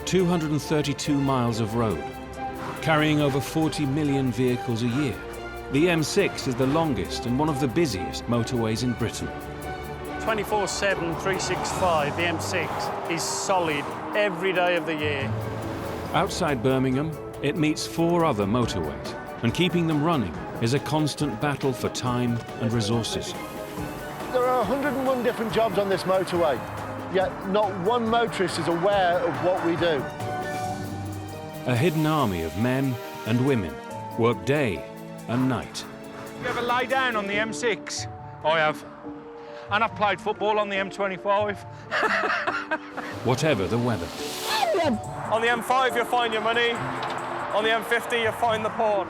232 miles of road, carrying over 40 million vehicles a year. The M6 is the longest and one of the busiest motorways in Britain. 24/7, 365, the M6 is solid every day of the year. Outside Birmingham, it meets 4 other motorways, and keeping them running is a constant battle for time and resources. There are 101 different jobs on this motorway, yet not one motorist is aware of what we do. A hidden army of men and women work day and night. You ever lay down on the M6? I have. And I've played football on the M25. Whatever the weather. On the M5, you'll find your money. On the M50, you'll find the porn.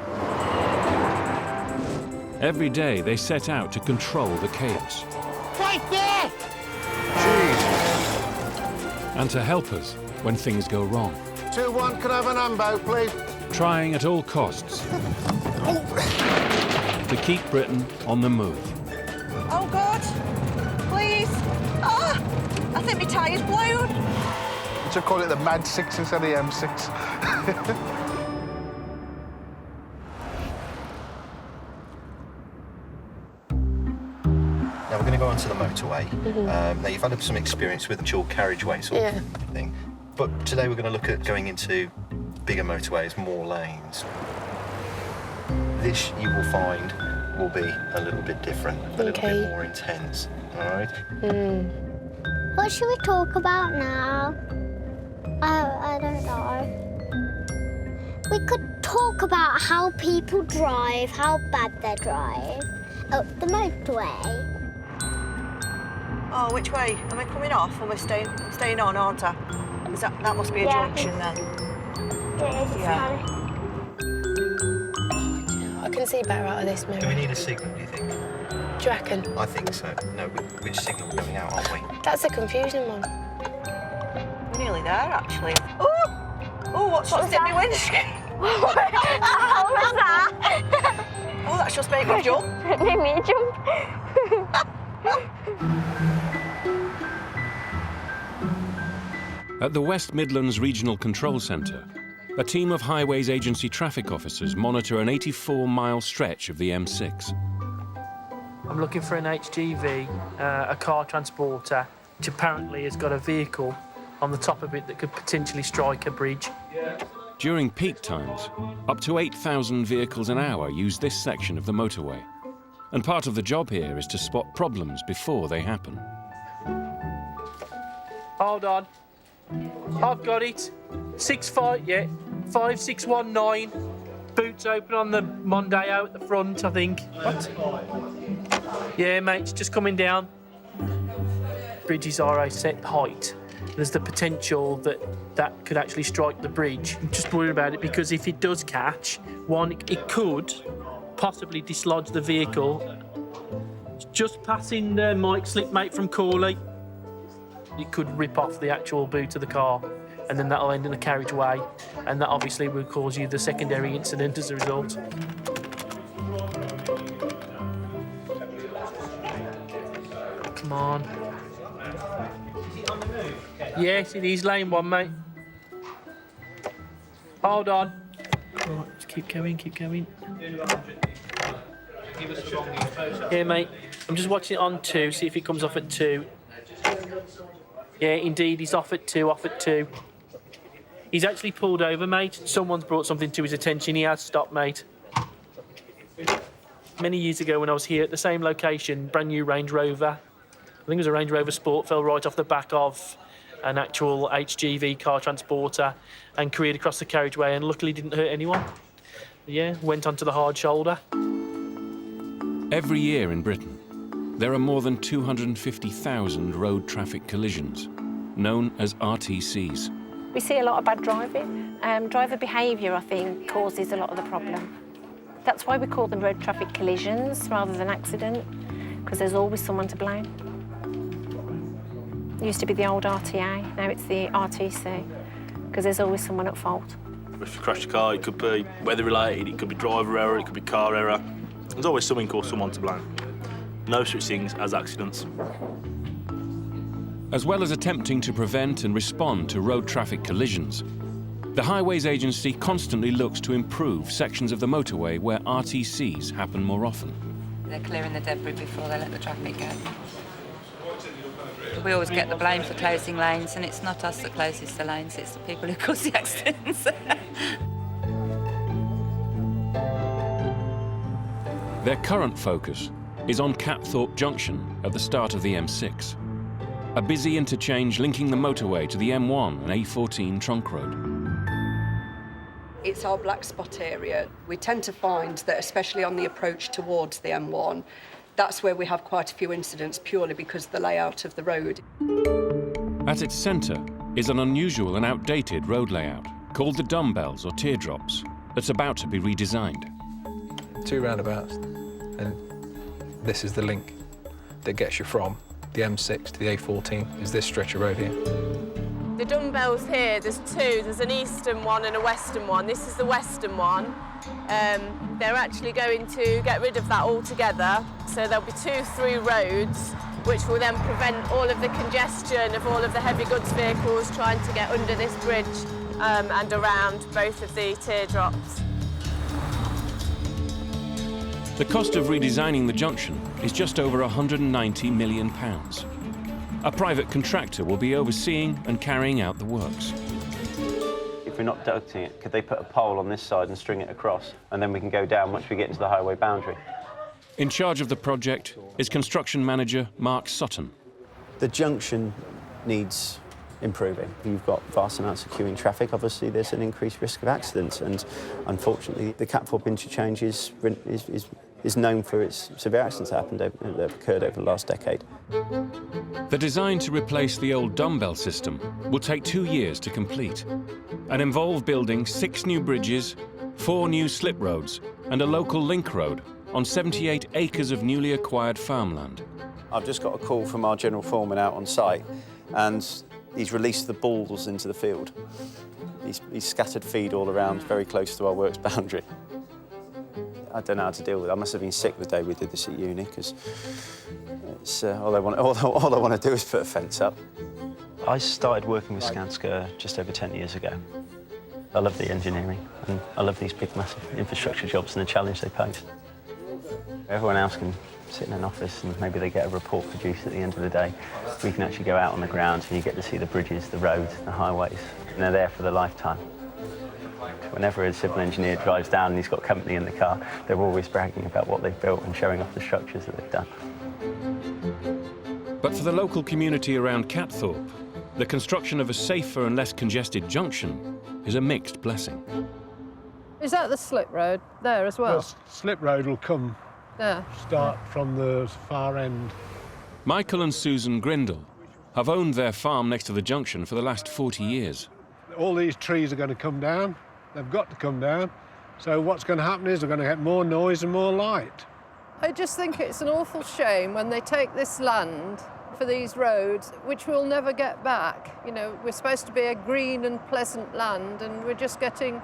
Every day they set out to control the chaos. Right there! Jeez. And to help us when things go wrong. 2-1, can I have an ambo, please? Trying at all costs to keep Britain on the move. Oh, God. Please. Ah! I think my tyre's blown. You should call it the Mad 6 instead of the M6. Now we're going to go onto the motorway. Now you've had some experience with the dual carriageway sort of thing, but today we're going to look at going into bigger motorways, more lanes. This, you will find, will be a little bit different, a little bit more intense, all right? What should we talk about now? I don't know. We could talk about how people drive, how bad they drive, up the motorway. Oh, which way? Am I coming off or am I staying on, aren't I? That must be a junction then. Yeah. I can see better out of this mirror. Do we need a signal, do you think? Do you reckon? I think so. No, which signal we're going out, aren't we? That's a confusing one. We're nearly there, actually. Oh! Oh, what's hit my windscreen? What was that? Oh, that's just made me jump. It made me jump. At the West Midlands Regional Control Centre, a team of Highways Agency traffic officers monitor an 84-mile stretch of the M6. I'm looking for an HGV, a car transporter, which apparently has got a vehicle on the top of it that could potentially strike a bridge. During peak times, up to 8,000 vehicles an hour use this section of the motorway. And part of the job here is to spot problems before they happen. Hold on. I've got it. 5619. Boots open on the Mondeo at the front, I think. What? Yeah, mate, it's just coming down. Bridges are a set height. There's the potential that could actually strike the bridge. I'm just worried about it because if it does catch, one, it could possibly dislodge the vehicle. Just passing Mike Slipmate from Corley. It could rip off the actual boot of the car, and then that'll end in a carriageway, and that obviously will cause you the secondary incident as a result. Come on. Yes, it is lane 1, mate. Hold on. Right, just keep going, keep going. Yeah, mate. I'm just watching it on 2, see if it comes off at 2. Yeah, indeed, he's off at 2, off at 2. He's actually pulled over, mate. Someone's brought something to his attention. He has stopped, mate. Many years ago when I was here at the same location, brand new Range Rover, I think it was a Range Rover Sport, fell right off the back of an actual HGV car transporter and careered across the carriageway and luckily didn't hurt anyone. Yeah, went onto the hard shoulder. Every year in Britain, there are more than 250,000 road traffic collisions, known as RTCs. We see a lot of bad driving. Driver behaviour, I think, causes a lot of the problem. That's why we call them road traffic collisions rather than accident, because there's always someone to blame. It used to be the old RTA, now it's the RTC, because there's always someone at fault. If you crash a car, it could be weather-related, it could be driver error, it could be car error. There's always something or someone to blame. No such things as accidents. As well as attempting to prevent and respond to road traffic collisions, the Highways Agency constantly looks to improve sections of the motorway where RTCs happen more often. They're clearing the debris before they let the traffic go. We always get the blame for closing lanes, and it's not us that closes the lanes, it's the people who cause the accidents. Their current focus is on Catthorpe Junction at the start of the M6, a busy interchange linking the motorway to the M1 and A14 trunk road. It's our black spot area. We tend to find that, especially on the approach towards the M1, that's where we have quite a few incidents purely because of the layout of the road. At its centre is an unusual and outdated road layout called the dumbbells or teardrops that's about to be redesigned. 2 roundabouts, and this is the link that gets you from the M6 to the A14, is this stretch of road here. The dumbbells here, there's 2. There's an eastern one and a western one. This is the western one. They're actually going to get rid of that altogether. So there'll be 2 through roads, which will then prevent all of the congestion of all of the heavy goods vehicles trying to get under this bridge and around both of the teardrops. The cost of redesigning the junction is just over £190 million. A private contractor will be overseeing and carrying out the works. If we're not ducting it, could they put a pole on this side and string it across, and then we can go down once we get into the highway boundary? In charge of the project is construction manager Mark Sutton. The junction needs improving. You've got vast amounts of queuing traffic. Obviously, there's an increased risk of accidents, and unfortunately, the Catthorpe interchange is known for its severe accidents that have occurred over the last decade. The design to replace the old dumbbell system will take 2 years to complete and involve building 6 new bridges, 4 new slip roads and a local link road on 78 acres of newly acquired farmland. I've just got a call from our general foreman out on site, and he's released the bulls into the field. He's scattered feed all around, very close to our works boundary. I don't know how to deal with it. I must have been sick the day we did this at uni, because all I want to do is put a fence up. I started working with Skanska just over 10 years ago. I love the engineering, and I love these big, massive infrastructure jobs and the challenge they pose. Everyone else can sit in an office and maybe they get a report produced at the end of the day. We can actually go out on the ground and you get to see the bridges, the roads, the highways, and they're there for the lifetime. Whenever a civil engineer drives down and he's got company in the car, they're always bragging about what they've built and showing off the structures that they've done. But for the local community around Catthorpe, the construction of a safer and less congested junction is a mixed blessing. Is that the slip road there as well? The slip road will come, start from the far end. Michael and Susan Grindle have owned their farm next to the junction for the last 40 years. All these trees are going to come down. They've got to come down. So what's going to happen is they're going to get more noise and more light. I just think it's an awful shame when they take this land for these roads, which we'll never get back. You know, we're supposed to be a green and pleasant land, and we're just getting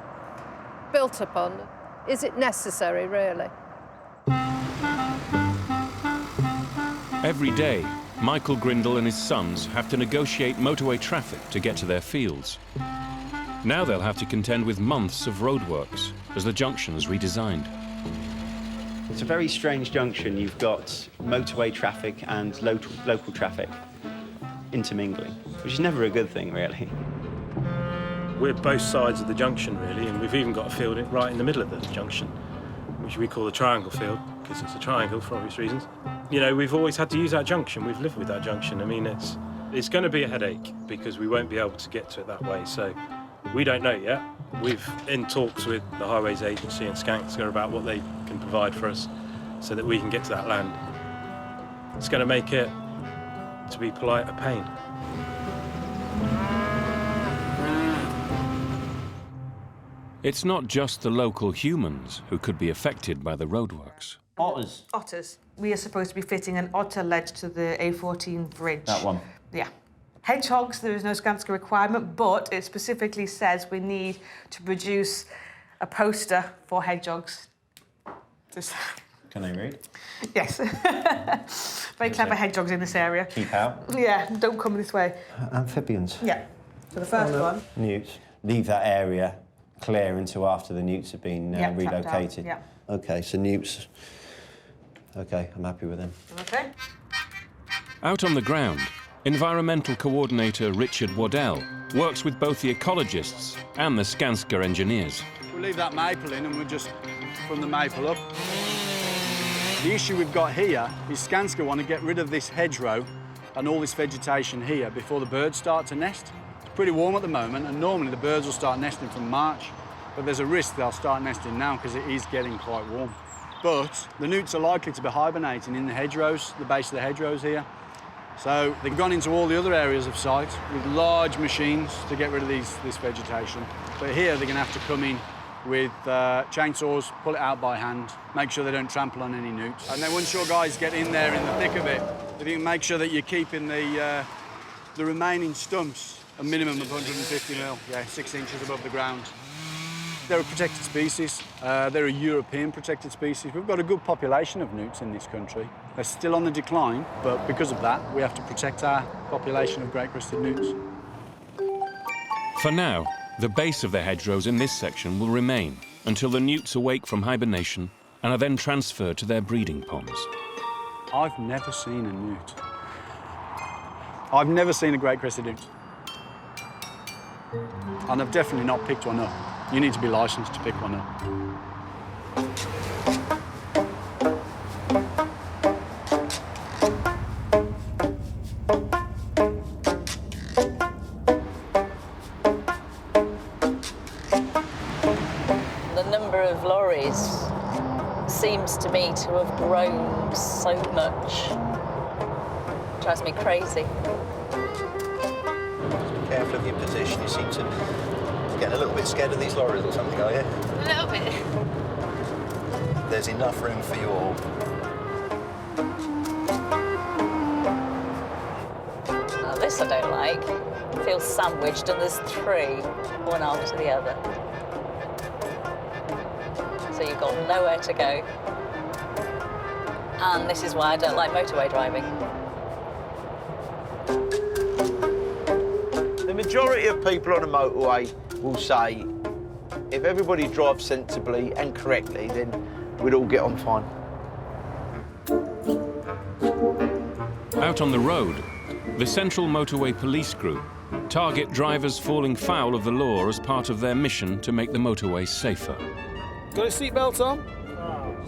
built upon. Is it necessary, really? Every day, Michael Grindle and his sons have to negotiate motorway traffic to get to their fields. Now they'll have to contend with months of roadworks as the junction's redesigned. It's a very strange junction. You've got motorway traffic and local traffic intermingling, which is never a good thing, really. We're both sides of the junction, really, and we've even got a field right in the middle of the junction, which we call the triangle field, because it's a triangle for obvious reasons. You know, we've always had to use that junction. We've lived with that junction. I mean, it's going to be a headache because we won't be able to get to it that way. So we don't know yet. We've in talks with the Highways Agency and Skanska about what they can provide for us so that we can get to that land. It's going to make it, to be polite, a pain. It's not just the local humans who could be affected by the roadworks. Otters. Otters. We are supposed to be fitting an otter ledge to the A14 bridge. That one? Yeah. Hedgehogs, there is no Skanska requirement, but it specifically says we need to produce a poster for hedgehogs. Can they read? Yes. Very clever hedgehogs in this area. Keep out. Yeah, don't come this way. Amphibians. Yeah. So the first one. Newts. Leave that area clear until after the newts have been tapped out, relocated. yeah. OK, so newts. OK, I'm happy with them. OK. Out on the ground, Environmental Coordinator Richard Waddell works with both the ecologists and the Skanska engineers. We'll leave that maple in and we'll just from the maple up. The issue we've got here is Skanska want to get rid of this hedgerow and all this vegetation here before the birds start to nest. It's pretty warm at the moment and normally the birds will start nesting from March, but there's a risk they'll start nesting now because it is getting quite warm. But the newts are likely to be hibernating in the hedgerows, the base of the hedgerows here. So they've gone into all the other areas of site with large machines to get rid of this vegetation. But here they're going to have to come in with chainsaws, pull it out by hand, make sure they don't trample on any newts. And then once your guys get in there in the thick of it, if you can make sure that you're keeping the remaining stumps a minimum of 150 mil, 6 inches above the ground. They're a protected species. They're a European protected species. We've got a good population of newts in this country. They're still on the decline, but because of that, we have to protect our population of great-crested newts. For now, the base of the hedgerows in this section will remain until the newts awake from hibernation and are then transferred to their breeding ponds. I've never seen a newt. I've never seen a great-crested newt. And I've definitely not picked one up. You need to be licensed to pick one up. The number of lorries seems to me to have grown so much. It drives me crazy. Just be careful of your position. You seem to getting a little bit scared of these lorries or something, are you? A little bit. There's enough room for you all. Now, this I don't like. It feels sandwiched and there's 3, one after the other. So you've got nowhere to go. And this is why I don't like motorway driving. The majority of people on a motorway will say, if everybody drives sensibly and correctly, then we'd all get on fine. Out on the road, the Central Motorway Police Group target drivers falling foul of the law as part of their mission to make the motorways safer. Got a seatbelt on?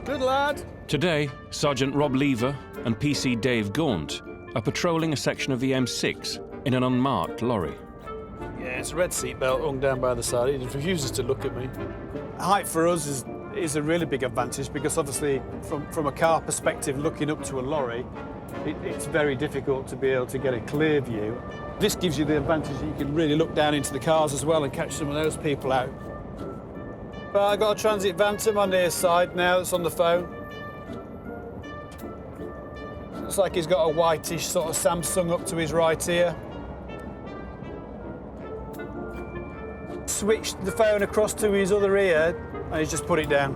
Good lad. Today, Sergeant Rob Lever and PC Dave Gaunt are patrolling a section of the M6 in an unmarked lorry. Yeah, it's a red seatbelt hung down by the side. He refuses to look at me. Height for us is a really big advantage because obviously from a car perspective looking up to a lorry, it's very difficult to be able to get a clear view. This gives you the advantage that you can really look down into the cars as well and catch some of those people out. But I've got a transit van to my near side now that's on the phone. Looks like he's got a whitish sort of Samsung up to his right here. Switched the phone across to his other ear and he's just put it down.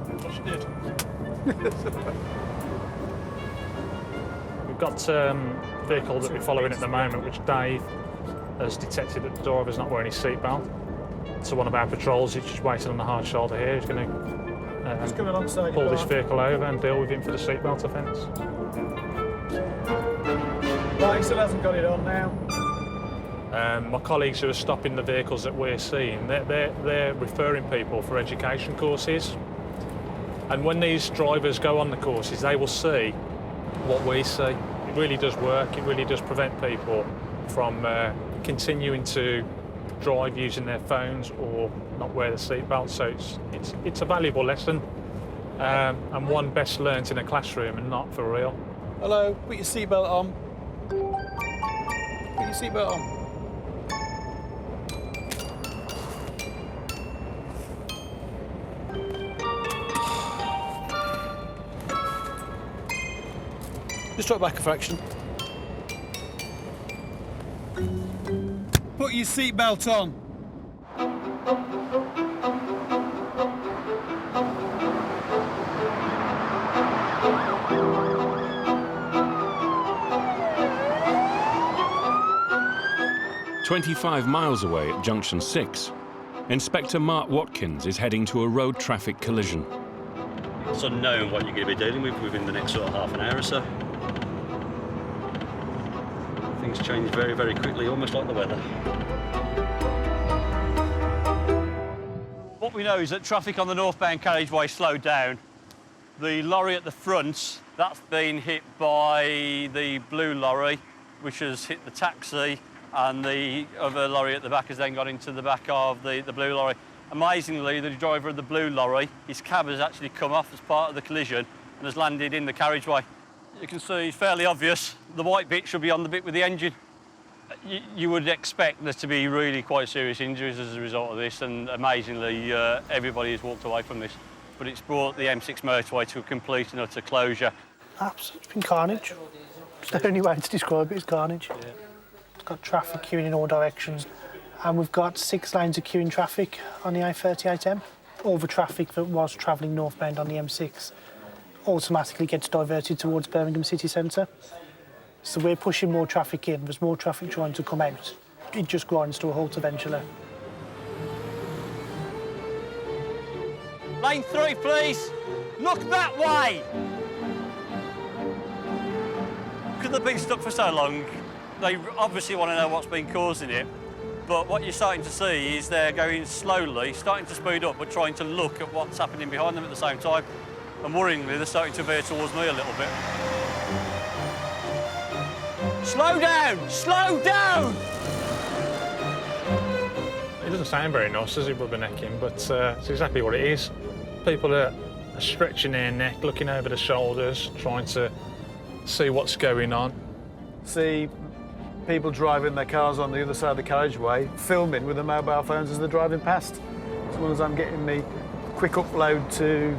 We've got a vehicle that we're following at the moment, which Dave has detected that the driver's not wearing his seatbelt. So one of our patrols is just waiting on the hard shoulder here. He's going to pull this vehicle over and deal with him for the seatbelt offence. Right, he still hasn't got it on now. My colleagues who are stopping the vehicles that we're seeing, they're referring people for education courses. And when these drivers go on the courses, they will see what we see. It really does work. It really does prevent people from continuing to drive using their phones or not wear the seatbelt. So it's a valuable lesson and one best learnt in a classroom and not for real. Hello, put your seatbelt on. Put your seatbelt on. Just drop back a fraction. Put your seatbelt on. 25 miles away at Junction 6, Inspector Mark Watkins is heading to a road traffic collision. It's unknown what you're going to be dealing with within the next sort of half an hour or so. Things change very, very quickly, almost like the weather. What we know is that traffic on the northbound carriageway slowed down. The lorry at the front, that's been hit by the blue lorry, which has hit the taxi, and the other lorry at the back has then got into the back of the blue lorry. Amazingly, the driver of the blue lorry, his cab has actually come off as part of the collision and has landed in the carriageway. You can see it's fairly obvious. The white bit should be on the bit with the engine. You would expect there to be really quite serious injuries as a result of this, and amazingly, everybody has walked away from this. But it's brought the M6 motorway to a complete and utter closure. It's been carnage. It's the only way to describe it is carnage. Yeah. It's got traffic queuing in all directions, and we've got 6 lanes of queuing traffic on the A38M. All the traffic that was travelling northbound on the M6 automatically gets diverted towards Birmingham city centre. So we're pushing more traffic in, there's more traffic trying to come out. It just grinds to a halt eventually. Lane 3, please. Look that way. Because they've been stuck for so long, they obviously want to know what's been causing it. But what you're starting to see is they're going slowly, starting to speed up, but trying to look at what's happening behind them at the same time. And worryingly, they're starting to veer towards me a little bit. Slow down! Slow down! It doesn't sound very nice, does it, rubbernecking, but it's exactly what it is. People are stretching their neck, looking over the shoulders, trying to see what's going on. See people driving their cars on the other side of the carriageway, filming with their mobile phones as they're driving past. As long as I'm getting me quick upload to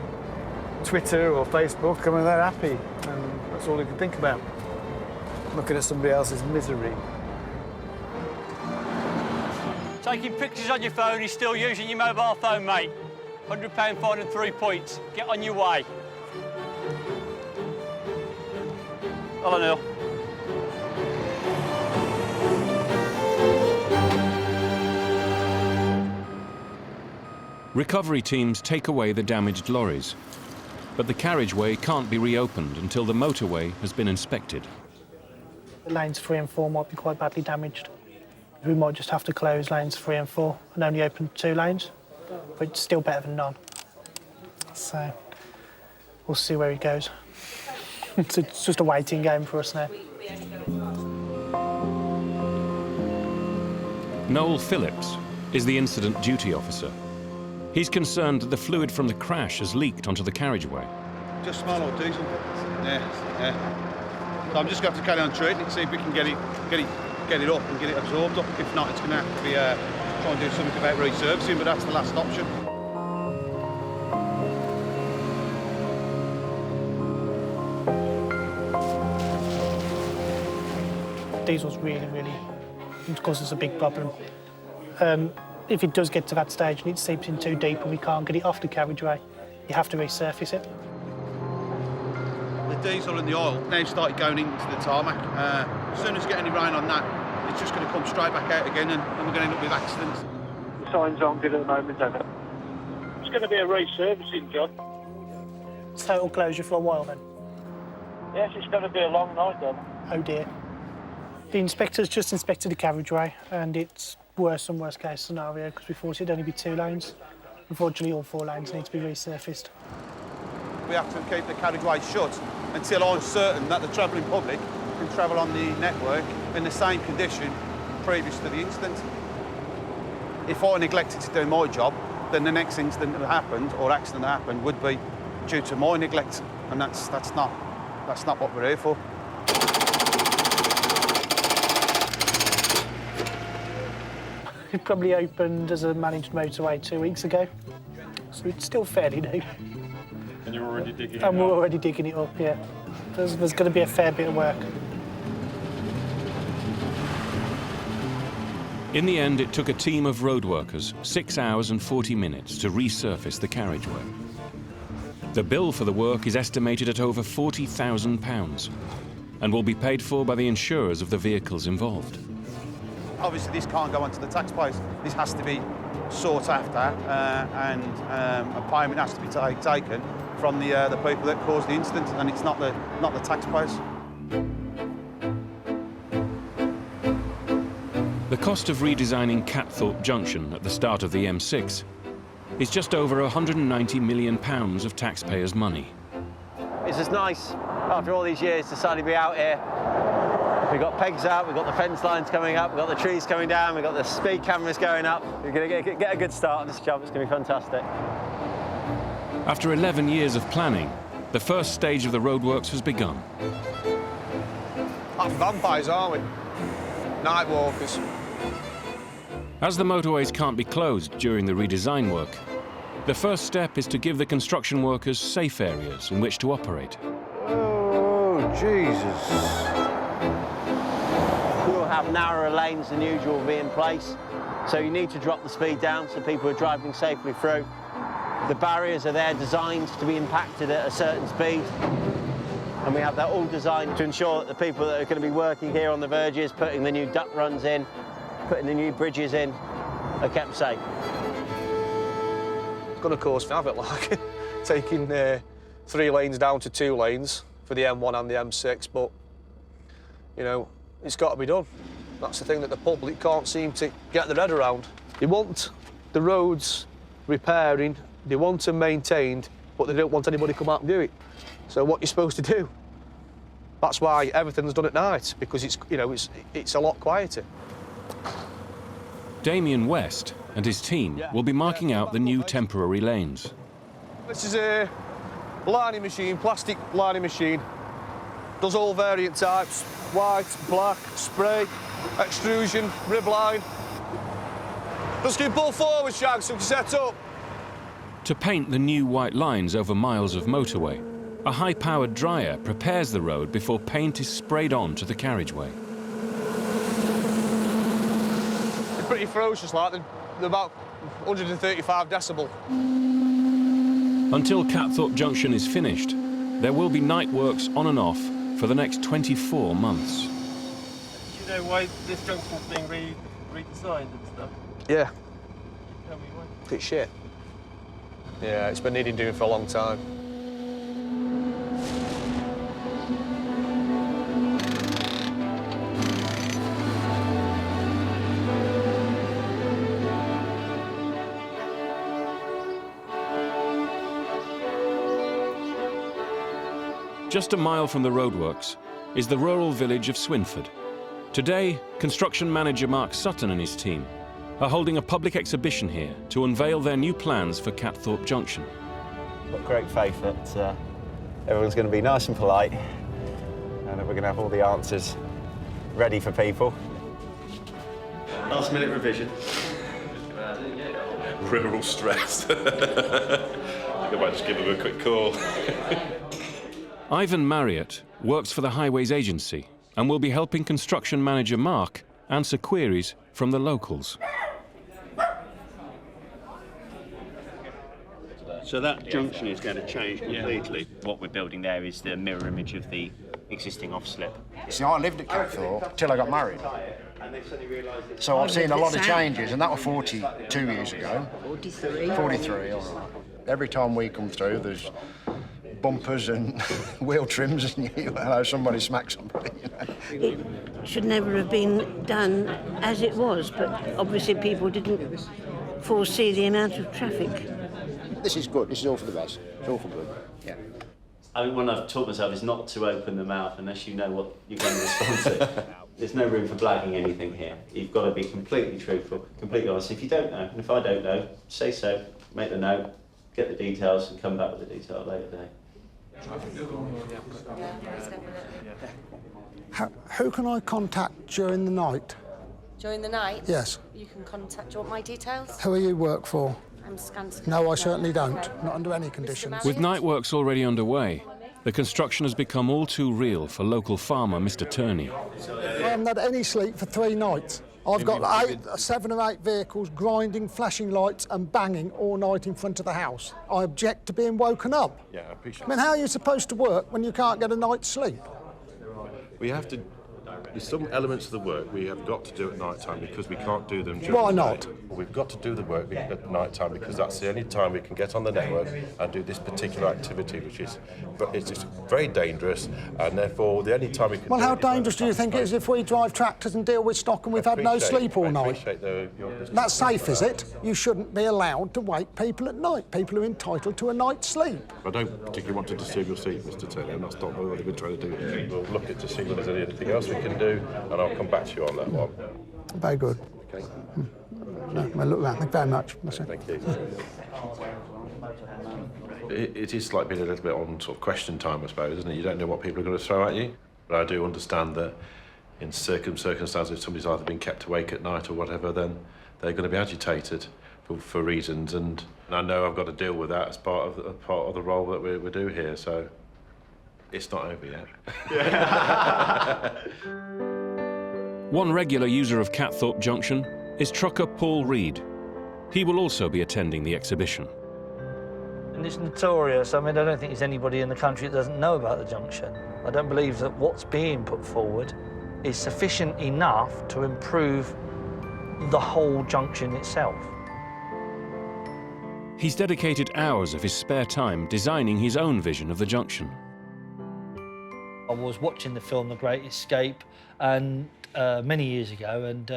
Twitter or Facebook, I mean, they're happy, and that's all they can think about. Looking at somebody else's misery. Taking pictures on your phone is still using your mobile phone, mate. £100 fine and 3 points. Get on your way. Hello, Neil. Recovery teams take away the damaged lorries, but the carriageway can't be reopened until the motorway has been inspected. Lanes 3 and 4 might be quite badly damaged. We might just have to close lanes 3 and 4 and only open 2 lanes, but it's still better than none. So we'll see where it goes. It's just a waiting game for us now. Noel Phillips is the incident duty officer. He's concerned that the fluid from the crash has leaked onto the carriageway. Just small old diesel. Yeah. So I'm just going to have to carry on treating it, see if we can get it up and get it absorbed up. If not, it's going to have to be try and do something about resurfacing, but that's the last option. Diesel's really causes a big problem. If it does get to that stage and it seeps in too deep and we can't get it off the carriageway, you have to resurface it. The diesel and the oil now started going into the tarmac. As soon as you get any rain on that, it's just going to come straight back out again, and we're going to end up with accidents. The signs aren't good at the moment, though. It's going to be a resurfacing job. Total closure for a while then? Yes, it's going to be a long night, then. Oh dear. The inspector's just inspected the carriageway, and it's worse than worst case scenario because we thought it'd only be 2 lanes. Unfortunately, all 4 lanes need to be resurfaced. We have to keep the carriageway shut until I'm certain that the travelling public can travel on the network in the same condition previous to the incident. If I neglected to do my job, then the next incident that happened or accident that happened would be due to my neglect, and that's not what we're here for. It probably opened as a managed motorway 2 weeks ago, so it's still fairly new. And you're already digging it up? And we're already digging it up, yeah. There's going to be a fair bit of work. In the end, it took a team of road workers 6 hours and 40 minutes to resurface the carriageway. The bill for the work is estimated at over £40,000 and will be paid for by the insurers of the vehicles involved. Obviously, this can't go onto the taxpayers. This has to be sought after, and a payment has to be taken from the people that caused the incident, and it's not the taxpayers. The cost of redesigning Catthorpe Junction at the start of the M6 is just over £190 million of taxpayers' money. It's just nice, after all these years, to suddenly be out here. We've got pegs out, we've got the fence lines coming up, we've got the trees coming down, we've got the speed cameras going up. We're going to get a good start on this job. It's going to be fantastic. After 11 years of planning, the first stage of the roadworks has begun. Like vampires, aren't we? Night walkers. As the motorways can't be closed during the redesign work, the first step is to give the construction workers safe areas in which to operate. Oh, Jesus. We will have narrower lanes than usual will be in place, so you need to drop the speed down so people are driving safely through. The barriers are there designed to be impacted at a certain speed, and we have that all designed to ensure that the people that are going to be working here on the verges, putting the new duct runs in, putting the new bridges in, are kept safe. It's going to cause havoc, like taking 3 lanes down to 2 lanes for the M1 and the M6, but, you know, it's got to be done. That's the thing that the public can't seem to get their head around. They want the roads repairing, they want them maintained, but they don't want anybody to come out and do it. So what you're supposed to do? That's why everything's done at night, because it's, you know, it's a lot quieter. Damien West and his team will be marking out the new temporary lanes. This is a lining machine, plastic lining machine. Does all variant types: white, black, spray, extrusion, rib line. Just keep pull forward, Shag, so we can set up. To paint the new white lines over miles of motorway, a high-powered dryer prepares the road before paint is sprayed on to the carriageway. They're pretty ferocious, like they're about 135 decibel. Until Catthorpe Junction is finished, there will be night works on and off for the next 24 months. Do you know why this junction's being redesigned and stuff? Yeah. Tell me why. It's shit. Yeah, it's been needing doing for a long time. Just a mile from the roadworks is the rural village of Swinford. Today, construction manager Mark Sutton and his team are holding a public exhibition here to unveil their new plans for Catthorpe Junction. I've got great faith that everyone's going to be nice and polite, and that we're going to have all the answers ready for people. Last minute revision. Rural stress. I think I might just give them a quick call. Ivan Marriott works for the Highways Agency and will be helping construction manager Mark answer queries from the locals. So that junction is going to change completely. What we're building there is the mirror image of the existing off-slip. See, I lived at Catthorpe till I got married. So I've seen a lot of changes, and that was 42 years ago. 43. 43, all right. Every time we come through, there's bumpers and wheel trims, and you know, somebody smacks somebody. You know. It should never have been done as it was, but obviously people didn't foresee the amount of traffic. This is good. This is all for the best. It's all for good. Yeah. I mean, one I've taught myself is not to open the mouth unless you know what you're going to respond to. There's no room for blagging anything here. You've got to be completely truthful, completely honest. If you don't know, and if I don't know, say so, make the note, get the details, and come back with the detail at a later date. Who can I contact during the night? During the night? Yes. You can contact. Do you want my details? Who do you work for? I'm Skanska. No, I certainly don't. Not under any conditions. With night works already underway, the construction has become all too real for local farmer Mr. Turney. I haven't had any sleep for 3 nights. I've got 7 or 8 vehicles grinding, flashing lights and banging all night in front of the house. I object to being woken up. Yeah, I appreciate I mean, how are you supposed to work when you can't get a night's sleep? We have to There's some elements of the work we have got to do at night time because we can't do them during Why the not? day. We've got to do the work at night time because that's the only time we can get on the network and do this particular activity, which is, but it's just very dangerous, and therefore the only time we can. Well, how dangerous do you think it is if we drive tractors and deal with stock and we've had no sleep all night? That's safe, is it? You shouldn't be allowed to wake people at night. People are entitled to a night's sleep. I don't particularly want to disturb your sleep, Mr. Taylor, and that's not what we've been trying to do here. We'll look at to see whether there's anything else we can do, and I'll come back to you on that one. Very good. Okay. No, well, look, thank you very much. Thank you. It is like being a little bit on sort of question time, I suppose, isn't it? You don't know what people are going to throw at you. But I do understand that in circumstances, if somebody's either been kept awake at night or whatever, then they're going to be agitated for reasons, and I know I've got to deal with that as part of the role that we do here. So it's not over yet. One regular user of Catthorpe Junction is trucker Paul Reed. He will also be attending the exhibition. And it's notorious. I mean, I don't think there's anybody in the country that doesn't know about the junction. I don't believe that what's being put forward is sufficient enough to improve the whole junction itself. He's dedicated hours of his spare time designing his own vision of the junction. I was watching the film The Great Escape and many years ago, and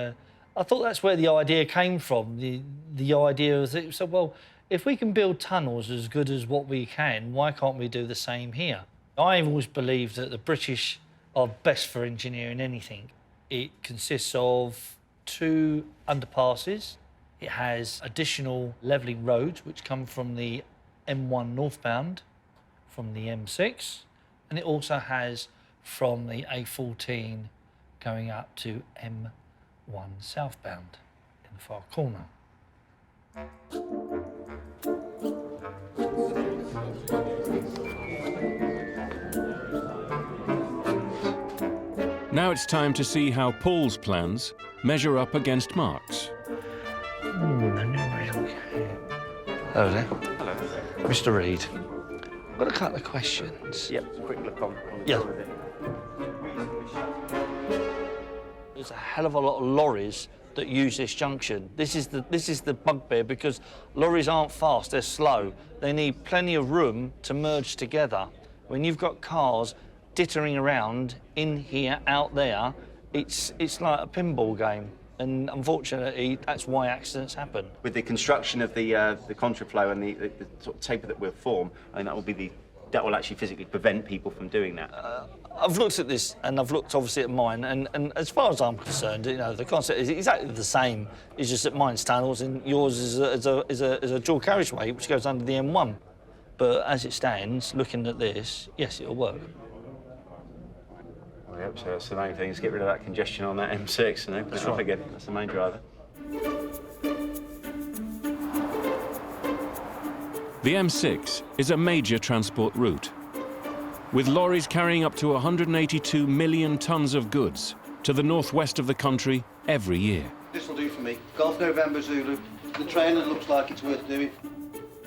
I thought that's where the idea came from. The idea was that, so, well, if we can build tunnels as good as what we can, why can't we do the same here? I've always believed that the British are best for engineering anything. It consists of 2 underpasses. It has additional levelling roads which come from the M1 northbound, from the M6, and it also has from the A14 going up to M1 southbound in the far corner. Now it's time to see how Paul's plans measure up against Mark's. Hello there. Hello. Mr. Reed, I've got a couple of questions. Yep, quick look on. Yeah. There's a hell of a lot of lorries that use this junction. This is the bugbear because lorries aren't fast, they're slow. They need plenty of room to merge together. When you've got cars dittering around in here, out there, it's like a pinball game. And unfortunately, that's why accidents happen. With the construction of the contraflow and the sort of taper that will form, I think that will actually physically prevent people from doing that. I've looked at this, and I've looked obviously at mine, and as far as I'm concerned, you know, the concept is exactly the same. It's just that mine's tunnels and yours is a dual carriageway which goes under the M1. But as it stands, looking at this, yes, it'll work. I hope so. That's the main thing, is get rid of that congestion on that M6 and open it up again. That's the main driver. The M6 is a major transport route, with lorries carrying up to 182 million tonnes of goods to the northwest of the country every year. This will do for me. Golf November Zulu. The trailer looks like it's worth doing.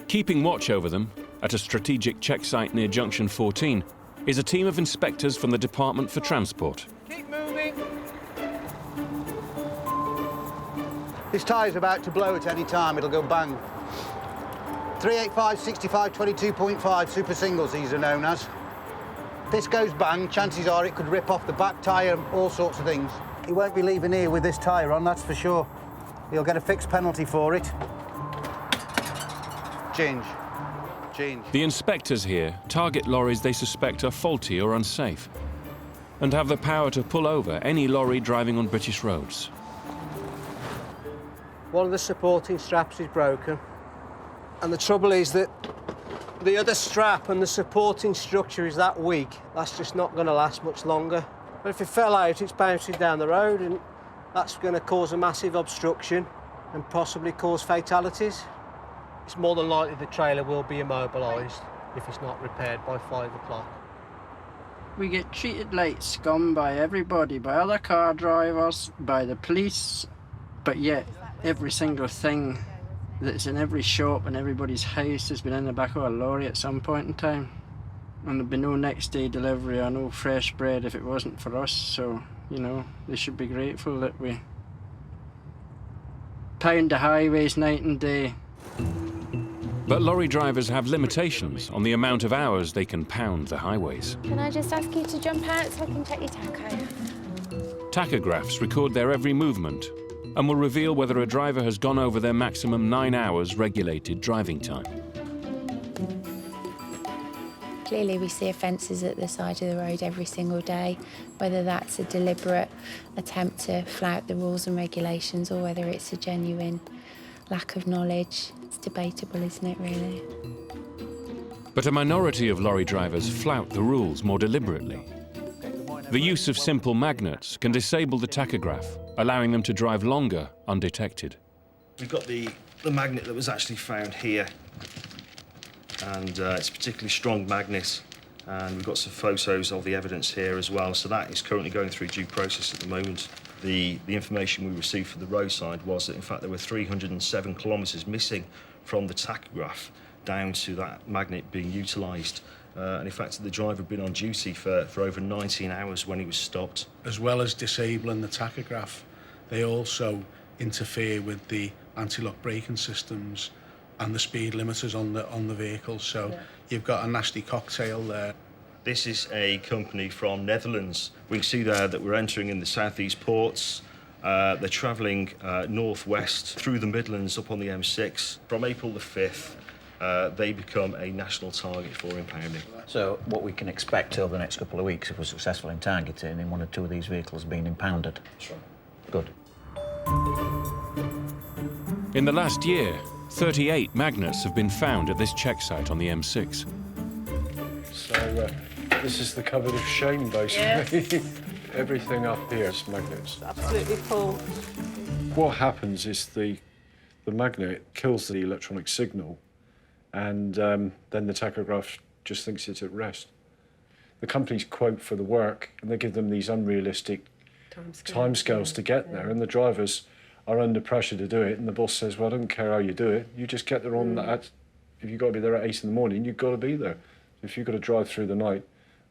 Keeping watch over them at a strategic check site near Junction 14 is a team of inspectors from the Department for Transport. Keep moving. This tyre's about to blow at any time. It'll go bang. 385, 65, 22.5 super singles, these are known as. If this goes bang, chances are it could rip off the back tyre, all sorts of things. He won't be leaving here with this tyre on, that's for sure. He'll get a fixed penalty for it. Change. The inspectors here target lorries they suspect are faulty or unsafe and have the power to pull over any lorry driving on British roads. One of the supporting straps is broken. And the trouble is that the other strap and the supporting structure is that weak. That's just not going to last much longer. But if it fell out, it's bouncing down the road, and that's going to cause a massive obstruction and possibly cause fatalities. It's more than likely the trailer will be immobilised if it's not repaired by 5 o'clock. We get treated like scum by everybody, by other car drivers, by the police, but yet every single thing that's in every shop and everybody's house has been in the back of a lorry at some point in time. And there'd be no next day delivery or no fresh bread if it wasn't for us, so you know, they should be grateful that we pound the highways night and day. But lorry drivers have limitations on the amount of hours they can pound the highways. Can I just ask you to jump out so I can check your tacho? Tachographs record their every movement and will reveal whether a driver has gone over their maximum 9 hours regulated driving time. Clearly we see offences at the side of the road every single day, whether that's a deliberate attempt to flout the rules and regulations or whether it's a genuine lack of knowledge. It's debatable, isn't it, really? But a minority of lorry drivers flout the rules more deliberately. The use of simple magnets can disable the tachograph, allowing them to drive longer undetected. We've got the magnet that was actually found here, and it's a particularly strong magnet, and we've got some photos of the evidence here as well, so that is currently going through due process at the moment. The information we received from the roadside was that, in fact, there were 307 kilometres missing from the tachograph down to that magnet being utilised. And in fact, the driver had been on duty for over 19 hours when he was stopped. As well as disabling the tachograph, they also interfere with the anti-lock braking systems and the speed limiters on the vehicle. So you've got a nasty cocktail there. This is a company from Netherlands. We can see there that we're entering in the southeast ports. They're travelling northwest through the Midlands up on the M6. From April the 5th, they become a national target for impounding. So what we can expect over the next couple of weeks, if we're successful in targeting, in 1 or 2 of these vehicles being impounded? That's right. Good. In the last year, 38 magnets have been found at this check site on the M6. So this is the cupboard of shame, basically. Yes. Everything up here is magnets. Absolutely full. What happens is the magnet kills the electronic signal, and then the tachograph just thinks it's at rest. The companies quote for the work, and they give them these unrealistic timescales to get there, and the drivers are under pressure to do it, and the boss says, well, I don't care how you do it, you just get there on that. If you've got to be there at 8 in the morning, you've got to be there. If you've got to drive through the night,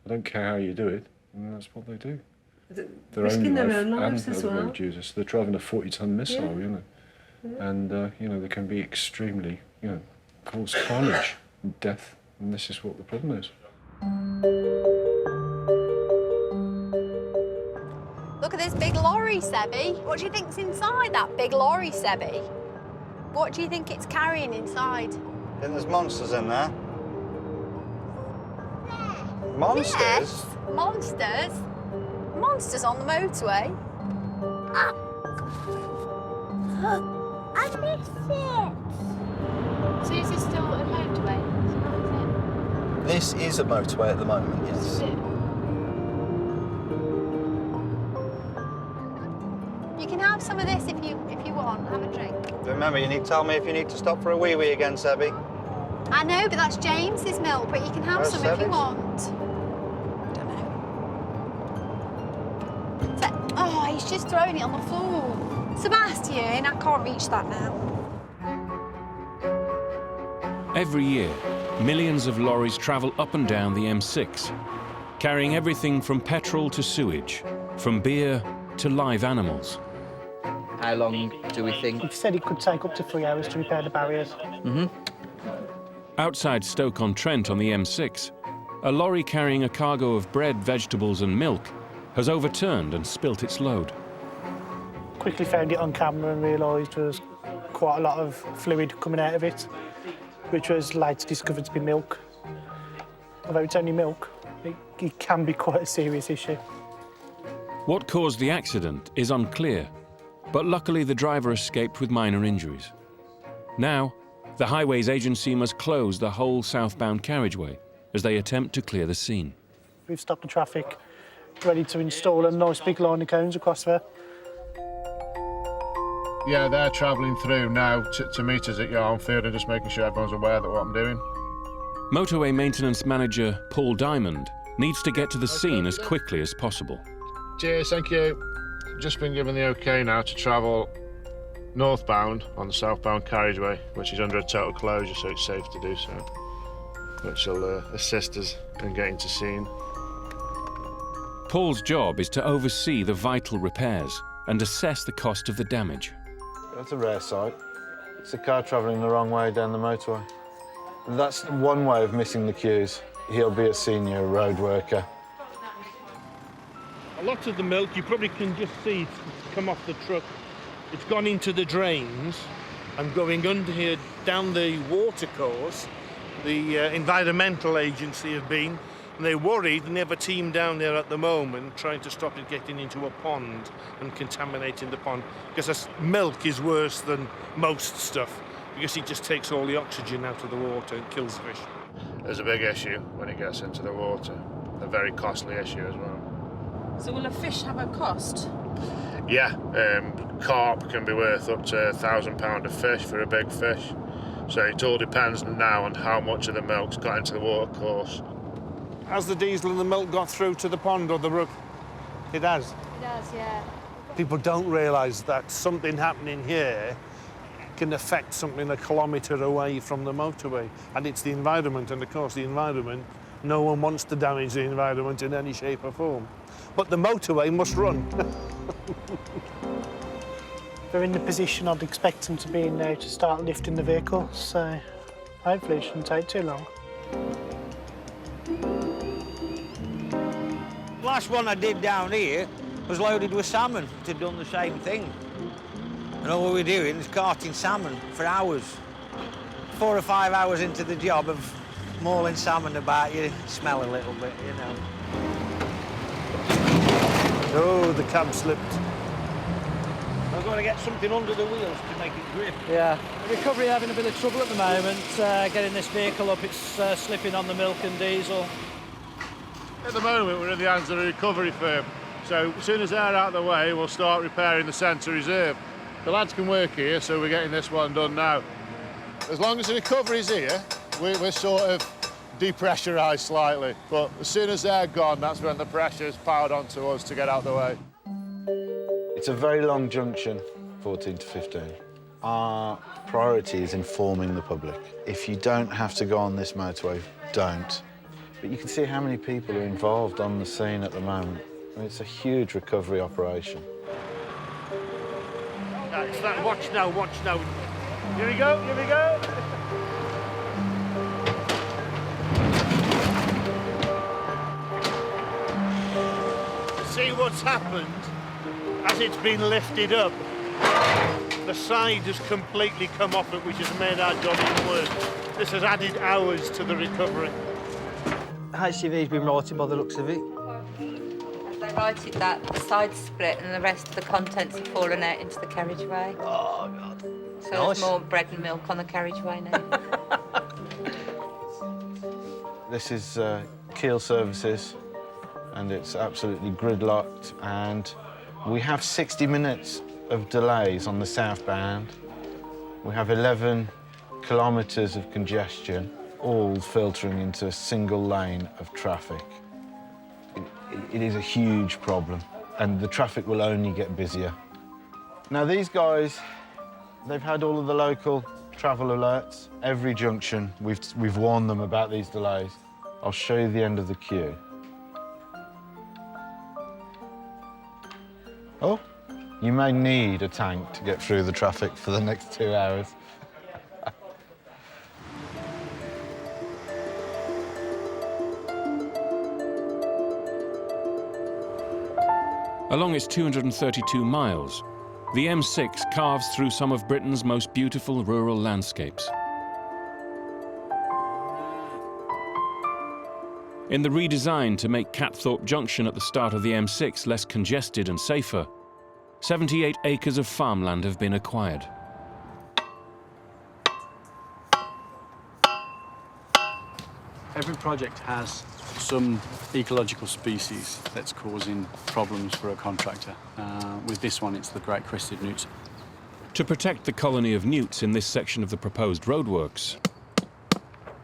I don't care how you do it, and that's what they do. Risking their own lives and as other well. road users. They're driving a 40-ton missile, Yeah. you know, and you know, they can be extremely, you know, cause carnage and death, and this is what the problem is. Look at this big lorry, Sebby. What do you think's inside that big lorry, Sebby? What do you think it's carrying inside? Then there's monsters in there. Monsters? Yes, monsters. Monsters on the motorway. Ah. I missed it. So is this still a motorway? This is a motorway at the moment, yes. You can have some of this if you want. Have a drink. Remember, you need to tell me if you need to stop for a wee-wee again, Sebby. I know, but that's James's milk. But you can have Where's some if you Sebby's? want. Don't know. Oh, he's just throwing it on the floor. Sebastian, I can't reach that now. Every year, millions of lorries travel up and down the M6, carrying everything from petrol to sewage, from beer to live animals. How long do we think? We've said it could take up to 3 hours to repair the barriers. Mm-hmm. Outside Stoke-on-Trent on the M6, a lorry carrying a cargo of bread, vegetables and milk has overturned and spilt its load. Quickly found it on camera and realised there was quite a lot of fluid coming out of it, which was later discovered to be milk. Although it's only milk, it can be quite a serious issue. What caused the accident is unclear, but luckily the driver escaped with minor injuries. Now, the Highways Agency must close the whole southbound carriageway as they attempt to clear the scene. We've stopped the traffic, ready to install a nice big line of cones across there. Yeah, they're travelling through now to meet us at Yarnfield and just making sure everyone's aware that what I'm doing. Motorway maintenance manager Paul Diamond needs to get to the scene as quickly as possible. Cheers, thank you. Just been given the OK now to travel northbound on the southbound carriageway, which is under a total closure, so it's safe to do so, which will assist us in getting to scene. Paul's job is to oversee the vital repairs and assess the cost of the damage. That's a rare sight. It's a car travelling the wrong way down the motorway. That's one way of missing the queues. He'll be a senior road worker. A lot of the milk, you probably can just see it's come off the truck. It's gone into the drains and going under here down the watercourse. The environmental agency have been, and they're worried, and they have a team down there at the moment trying to stop it getting into a pond and contaminating the pond, because this milk is worse than most stuff, because it just takes all the oxygen out of the water and kills fish. There's a big issue when it gets into the water, a very costly issue as well. So will a fish have a cost? Yeah, carp can be worth up to £1,000 a fish for a big fish. So it all depends now on how much of the milk's got into the watercourse. Has the diesel and the milk got through to the pond or the brook? It has. It does, yeah. People don't realise that something happening here can affect something a kilometre away from the motorway. And it's the environment, and of course the environment, no one wants to damage the environment in any shape or form. But the motorway must run. They're in the position I'd expect them to be in now to start lifting the vehicle, so hopefully it shouldn't take too long. The last one I did down here was loaded with salmon. They'd done the same thing. And all we were doing is carting salmon for hours. 4 or 5 hours into the job of mauling salmon about, you smell a little bit, you know. Oh, the cab slipped. I've got to get something under the wheels to make it grip. Yeah, recovery having a bit of trouble at the moment, getting this vehicle up. It's slipping on the milk and diesel. At the moment, we're in the hands of a recovery firm. So as soon as they're out of the way, we'll start repairing the centre reserve. The lads can work here, so we're getting this one done now. As long as the recovery's here, we're sort of depressurised slightly. But as soon as they're gone, that's when the pressure's powered onto us to get out of the way. It's a very long junction, 14 to 15. Our priority is informing the public. If you don't have to go on this motorway, don't. But you can see how many people are involved on the scene at the moment. I mean, it's a huge recovery operation. It's that watch now, watch now. Here we go, here we go. See what's happened as it's been lifted up. The side has completely come off it, which has made our job even worse. This has added hours to the recovery. HCV's been righted by the looks of it. They righted that the side's split and the rest of the contents have fallen out into the carriageway. Oh, God. So Nice. there's more bread and milk on the carriageway now. This is Keel Services, and it's absolutely gridlocked, and we have 60 minutes of delays on the southbound. We have 11 kilometres of congestion, all filtering into a single lane of traffic. It is a huge problem, and the traffic will only get busier. Now, these guys, they've had all of the local travel alerts. Every junction, we've warned them about these delays. I'll show you the end of the queue. Oh, you may need a tank to get through the traffic for the next 2 hours. Along its 232 miles, the M6 carves through some of Britain's most beautiful rural landscapes. In the redesign to make Catthorpe Junction at the start of the M6 less congested and safer, 78 acres of farmland have been acquired. Every project has some ecological species that's causing problems for a contractor. With this one, it's the great crested newts. To protect the colony of newts in this section of the proposed roadworks,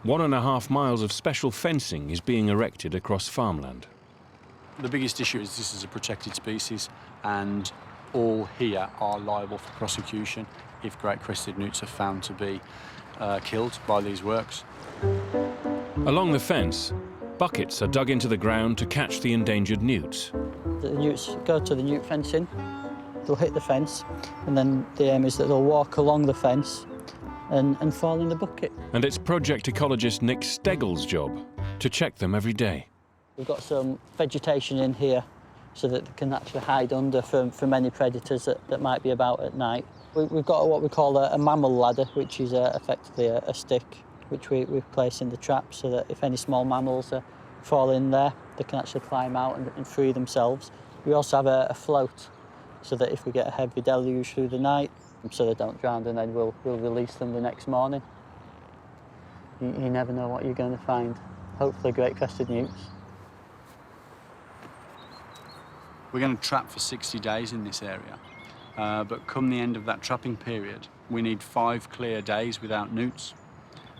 1.5 miles of special fencing is being erected across farmland. The biggest issue is this is a protected species, and all here are liable for prosecution if great crested newts are found to be killed by these works. Along the fence, Buckets are dug into the ground to catch the endangered newts. The newts go to the newt fencing, they'll hit the fence, and then the aim is that they'll walk along the fence and fall in the bucket. And it's project ecologist Nick Steggle's job to check them every day. We've got some vegetation in here so that they can actually hide under from any predators that might be about at night. We've got what we call a mammal ladder, which is effectively a stick which we place in the trap so that if any small mammals fall in there, they can actually climb out and free themselves. We also have a float so that if we get a heavy deluge through the night, so they don't drown, and then we'll release them the next morning. You never know what you're going to find. Hopefully great-crested newts. We're going to trap for 60 days in this area, but come the end of that trapping period, we need 5 clear days without newts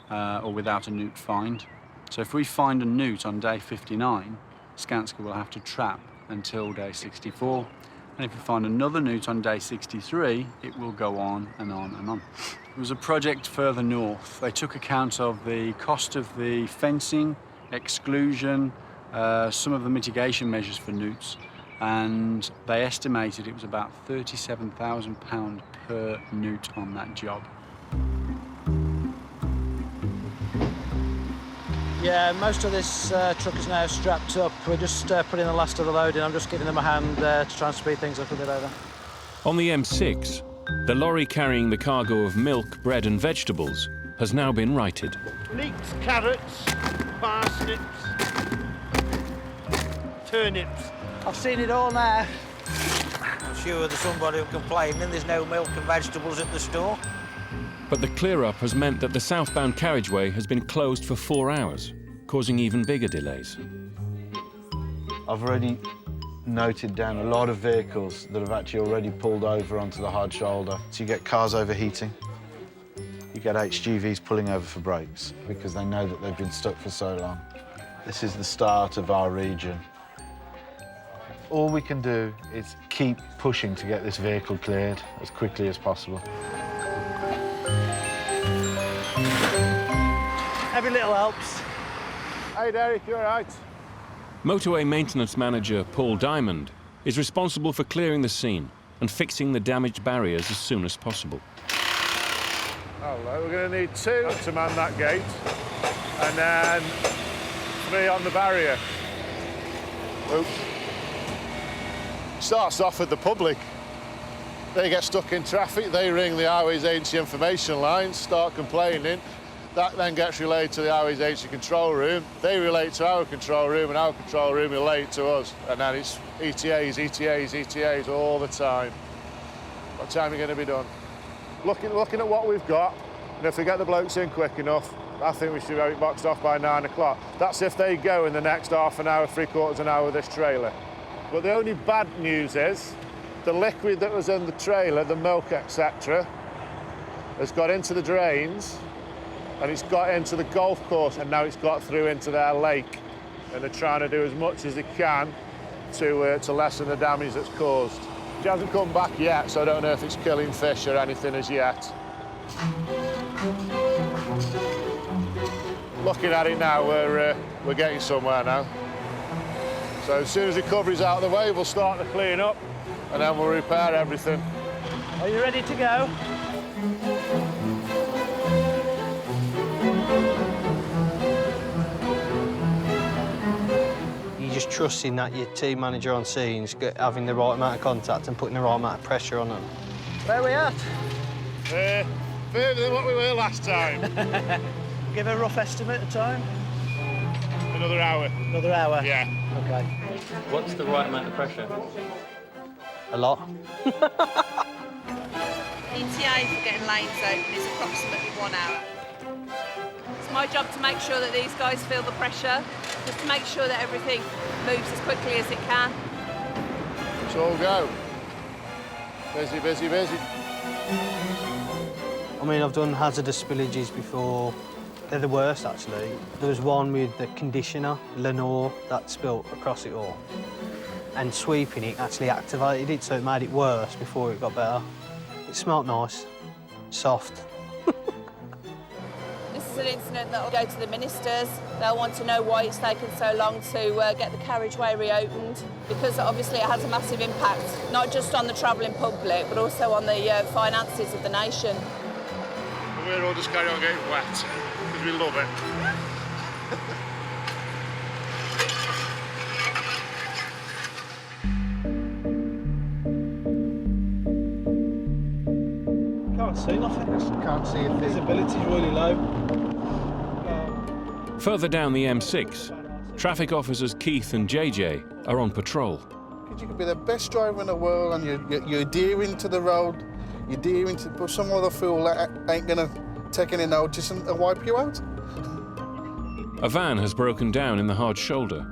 or without a newt find. So if we find a newt on day 59, Skanska will have to trap until day 64. And if we find another newt on day 63, it will go on and on and on. There was a project further north. They took account of the cost of the fencing, exclusion, some of the mitigation measures for newts, and they estimated it was about £37,000 per newt on that job. Yeah, most of this truck is now strapped up. We're just putting the last of the load in. I'm just giving them a hand to try and speed things up a bit over. On the M6, the lorry carrying the cargo of milk, bread and vegetables has now been righted. Leeks, carrots, parsnips, turnips. I've seen it all now. I'm sure there's somebody who complaining there's no milk and vegetables at the store. But the clear-up has meant that the southbound carriageway has been closed for 4 hours, causing even bigger delays. I've already noted down a lot of vehicles that have actually already pulled over onto the hard shoulder. So you get cars overheating, you get HGVs pulling over for brakes because they know that they've been stuck for so long. This is the start of our region. All we can do is keep pushing to get this vehicle cleared as quickly as possible. Every little helps. Hey, Derek, you all right? Motorway maintenance manager Paul Diamond is responsible for clearing the scene and fixing the damaged barriers as soon as possible. Hello, we're going to need 2 to man that gate, and then 3 on the barrier. Oops. Starts off with the public. They get stuck in traffic, they ring the Highways Agency information lines, start complaining. That then gets relayed to the Highways Agency control room. They relate to our control room, and our control room relate to us. And then it's ETAs, ETAs, ETAs all the time. What time are you going to be done? Looking at what we've got, and if we get the blokes in quick enough, I think we should have it boxed off by 9 o'clock. That's if they go in the next half an hour, 3/4 an hour with this trailer. But the only bad news is the liquid that was in the trailer, the milk, etc., has got into the drains, and it's got into the golf course, and now it's got through into their lake. And they're trying to do as much as they can to lessen the damage that's caused. It hasn't come back yet, so I don't know if it's killing fish or anything as yet. Looking at it now, we're getting somewhere now. So as soon as recovery's out of the way, we'll start the clean up, and then we'll repair everything. Are you ready to go? You're just trusting that your team manager on scene is having the right amount of contact and putting the right amount of pressure on them. Where are we at? Further than what we were last time. Give a rough estimate of time. Another hour. Another hour? Yeah. OK. What's the right amount of pressure? A lot. ETA for getting lanes open is approximately 1 hour. It's my job to make sure that these guys feel the pressure, just to make sure that everything moves as quickly as it can. Let's all go. Busy, busy, busy. I mean, I've done hazardous spillages before. They're the worst, actually. There was one with the conditioner, Lenore, that spilt across it all. And sweeping it actually activated it, so it made it worse before it got better. It smelt nice, soft. The is an incident that will go to the ministers. They'll want to know why it's taken so long to get the carriageway reopened, because obviously it has a massive impact, not just on the travelling public, but also on the finances of the nation. We'll all just carry on getting wet, because we love it. Can't see nothing. Can't see it. Visibility's really low. Further down the M6, traffic officers Keith and JJ are on patrol. You could be the best driver in the world and you're adhering to the road, you're adhering to, but some other fool that ain't gonna take any notice and wipe you out. A van has broken down in the hard shoulder,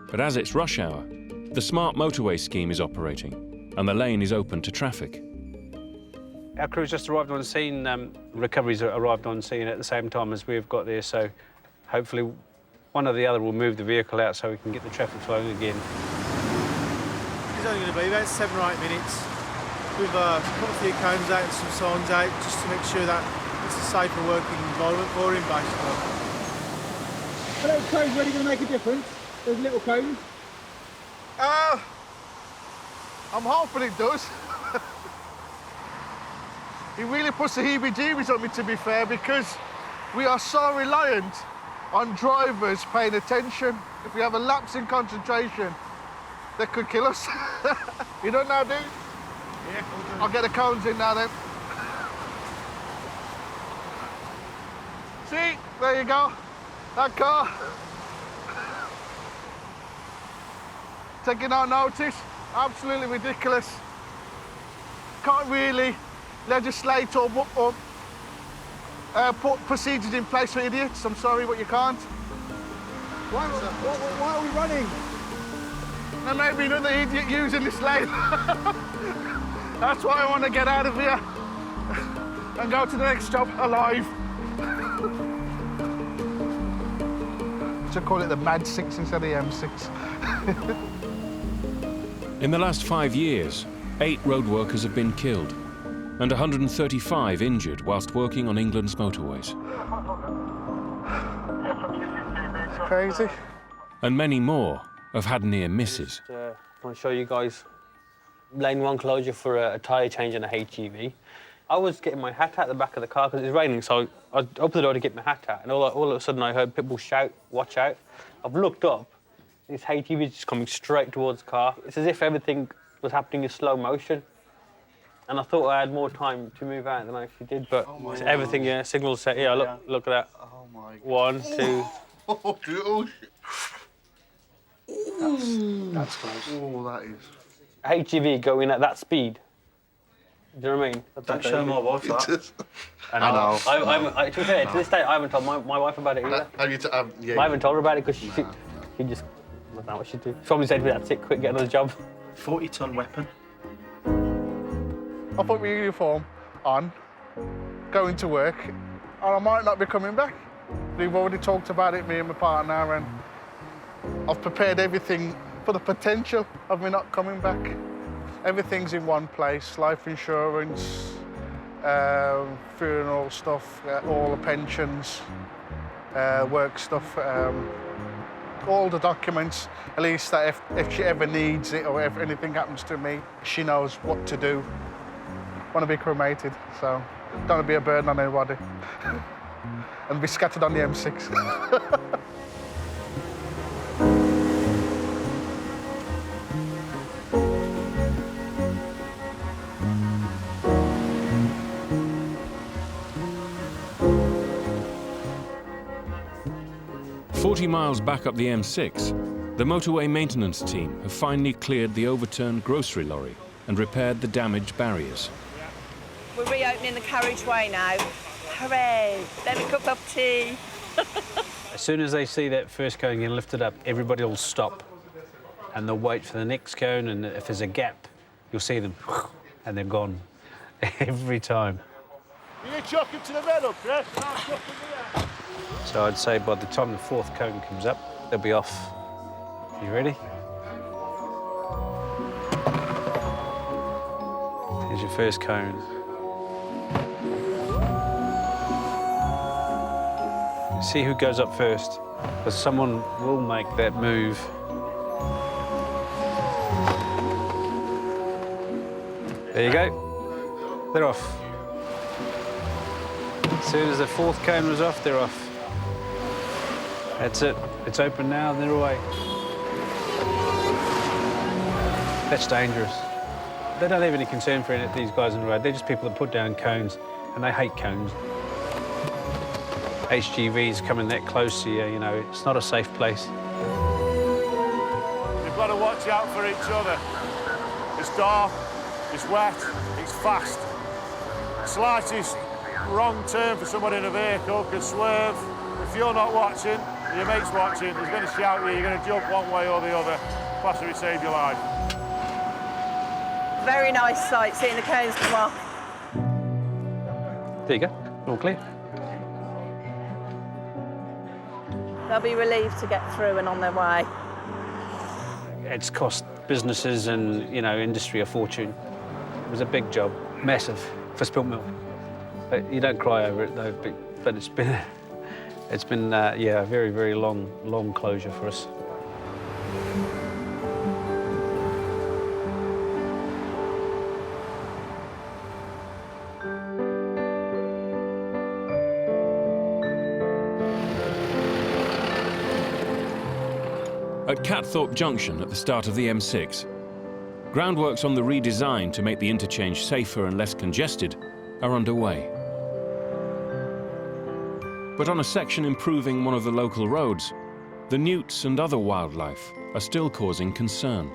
but as it's rush hour, the smart motorway scheme is operating and the lane is open to traffic. Our crew's just arrived on scene. Recoveries arrived on scene at the same time as we've got there, so hopefully one or the other will move the vehicle out so we can get the traffic flowing again. It's only going to be about 7 or 8 minutes. We've put a few cones out and some signs out just to make sure that it's a safer working environment for him, basically. Are those cones really going to make a difference? Those little cones? I'm hoping it does. It really puts the heebie-jeebies on me, to be fair, because we are so reliant on drivers paying attention. If we have a lapse in concentration, they could kill us. You don't know, dude? Yeah, I'll get the cones in now, then. See? There you go. That car. Taking no notice. Absolutely ridiculous. Can't really legislate or put procedures in place for idiots. I'm sorry, but you can't. Why are we running? There may be another idiot using this lane. That's why I want to get out of here and go to the next stop alive. To call it the Mad 6 instead of the M6. In the last 5 years, 8 road workers have been killed and 135 injured whilst working on England's motorways. It's crazy. And many more have had near misses. I want to show you guys lane 1 closure for a tyre change on a HGV. I was getting my hat out the back of the car because it was raining, so I opened the door to get my hat out, and all of a sudden I heard people shout, "Watch out." I've looked up, this HGV is just coming straight towards the car. It's as if everything was happening in slow motion. And I thought I had more time to move out than I actually did, but everything, yeah, signals set. Yeah, look at that. Oh my God. 1, 2. Oh, that's close. Oh, that is. HGV going at that speed. Do you know what I mean? Don't show my wife that. I know. To be fair, to this day, I haven't told my wife about it either. Yeah. I haven't told her about it because she just, I don't know what she'd do. She probably said to me, "That's it, quick, get another job." 40-ton weapon. I put my uniform on, going to work, and I might not be coming back. We've already talked about it, me and my partner, and I've prepared everything for the potential of me not coming back. Everything's in one place, life insurance, funeral stuff, all the pensions, work stuff, all the documents, at least that if she ever needs it or if anything happens to me, she knows what to do. I want to be cremated, so don't want to be a burden on anybody. And be scattered on the M6. 40 miles back up the M6, the motorway maintenance team have finally cleared the overturned grocery lorry and repaired the damaged barriers. We're reopening the carriageway now. Hooray! Then a cup of tea. As soon as they see that first cone getting lifted up, everybody will stop and they'll wait for the next cone, and if there's a gap, you'll see them and they're gone every time. You chuck it to the middle, Chris. So I'd say by the time the 4th cone comes up, they'll be off. You ready? Here's your first cone. See who goes up first, because someone will make that move. There you go. They're off. As soon as the fourth cone was off, they're off. That's it. It's open now, they're away. That's dangerous. They don't have any concern for these guys on the road. They're just people that put down cones, and they hate cones. HGVs coming that close to you, you know, it's not a safe place. You've got to watch out for each other. It's dark, it's wet, it's fast. Slightest wrong turn for someone in a vehicle could swerve. If you're not watching, your mate's watching, he's going to shout at you, you're going to jump one way or the other. Possibly save your life. Very nice sight, seeing the cones come off. There you go, all clear. They'll be relieved to get through and on their way. It's cost businesses and, you know, industry a fortune. It was a big job, massive, for spilt milk. But you don't cry over it, though, but it's been yeah, a very, very long closure for us. At Catthorpe Junction at the start of the M6, groundworks on the redesign to make the interchange safer and less congested are underway. But on a section improving one of the local roads, the newts and other wildlife are still causing concern.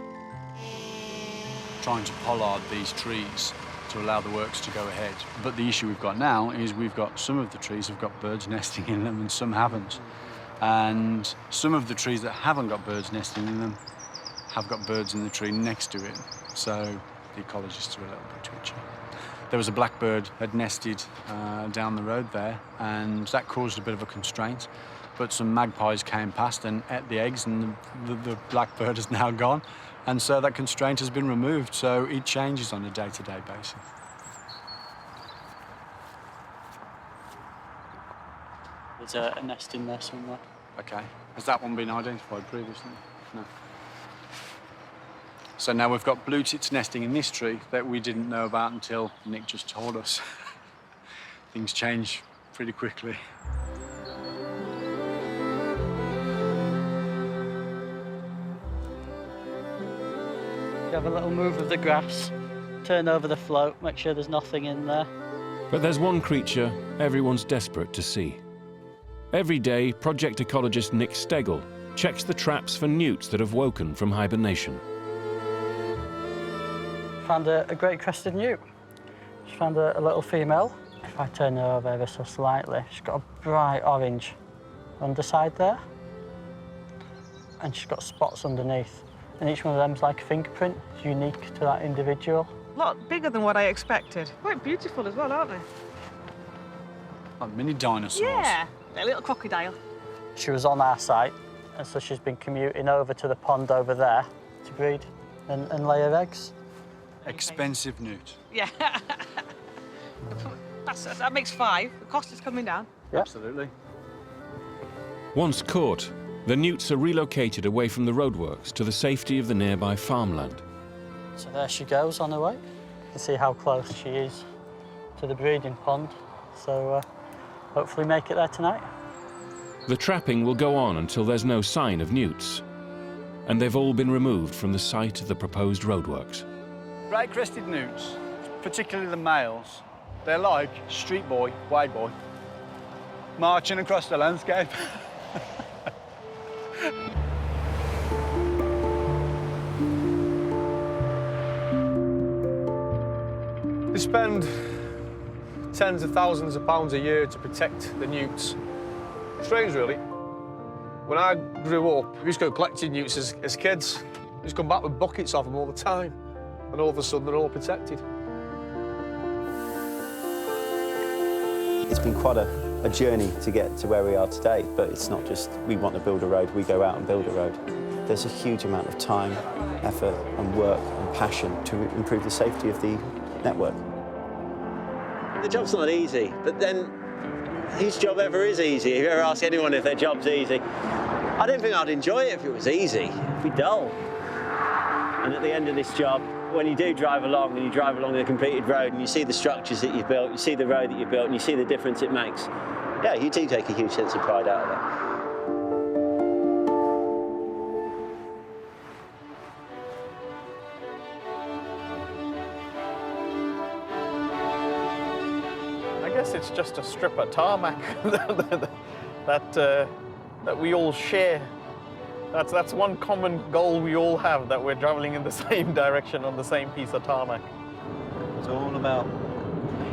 Trying to pollard these trees to allow the works to go ahead. But the issue we've got now is we've got some of the trees have got birds nesting in them and some haven't. And some of the trees that haven't got birds nesting in them have got birds in the tree next to it. So the ecologists are a little bit twitchy. There was a blackbird had nested down the road there, and that caused a bit of a constraint. But some magpies came past and ate the eggs, and the blackbird is now gone. And so that constraint has been removed, so it changes on a day-to-day basis. There's a nest in there somewhere. Okay. Has that one been identified previously? No. So now we've got blue tits nesting in this tree that we didn't know about until Nick just told us. Things change pretty quickly. You have a little move of the grass, turn over the float, make sure there's nothing in there. But there's one creature everyone's desperate to see. Every day, project ecologist Nick Stegel checks the traps for newts that have woken from hibernation. Found a great crested newt. Just found a little female. If I turn her over ever so slightly, she's got a bright orange underside there. And she's got spots underneath. And each one of them's like a fingerprint. It's unique to that individual. A lot bigger than what I expected. Quite beautiful as well, aren't they? Like mini dinosaurs. Yeah, a little crocodile. She was on our site, and so she's been commuting over to the pond over there to breed and lay her eggs. Expensive newt. Yeah. that makes 5. The cost is coming down. Yep. Absolutely. Once caught, the newts are relocated away from the roadworks to the safety of the nearby farmland. So there she goes on her way. You can see how close she is to the breeding pond. So hopefully make it there tonight. The trapping will go on until there's no sign of newts, and they've all been removed from the site of the proposed roadworks. Bright-crested newts, particularly the males, they're like street boy, wide boy, marching across the landscape. They spend tens of thousands of pounds a year to protect the newts. Strange, really. When I grew up, we used to go collecting newts as kids. We used to come back with buckets of them all the time. And all of a sudden, they're all protected. It's been quite a journey to get to where we are today, but it's not just we want to build a road, we go out and build a road. There's a huge amount of time, effort and work and passion to improve the safety of the network. The job's not easy, but then whose job ever is easy? If you ever ask anyone if their job's easy, I don't think I'd enjoy it if it was easy. It'd be dull. And at the end of this job, when you do drive along and you drive along the completed road and you see the structures that you've built, you see the road that you've built and you see the difference it makes, yeah, you do take a huge sense of pride out of that. I guess it's just a strip of tarmac that we all share. That's one common goal we all have, that we're traveling in the same direction on the same piece of tarmac. It's all about,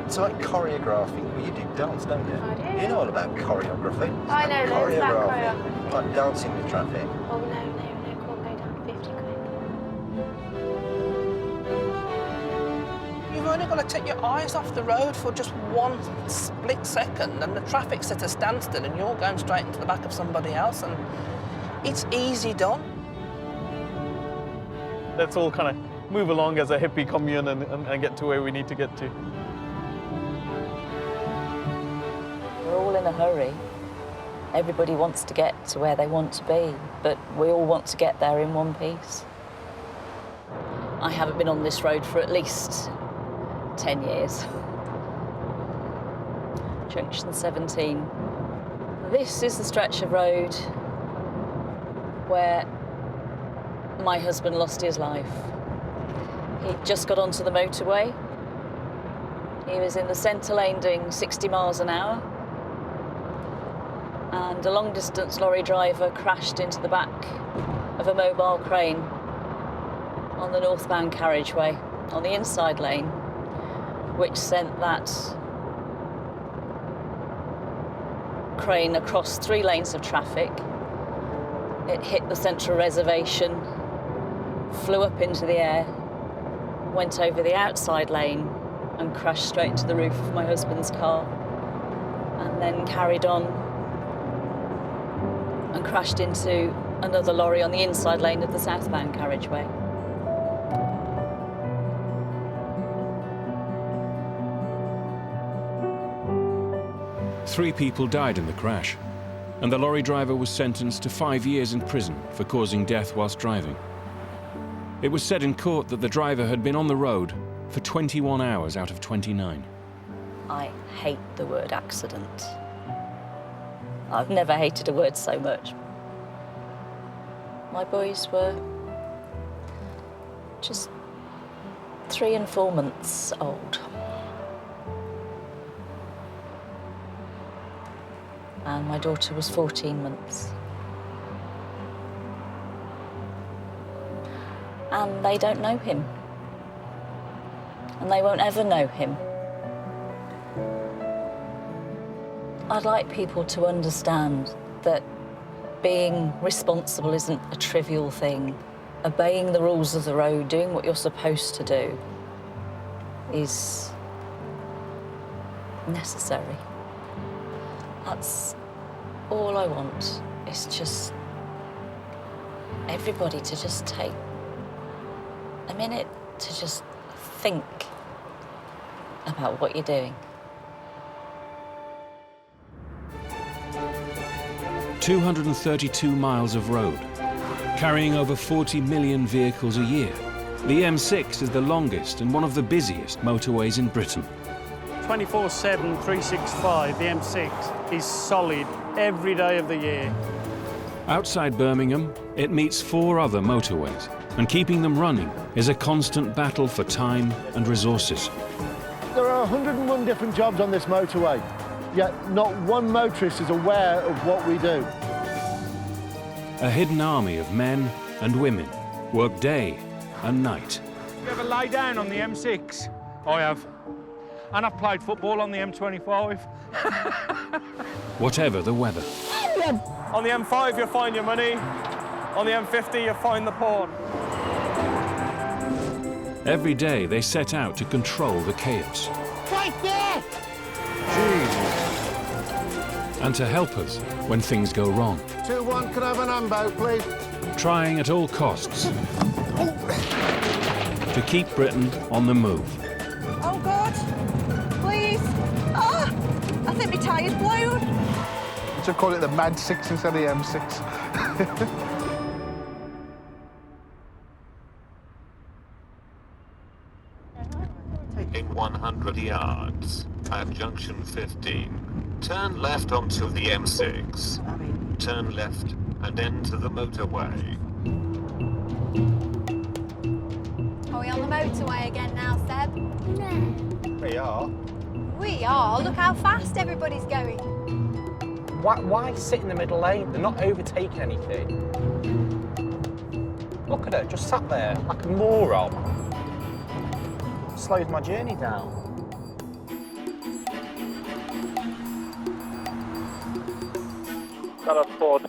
it's like choreographing. Well, you do dance, don't you? I do. You know all about choreography. I know, there's that Choreography. Like dancing with traffic. Oh, no, can't go down 50 quid. You've only got to take your eyes off the road for just one split second and the traffic's at a standstill and you're going straight into the back of somebody else, and it's easy done. Let's all kind of move along as a hippie commune and get to where we need to get to. We're all in a hurry. Everybody wants to get to where they want to be, but we all want to get there in one piece. I haven't been on this road for at least 10 years. Junction 17. This is the stretch of road where my husband lost his life. He just got onto the motorway. He was in the centre lane doing 60 miles an hour, and a long-distance lorry driver crashed into the back of a mobile crane on the northbound carriageway on the inside lane, which sent that crane across 3 lanes of traffic. It hit the central reservation, flew up into the air, went over the outside lane and crashed straight into the roof of my husband's car, and then carried on and crashed into another lorry on the inside lane of the southbound carriageway. Three people died in the crash, and the lorry driver was sentenced to 5 years in prison for causing death whilst driving. It was said in court that the driver had been on the road for 21 hours out of 29. I hate the word accident. I've never hated a word so much. My boys were just 3 and 4 months old. And my daughter was 14 months. And they don't know him. And they won't ever know him. I'd like people to understand that being responsible isn't a trivial thing. Obeying the rules of the road, doing what you're supposed to do, is necessary. That's all I want, is just everybody to just take a minute to just think about what you're doing. 232 miles of road, carrying over 40 million vehicles a year. The M6 is the longest and one of the busiest motorways in Britain. 24/7, 365, the M6 is solid every day of the year. Outside Birmingham, it meets 4 other motorways, and keeping them running is a constant battle for time and resources. There are 101 different jobs on this motorway, yet not one motorist is aware of what we do. A hidden army of men and women work day and night. You ever lay down on the M6? I have. And I've played football on the M25. Whatever the weather. On the M5, you find your money. On the M50, you find the porn. Every day they set out to control the chaos. Right there! And to help us when things go wrong. 2-1, can I have an ambo, please? Trying at all costs to keep Britain on the move. Oh, God. Please. Ah! I think my is wild. Should call it the Mad 6 instead of the M6. In 100 yards, at junction 15, turn left onto the M6. Turn left and enter the motorway. Are we on the motorway again now, Seb? No. We are. We are. Look how fast everybody's going. Why sit in the middle lane? They're not overtaking anything. Look at her, just sat there like a moron. Slowed my journey down. Got a Ford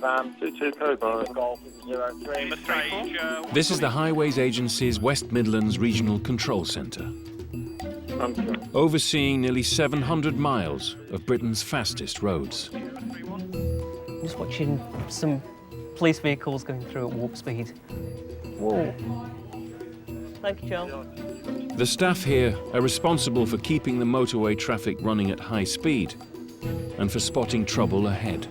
van, 22 Cobra, Golf 03. This is the Highways Agency's West Midlands Regional Control Centre, overseeing nearly 700 miles of Britain's fastest roads. I'm just watching some police vehicles going through at warp speed. Whoa. Thank you, John. The staff here are responsible for keeping the motorway traffic running at high speed and for spotting trouble ahead.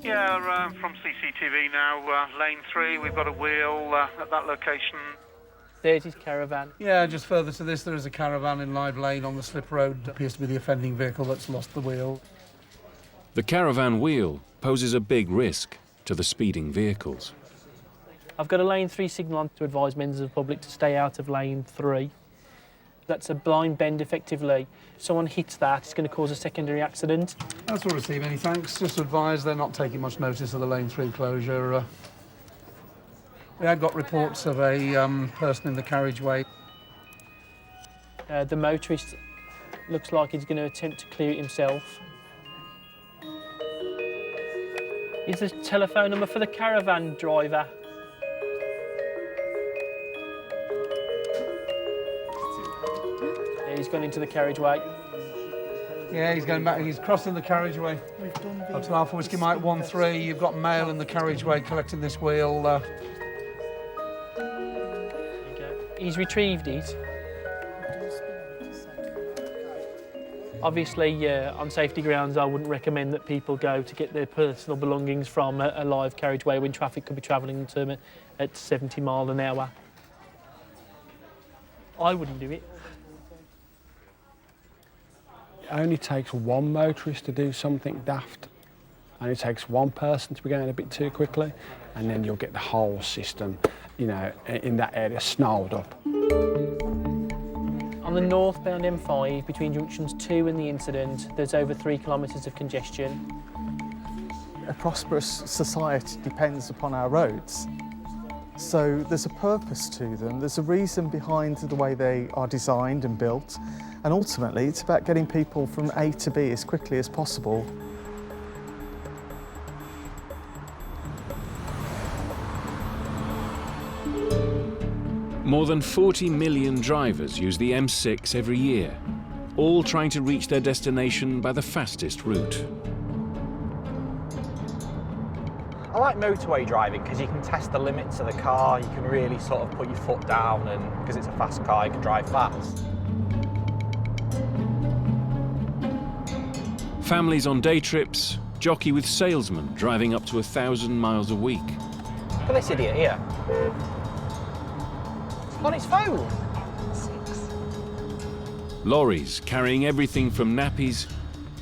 Yeah, from CCTV now, lane 3, we've got a wheel at that location. 30's caravan. Yeah, just further to this, there is a caravan in live lane on the slip road. Appears to be the offending vehicle that's lost the wheel. The caravan wheel poses a big risk to the speeding vehicles. I've got a lane 3 signal on to advise members of the public to stay out of lane 3. That's a blind bend, effectively. Someone hits that, it's going to cause a secondary accident. That's all received, many thanks. Just to advise, they're not taking much notice of the lane 3 closure. We had got reports of a person in the carriageway. The motorist looks like he's going to attempt to clear it himself. Is there a telephone number for the caravan driver? Yeah, he's gone into the carriageway. Yeah, he's going back. He's crossing the carriageway. Hotel Alpha Whiskey Mike 1-3. You've got mail in the carriageway collecting this wheel. He's retrieved it. Obviously, on safety grounds, I wouldn't recommend that people go to get their personal belongings from a live carriageway when traffic could be travelling to them at 70 miles an hour. I wouldn't do it. It only takes one motorist to do something daft. Only takes one person to be going a bit too quickly, and then you'll get the whole system, you know, in that area snarled up. On the northbound M5, between junctions 2 and the incident, there's over 3 kilometres of congestion. A prosperous society depends upon our roads. So there's a purpose to them, there's a reason behind the way they are designed and built, and ultimately it's about getting people from A to B as quickly as possible. More than 40 million drivers use the M6 every year, all trying to reach their destination by the fastest route. I like motorway driving because you can test the limits of the car, you can really sort of put your foot down, and because it's a fast car, you can drive fast. Families on day trips jockey with salesmen driving up to 1,000 miles a week. Look at this idiot here. On his phone. Lorries carrying everything from nappies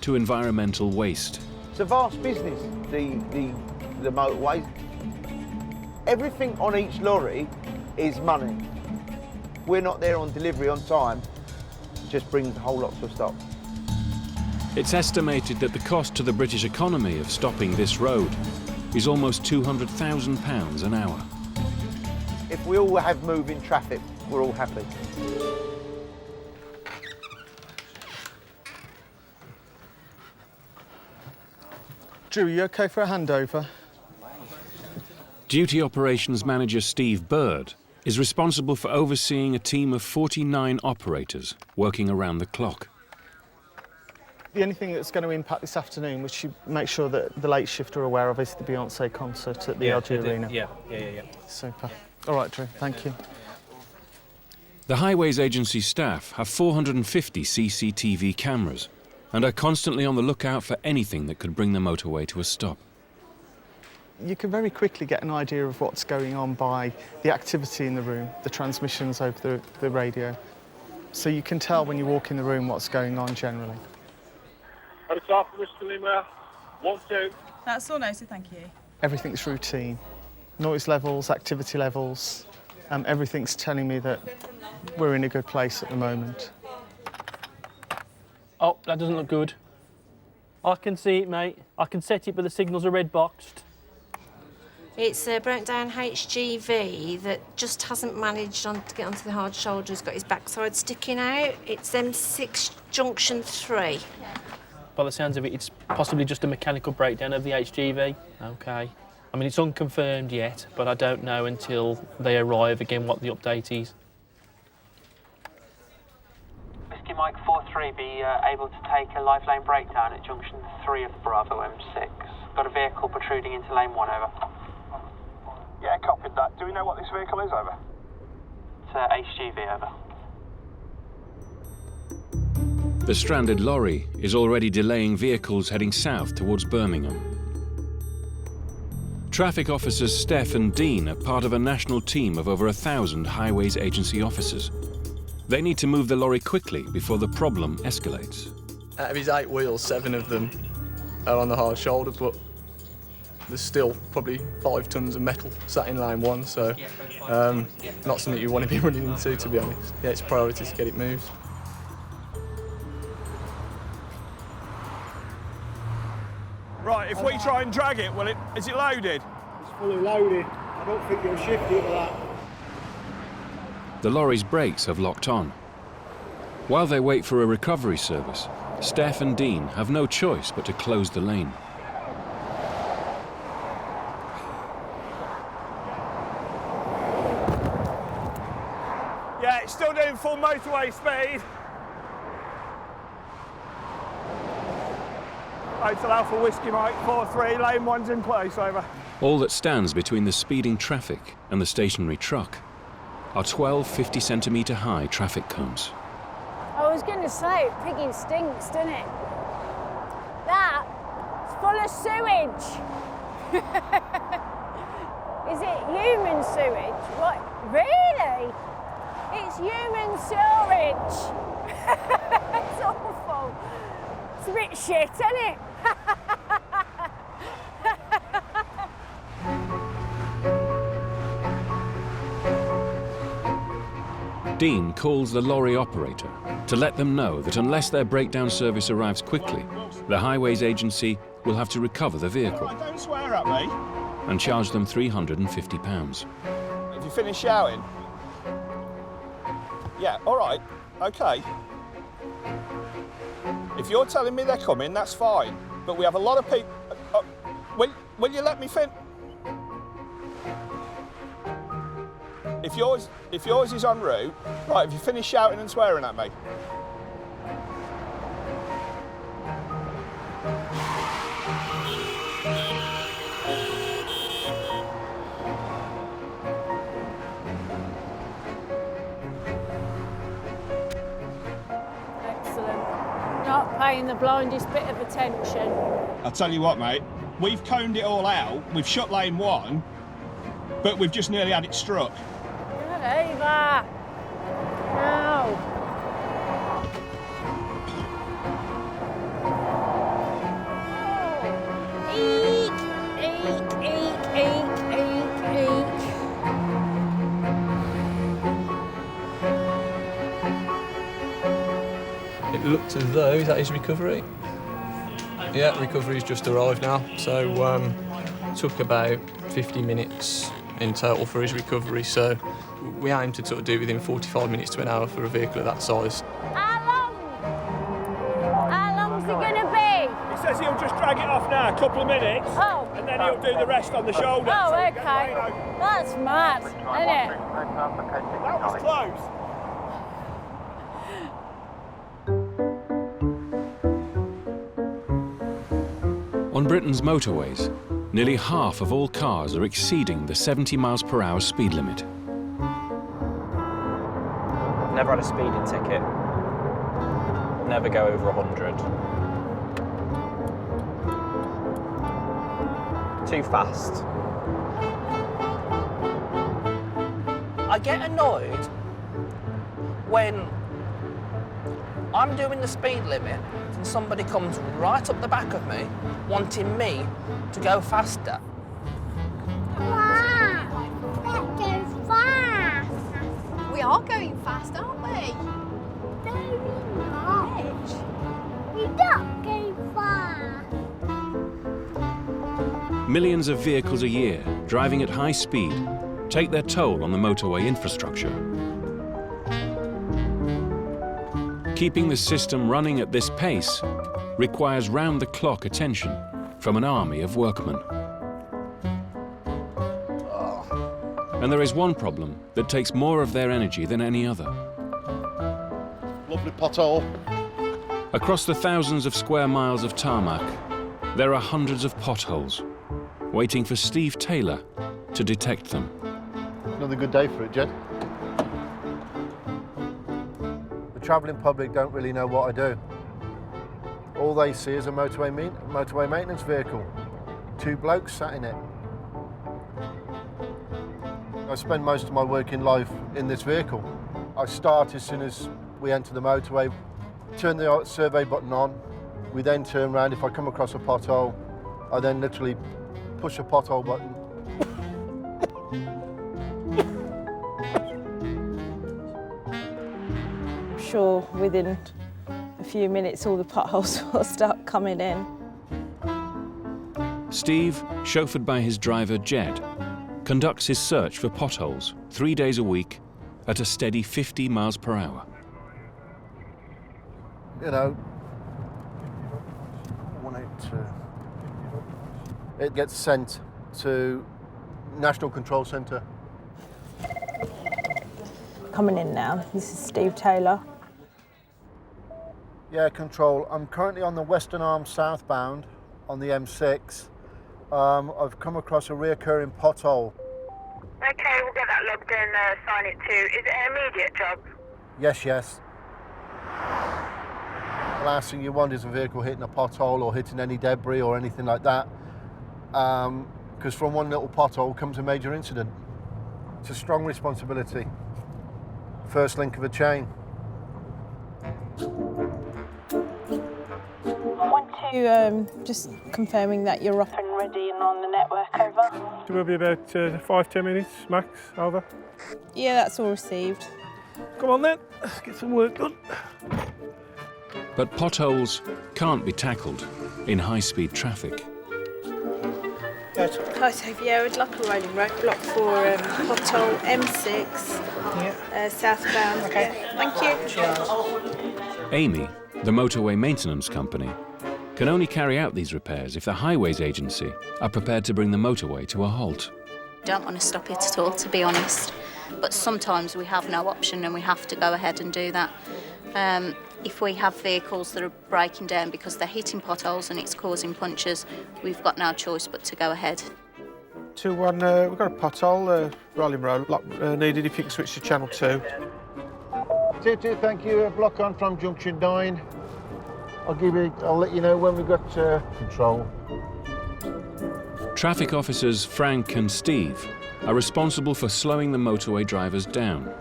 to environmental waste. It's a vast business, the motorways. Everything on each lorry is money. We're not there on delivery on time, just brings the whole lot to a stop. It's estimated that the cost to the British economy of stopping this road is almost £200,000 an hour. If we all have moving traffic, we're all happy. Drew, are you okay for a handover? Duty Operations Manager Steve Bird is responsible for overseeing a team of 49 operators working around the clock. The only thing that's going to impact this afternoon, which you make sure that the late shift are aware of, is the Beyonce concert at the LG Arena. Yeah. Super. All right, Drew, thank you. The Highways Agency staff have 450 CCTV cameras, and are constantly on the lookout for anything that could bring the motorway to a stop. You can very quickly get an idea of what's going on by the activity in the room, the transmissions over the radio. So you can tell when you walk in the room what's going on generally. Hotel for Mr. Lima, 1-2. That's all noted, thank you. Everything's routine. Noise levels, activity levels, everything's telling me that we're in a good place at the moment. Oh, that doesn't look good. I can see it, mate. I can set it, but the signals are red boxed. It's a broken down HGV that just hasn't managed to get onto the hard shoulder. He's got his backside sticking out. It's M6 Junction 3. By the sounds of it, it's possibly just a mechanical breakdown of the HGV. OK. I mean, it's unconfirmed yet, but I don't know until they arrive again what the update is. Whiskey Mike 4-3 be able to take a live lane breakdown at junction 3 of Bravo M6. Got a vehicle protruding into lane 1, over. Yeah, copied that. Do we know what this vehicle is, over? It's HGV, over. The stranded lorry is already delaying vehicles heading south towards Birmingham. Traffic officers Steph and Dean are part of a national team of over 1,000 highways agency officers. They need to move the lorry quickly before the problem escalates. Out of his 8 wheels, 7 of them are on the hard shoulder, but there's still probably 5 tons of metal sat in lane 1, so not something you want to be running into, to be honest. Yeah, it's priority to get it moved. Right, if we try and drag it, is it loaded? It's fully loaded. I don't think you'll shift it with that. The lorry's brakes have locked on. While they wait for a recovery service, Steph and Dean have no choice but to close the lane. Yeah, it's still doing full motorway speed. Hotel Alpha Whiskey Mike 4-3, lane 1's in place, over. All that stands between the speeding traffic and the stationary truck are 12 50-centimetre high traffic cones. I was going to say, pigging stinks, doesn't it? That's full of sewage. Is it human sewage? What? Really? It's human sewage. It's awful. It's a bit shit, isn't it? Dean calls the lorry operator to let them know that unless their breakdown service arrives quickly, the highways agency will have to recover the vehicle Don't swear at me. and charge them £350. Have you finished shouting? Yeah, all right, okay. If you're telling me they're coming, that's fine. But we have a lot of people. Will you let me finish? If yours is en route, right? Have you finished shouting and swearing at me? Excellent. Not paying the blindest bit of attention. I'll tell you what, mate. We've coned it all out. We've shut lane 1, but we've just nearly had it struck. Good over. No. Eek, eek, eek, eek, eek, eek. It looked as though, is that his recovery? Yeah, recovery's just arrived now, so took about 50 minutes in total for his recovery, so we aim to sort of do it within 45 minutes to an hour for a vehicle of that size. How long's it gonna be? He says he'll just drag it off now, a couple of minutes, and then he'll do the rest on the shoulder. Oh, So we okay. get the lane open. That's mad, isn't it? That was close. On Britain's motorways, nearly half of all cars are exceeding the 70 miles per hour speed limit. Never had a speeding ticket. Never go over 100. too fast. I get annoyed when I'm doing the speed limit and somebody comes right up the back of me wanting me to go faster. Wow, that goes fast. We are going fast, aren't we? No, we're not. We're not going fast. Millions of vehicles a year driving at high speed take their toll on the motorway infrastructure. Keeping the system running at this pace requires round-the-clock attention from an army of workmen. And there is one problem that takes more of their energy than any other. Lovely pothole. Across the thousands of square miles of tarmac, there are hundreds of potholes, waiting for Steve Taylor to detect them. Another good day for it, Jed. The travelling public don't really know what I do. All they see is a motorway maintenance vehicle. 2 blokes sat in it. I spend most of my working life in this vehicle. I start as soon as we enter the motorway, turn the survey button on. We then turn around. If I come across a pothole, I then literally push a pothole button. I'm sure within a few minutes all the potholes will start coming in. Steve, chauffeured by his driver Jed, conducts his search for potholes 3 days a week at a steady 50 miles per hour. You know, 182. It gets sent to National Control Centre. Coming in now. This is Steve Taylor. Yeah, Control. I'm currently on the Western Arm southbound on the M6. I've come across a reoccurring pothole. Okay, we'll get that logged and sign it too. Is it an immediate job? Yes, yes. The last thing you want is a vehicle hitting a pothole or hitting any debris or anything like that. Because from one little pothole comes a major incident. It's a strong responsibility. First link of a chain. Just confirming that you're up and ready and on the network, over. It will be about 5-10 minutes max, over. Yeah, that's all received. Come on then, let's get some work done. But potholes can't be tackled in high-speed traffic. Hi, Sophia. I would like a rolling roadblock for pothole M6, southbound. Okay. Yeah. Thank you. Amy, the motorway maintenance company, can only carry out these repairs if the Highways Agency are prepared to bring the motorway to a halt. Don't want to stop it at all, to be honest. But sometimes we have no option and we have to go ahead and do that. If we have vehicles that are breaking down because they're hitting potholes and it's causing punctures, we've got no choice but to go ahead. 2-1, we've got a pothole, rolling road, block needed if you can switch to channel 2. 2-2, thank you. Block on from Junction 9. I'll let you know when we've got control. Traffic officers Frank and Steve are responsible for slowing the motorway drivers down.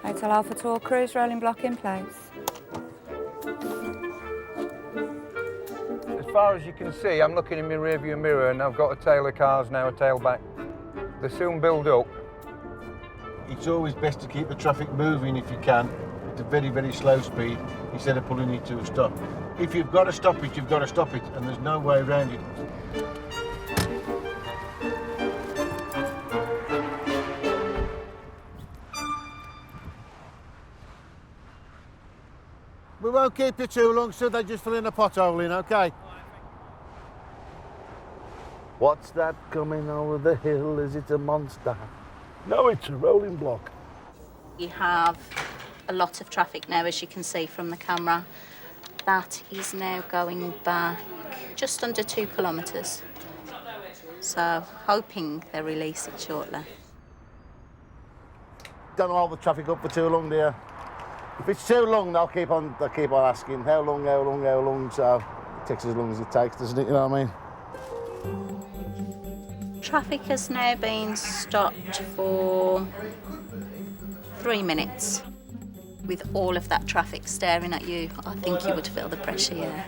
Hotel Alpha Tour cruise rolling block in place. As far as you can see, I'm looking in my rearview mirror and I've got a tail of cars now, a tailback. They soon build up. It's always best to keep the traffic moving if you can, at a very, very slow speed, instead of pulling it to a stop. If you've got to stop it, you've got to stop it, and there's no way around it. We won't keep you too long, so they're just filling a pothole in, okay? What's that coming over the hill? Is it a monster? No, it's a rolling block. You have a lot of traffic now, as you can see from the camera. That is now going back just under 2 kilometres. So, hoping they release it shortly. Don't hold the traffic up for too long, dear. If it's too long, they'll keep on asking how long, so takes as long as it takes, doesn't it? You know what I mean? Traffic has now been stopped for 3 minutes. With all of that traffic staring at you, I think you would feel the pressure, yeah.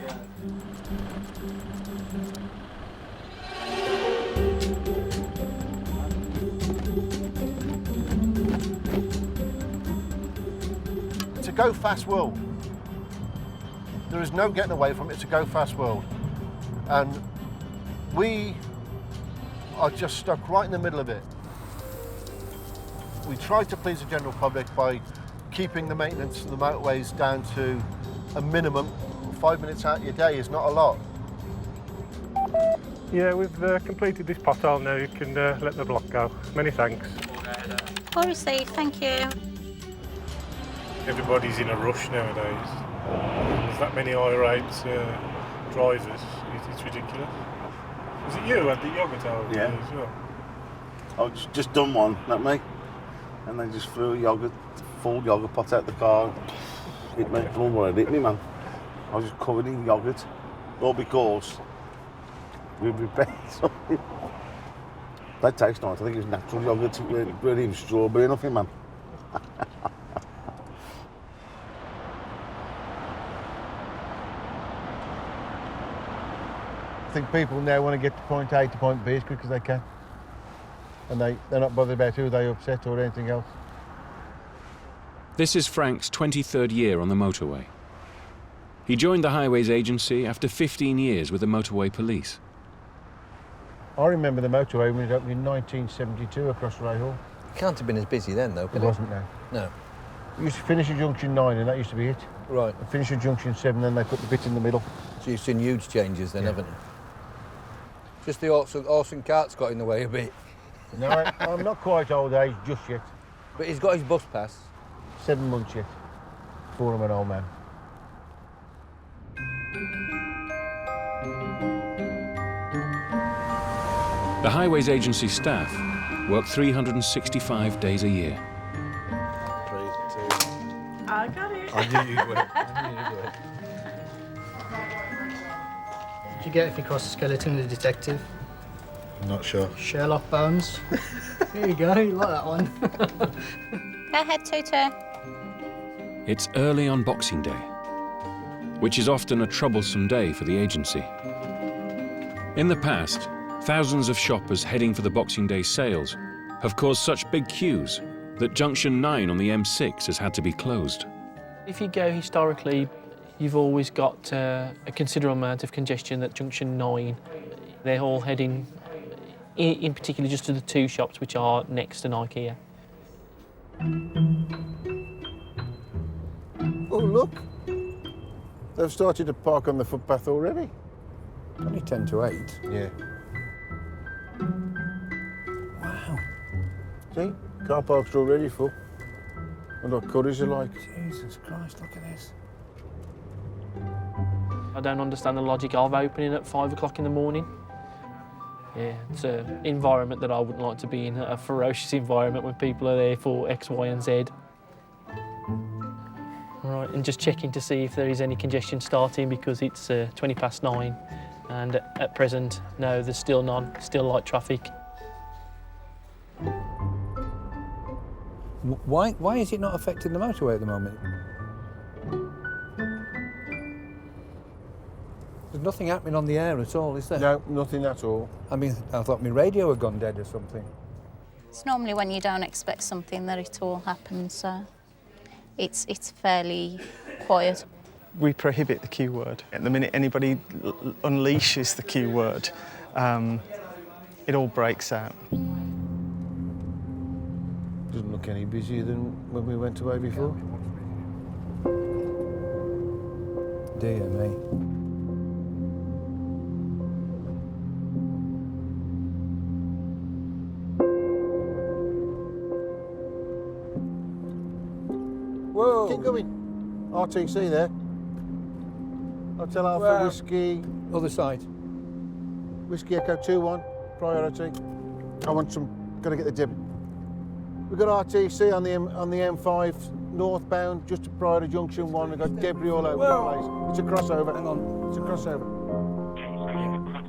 It's a go-fast world. There is no getting away from it. It's a go-fast world. And we are just stuck right in the middle of it. We try to please the general public by keeping the maintenance of the motorways down to a minimum. 5 minutes out of your day is not a lot. Yeah, we've completed this pothole now. You can let the block go. Many thanks. All received, thank you. Everybody's in a rush nowadays. There's that many irate drivers. It's ridiculous. Was it you who had the yoghurt over there as well? I've just done one, not me. And they just threw a full yoghurt pot out the car. It made blood when it hit me, man. I was just covered in yoghurt. All because we prepared something. That tastes nice. I think it was natural yoghurt. Really even strawberry, nothing, man. I think people now want to get to point A to point B as quick as they can. And they're not bothered about who they upset or anything else. This is Frank's 23rd year on the motorway. He joined the Highways Agency after 15 years with the Motorway Police. I remember the motorway when it opened in 1972 across Rahal. It can't have been as busy then, though, could It wasn't, no. No. We used to finish at Junction 9 and that used to be it. Right. And finish at Junction 7, then they put the bit in the middle. So you've seen huge changes then, haven't you? Just the horse and cart's got in the way a bit. No, I'm not quite old age just yet. But he's got his bus pass. 7 months yet. Before I'm an old man. The Highways Agency staff work 365 days a year. 3, 2. I got it. I knew you'd win. I knew you'd win. Did you get if you cross the skeleton of the detective? I'm not sure. Sherlock Bones. There you go, you like that one. Go ahead, Tutu. It's early on Boxing Day, which is often a troublesome day for the agency. In the past, thousands of shoppers heading for the Boxing Day sales have caused such big queues that Junction 9 on the M6 has had to be closed. If you go historically, you've always got a considerable amount of congestion at Junction 9. They're all heading, in particular, just to the 2 shops which are next to IKEA. Oh, look. They've started to park on the footpath already. Only 10 to 8. Yeah. Wow. See? Car parks are already full. And what curries are like. Jesus Christ, look at this. I don't understand the logic of opening at 5 o'clock in the morning. Yeah, it's an environment that I wouldn't like to be in, a ferocious environment when people are there for X, Y and Z. All right, and just checking to see if there is any congestion starting because it's 20 past 9 and at present, no, there's still none, still light traffic. Why is it not affecting the motorway at the moment? There's nothing happening on the air at all, is there? No, nothing at all. I mean, I thought my radio had gone dead or something. It's normally when you don't expect something that it all happens, so it's fairly quiet. We prohibit the Q word. At the minute anybody unleashes the Q word, it all breaks out. Doesn't look any busier than when we went away before. Dear me. Whoa! Keep going. RTC there. Hotel Alpha Whiskey. Other side. Whiskey Echo 2-1. Priority. I want some. Gotta get the dip. We've got RTC on the M5 northbound, just prior to Junction 1. We've got debris all over the place. It's a crossover. Hang on. It's a crossover.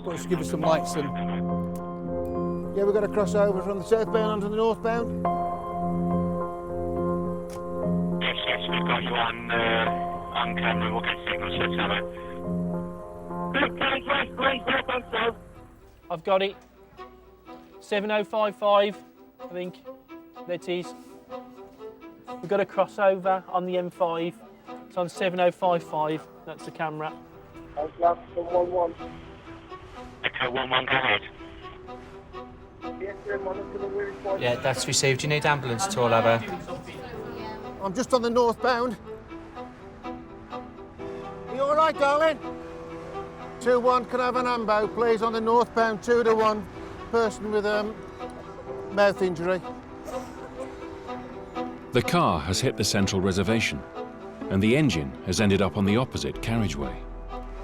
Well, just give us some lights and... Yeah, we've got a crossover from the southbound onto the northbound. Yes, we've got you on camera. We'll get signals, let's have it. I've got it. 7055, I think. That is. We've got a crossover on the M5. It's on 7055. That's the camera. Echo 11, go ahead. Yeah, that's received. Do you need ambulance at all, Abba? I'm just on the northbound. Are you all right, darling? 2-1, can I have an ambo, please, on the northbound 2-1. Person with mouth injury. The car has hit the central reservation, and the engine has ended up on the opposite carriageway.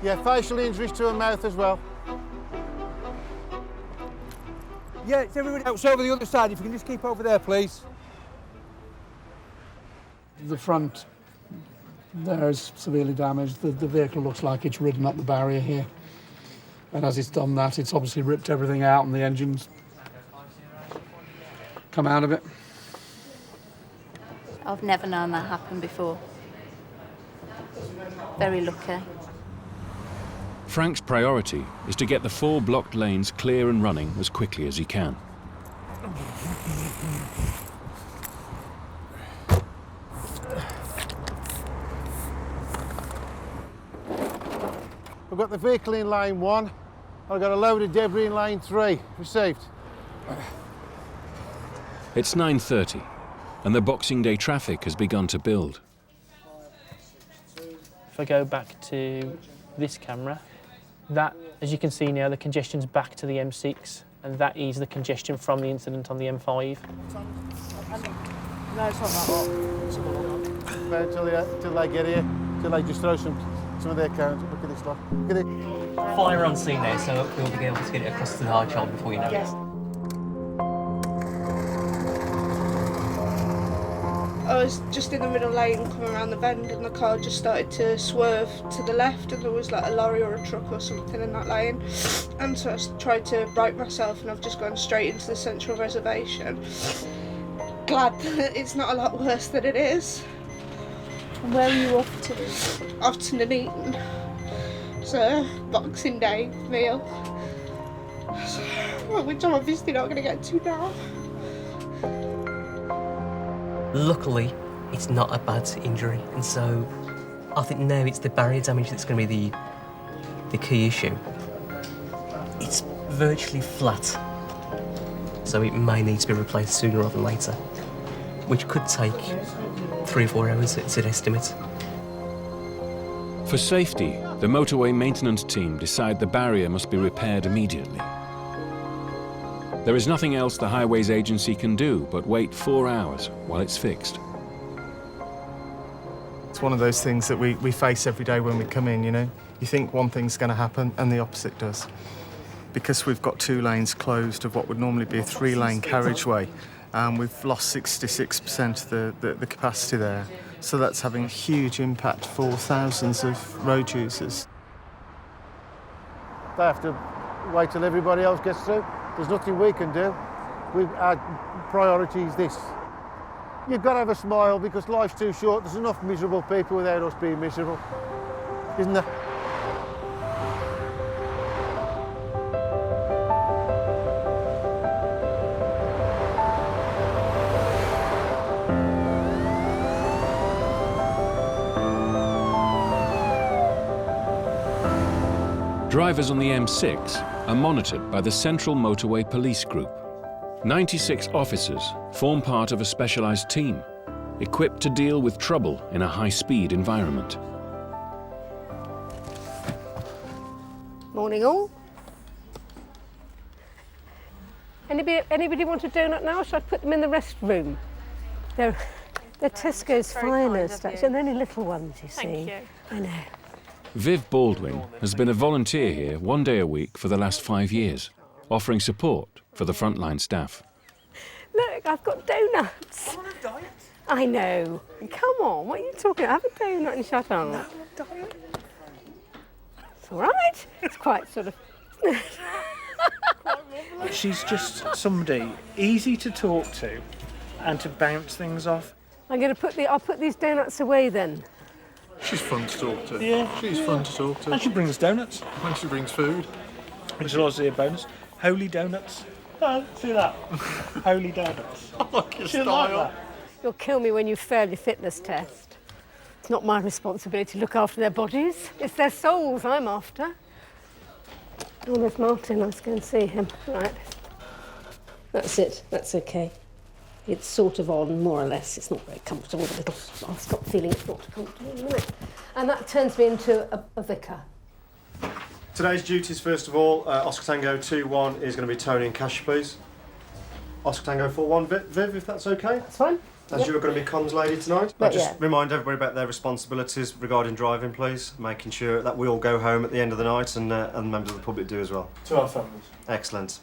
Yeah, facial injuries to her mouth as well. Yeah, it's everybody else over the other side. If you can just keep over there, please. The front there is severely damaged. The vehicle looks like it's ridden up the barrier here. And as it's done that, it's obviously ripped everything out and the engine's come out of it. I've never known that happen before. Very lucky. Frank's priority is to get the 4 blocked lanes clear and running as quickly as he can. I've got the vehicle in lane 1. I've got a load of debris in lane 3. Received. It's 9:30, and the Boxing Day traffic has begun to build. If I go back to this camera, that, as you can see now, the congestion's back to the M6, and that is the congestion from the incident on the M5. No, it's not that hot. Till they get here, till they just throw some of their cones. Look at this lot. Look at it. Fire on scene there, so we'll be able to get it across to the hard child before you know it. I was just in the middle lane coming around the bend and the car just started to swerve to the left and there was like a lorry or a truck or something in that lane. And so I tried to right myself and I've just gone straight into the central reservation. Glad that it's not a lot worse than it is. And where are you off to? Off to Nuneaton. It's a Boxing Day meal. Which I'm obviously not going to get to now. Luckily, it's not a bad injury, and so I think now it's the barrier damage that's going to be the key issue. It's virtually flat, so it may need to be replaced sooner rather than later, which could take 3 or 4 hours, it's an estimate. For safety, the motorway maintenance team decide the barrier must be repaired immediately. There is nothing else the Highways Agency can do but wait 4 hours while it's fixed. It's one of those things that we face every day when we come in, you know. You think one thing's going to happen and the opposite does. Because we've got 2 lanes closed of what would normally be a 3-lane carriageway, we've lost 66% of the capacity there. So that's having a huge impact for thousands of road users. They have to wait till everybody else gets through. There's nothing we can do. Our priority is this. You've got to have a smile because life's too short. There's enough miserable people without us being miserable, isn't there? Drivers on the M6 are monitored by the Central Motorway Police Group. 96 officers form part of a specialised team, equipped to deal with trouble in a high-speed environment. Morning all. Anybody want a donut now, or should I put them in the restroom? They're Tesco's finest, actually, and they're only little ones, you see. Thank you. I know. Viv Baldwin has been a volunteer here 1 day a week for the last 5 years, offering support for the frontline staff. Look, I've got donuts. I know. Come on, what are you talking about? Have a donut and shut up. No, it's all right. It's quite sort of... She's just somebody easy to talk to and to bounce things off. I'll put these donuts away then. She's fun to talk to. Yeah. She's fun to talk to. And she brings donuts. And she brings food. Which is also a bonus. Holy donuts. Oh, see that? Holy donuts. I like your She'll style. like that. You'll kill me when you fail your fitness test. It's not my responsibility to look after their bodies. It's their souls I'm after. Oh, there's Martin. Let's go and see him. Right. That's it. That's okay. It's sort of on, more or less. It's not very comfortable, but I'll stop feeling it's not comfortable in a minute. And that turns me into a vicar. Today's duties, first of all, Oscar Tango 2-1 is going to be Tony and Cash, please. Oscar Tango 4-1, Viv, if that's okay. That's fine. As you're going to be comms lady tonight. But Just remind everybody about their responsibilities regarding driving, please. Making sure that we all go home at the end of the night and members of the public do as well. To our families. Excellent.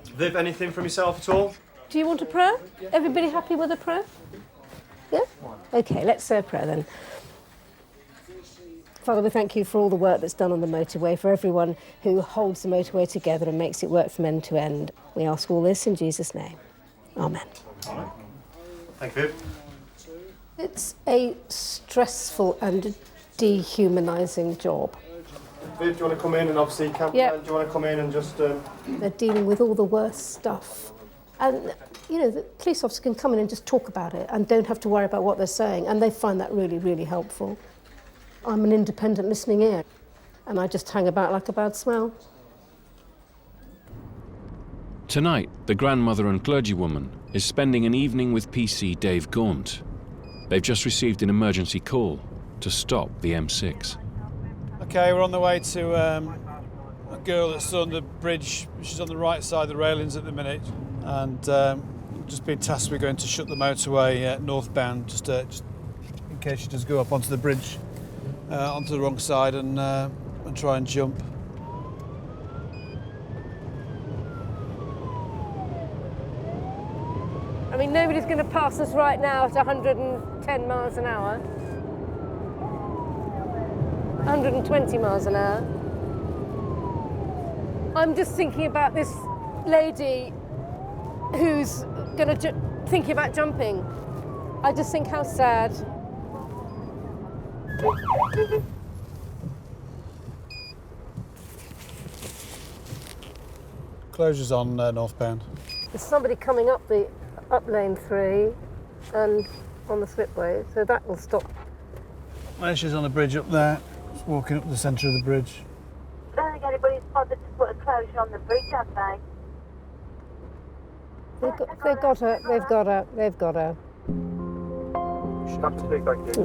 Viv, anything from yourself at all? Do you want a prayer? Everybody happy with a prayer? Yeah? Okay, let's say a prayer then. Father, we thank you for all the work that's done on the motorway, for everyone who holds the motorway together and makes it work from end to end. We ask all this in Jesus' name. Amen. Thank you. It's a stressful and dehumanising job. Viv, do you want to come in and obviously do you want to come in and just... They're dealing with all the worst stuff. And, you know, the police officer can come in and just talk about it and don't have to worry about what they're saying, and they find that really, really helpful. I'm an independent listening ear, and I just hang about like a bad smell. Tonight, the grandmother and clergywoman is spending an evening with PC Dave Gaunt. They've just received an emergency call to stop the M6. Okay, we're on the way to a girl that's on the bridge. She's on the right side of the railings at the minute, and just been tasked with going to shut the motorway northbound, just in case she does go up onto the bridge, onto the wrong side and try and jump. I mean, nobody's going to pass us right now at 110 miles an hour. 120 miles an hour. I'm just thinking about this lady who's going to thinking about jumping. I just think how sad. Closure's on northbound. There's somebody coming up lane 3 and on the slipway, so that will stop. Well, she's on the bridge up there, just walking up the centre of the bridge. I don't think anybody's bothered to put a closure on the bridge, have they? They've got her. They've got her. Thank you.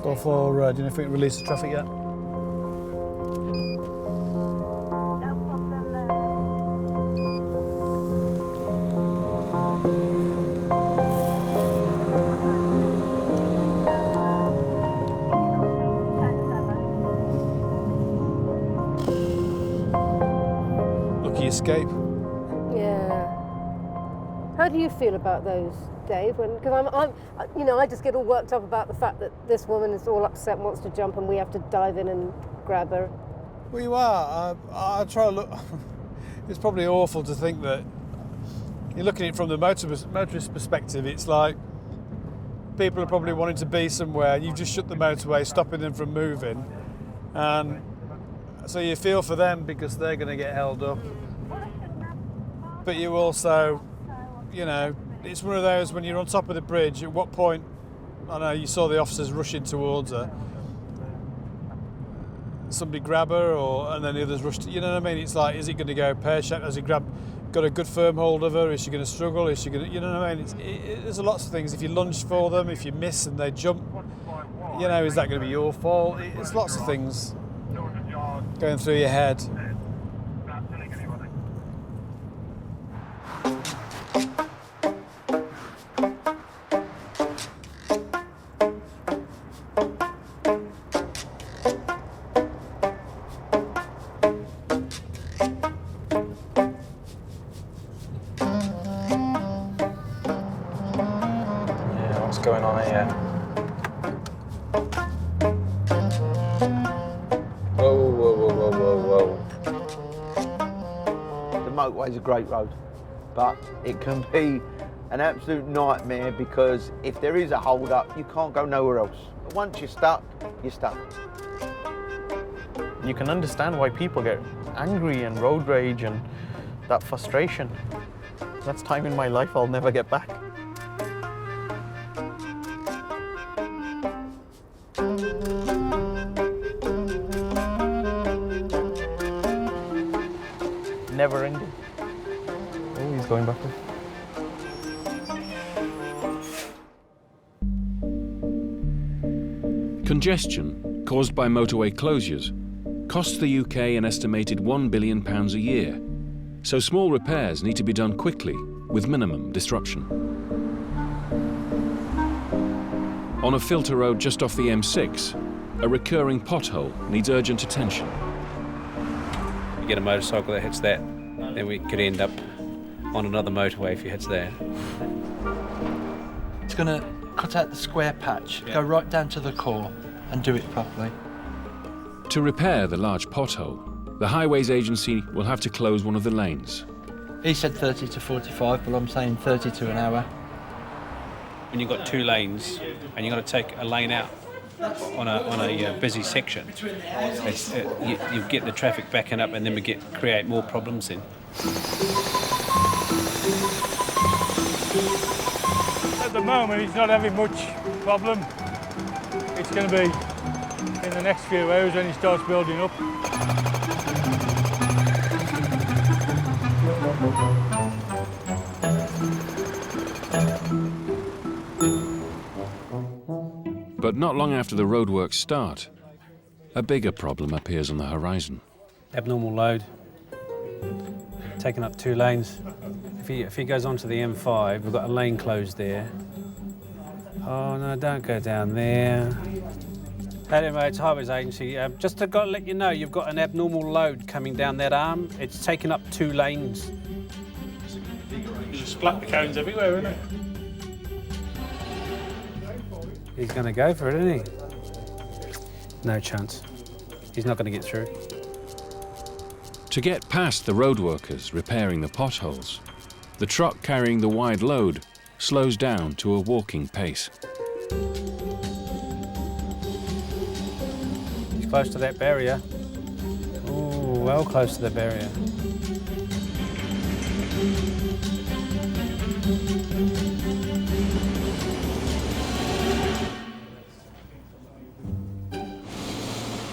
4-4, do you know if we can release the traffic yet? Lucky escape. Yeah. How do you feel about those, Dave? Because I just get all worked up about the fact that this woman is all upset, wants to jump, and we have to dive in and grab her. Well, you are. I try to look. It's probably awful to think that you're looking at it from the motorist perspective. It's like people are probably wanting to be somewhere. You've just shut the motorway, stopping them from moving, and so you feel for them because they're going to get held up. But you also, you know, it's one of those when you're on top of the bridge. At what point? I know you saw the officers rushing towards her. Somebody grab her, and then the others rush. You know what I mean? It's like, is it going to go pear-shaped? Has he got a good firm hold of her? Is she going to struggle? Is she going to? You know what I mean? There's lots of things. If you lunge for them, if you miss and they jump, you know, is that going to be your fault? It's lots of things going through your head. what's going on here. Whoa, whoa, whoa, whoa, whoa, whoa. The motorway's a great road, but it can be an absolute nightmare because if there is a hold-up, you can't go nowhere else. Once you're stuck, you're stuck. You can understand why people get angry and road rage and that frustration. That's time in my life I'll never get back. Never ending. Oh, he's going backwards. Congestion, caused by motorway closures, costs the UK an estimated £1 billion a year, so small repairs need to be done quickly with minimum disruption. On a filter road just off the M6, a recurring pothole needs urgent attention. You get a motorcycle that hits that, then we could end up on another motorway if he hits there. It's going to cut out the square patch, go right down to the core and do it properly. To repair the large pothole, the Highways Agency will have to close one of the lanes. He said 30 to 45, but I'm saying 30 to an hour. When you've got two lanes and you've got to take a lane out on a busy section, you get the traffic backing up and then we create more problems then. At the moment, it's not having much problem. It's going to be in the next few hours when it starts building up. But not long after the roadworks start, a bigger problem appears on the horizon. Abnormal load, taking up two lanes. If he goes onto the M5, we've got a lane closed there. Oh no, don't go down there. Anyway, it's Highways Agency. Just to let you know, you've got an abnormal load coming down that arm. It's taken up two lanes. There's splat the cones everywhere, isn't it? He's going to go for it, isn't he? No chance. He's not going to get through. To get past the roadworkers repairing the potholes, the truck carrying the wide load slows down to a walking pace. He's close to that barrier. Ooh, well close to the barrier.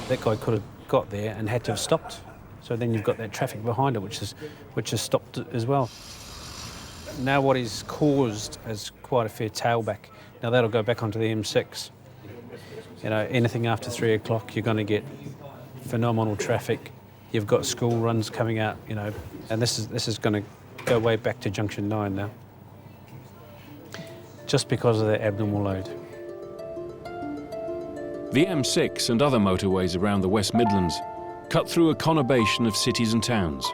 That guy could have got there and had to have stopped. So then you've got that traffic behind it, which has stopped as well. Now what is caused is quite a fair tailback. Now that'll go back onto the M6. You know, anything after 3 o'clock, you're going to get phenomenal traffic. You've got school runs coming out, you know, and this is going to go way back to Junction 9 now, just because of the abnormal load. The M6 and other motorways around the West Midlands cut through a conurbation of cities and towns.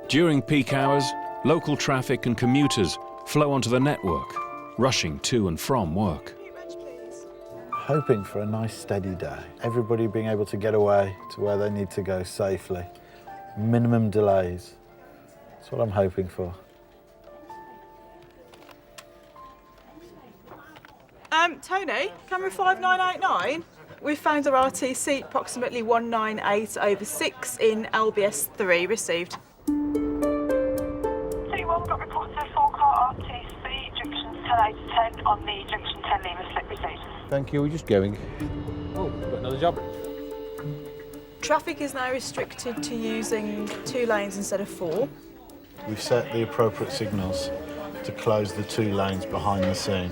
During peak hours, local traffic and commuters flow onto the network, rushing to and from work. Hoping for a nice steady day. Everybody being able to get away to where they need to go safely. Minimum delays. That's what I'm hoping for. Tony, camera 5989. We've found our RTC approximately 198/6 in LBS 3 received. T1 got reports of 4-car RTC, Junction 10 on the Junction 10 lever slip received. Thank you, we're just going. Oh, we've got another job. Traffic is now restricted to using 2 lanes instead of 4. We've set the appropriate signals to close the 2 lanes behind the scene.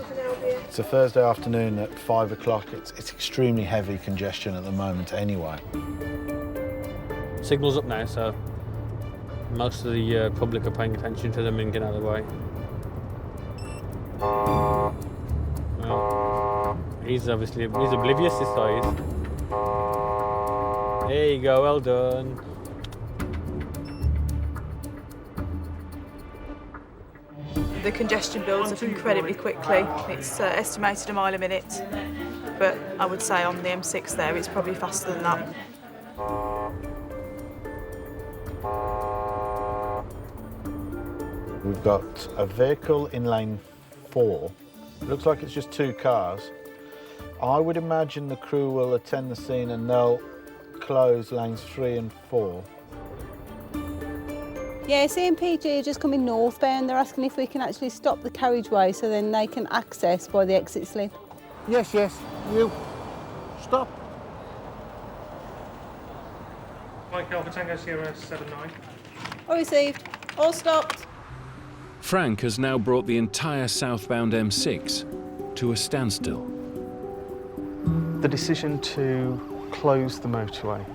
It's a Thursday afternoon at 5 o'clock. It's extremely heavy congestion at the moment anyway. Signal's up now, so most of the public are paying attention to them and getting out of the way. Well, he's oblivious this side. There you go, well done. The congestion builds up incredibly quickly. It's estimated a mile a minute, but I would say on the M6 there it's probably faster than that. We've got a vehicle in lane 4. It looks like it's just 2 cars. I would imagine the crew will attend the scene and they'll close lanes 3 and 4. Yeah, CMPG are just coming northbound. They're asking if we can actually stop the carriageway so then they can access by the exit slip. Yes, you. Stop. Mike Alpha Tango Sierra 79. All received. All stopped. Frank has now brought the entire southbound M6 to a standstill. The decision to close the motorway,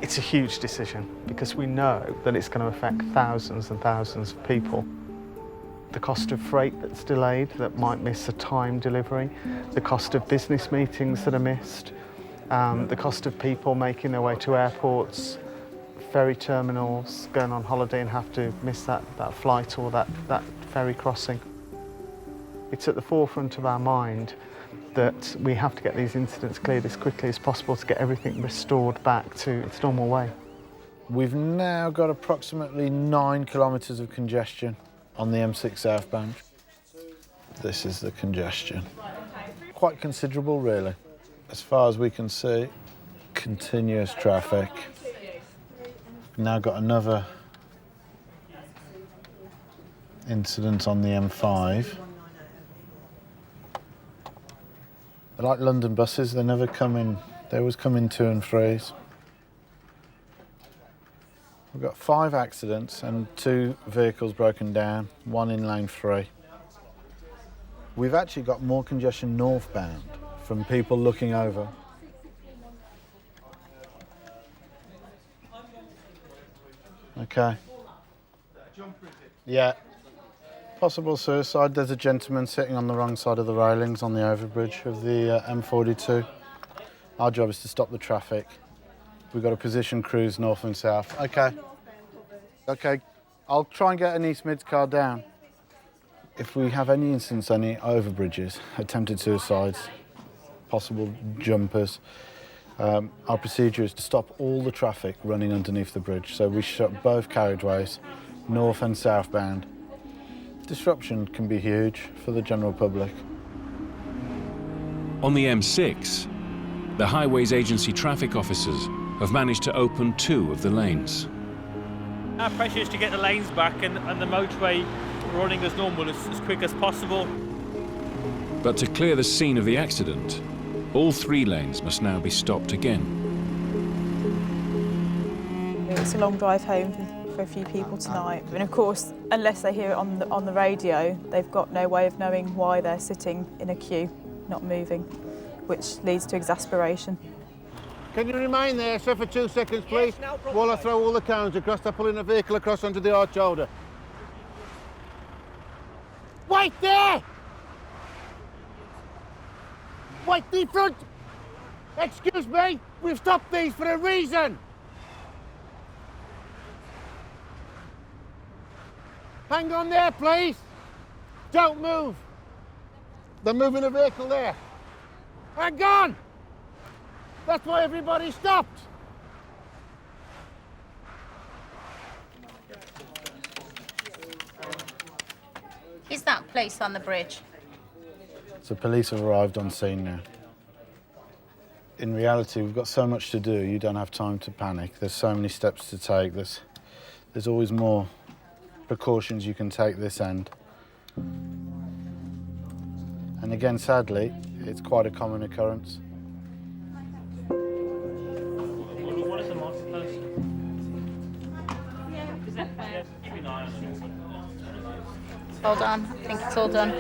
it's a huge decision because we know that it's going to affect thousands and thousands of people. The cost of freight that's delayed, that might miss a time delivery, the cost of business meetings that are missed, the cost of people making their way to airports, ferry terminals, going on holiday and have to miss that flight or that ferry crossing. It's at the forefront of our mind that we have to get these incidents cleared as quickly as possible to get everything restored back to its normal way. We've now got approximately 9 kilometres of congestion on the M6 southbound. This is the congestion. Quite considerable, really. As far as we can see, continuous traffic. We've now got another incident on the M5. They're like London buses, they never come in, they always come in 2 and 3s. We've got 5 accidents and 2 vehicles broken down, 1 in lane 3. We've actually got more congestion northbound from people looking over. Okay. Yeah. Possible suicide. There's a gentleman sitting on the wrong side of the railings on the overbridge of the M42. Our job is to stop the traffic. We've got to position crews north and south. Okay. Okay. I'll try and get an East Mids car down. If we have any incidents, any overbridges, attempted suicides, possible jumpers, our procedure is to stop all the traffic running underneath the bridge. So we shut both carriageways, north and southbound. Disruption can be huge for the general public. On the M6, the Highways Agency traffic officers have managed to open 2 of the lanes. Our pressure is to get the lanes back and the motorway running as normal as quick as possible. But to clear the scene of the accident, all 3 lanes must now be stopped again. It's a long drive home for a few people tonight. And of course, unless they hear it on the radio, they've got no way of knowing why they're sitting in a queue, not moving, which leads to exasperation. Can you remain there, sir, for 2 seconds, please? Yes, no problem. While I throw all the cones across, they're pulling the vehicle across onto the arch shoulder. Wait there! Wait the front! Excuse me, we've stopped these for a reason! Hang on there, please! Don't move! They're moving a vehicle there. Hang on! That's why everybody stopped! Is that police on the bridge? So police have arrived on scene now. In reality, we've got so much to do, you don't have time to panic. There's so many steps to take. There's always more precautions you can take this end. And again, sadly, it's quite a common occurrence. What is the market post? Hold on, I think it's all done.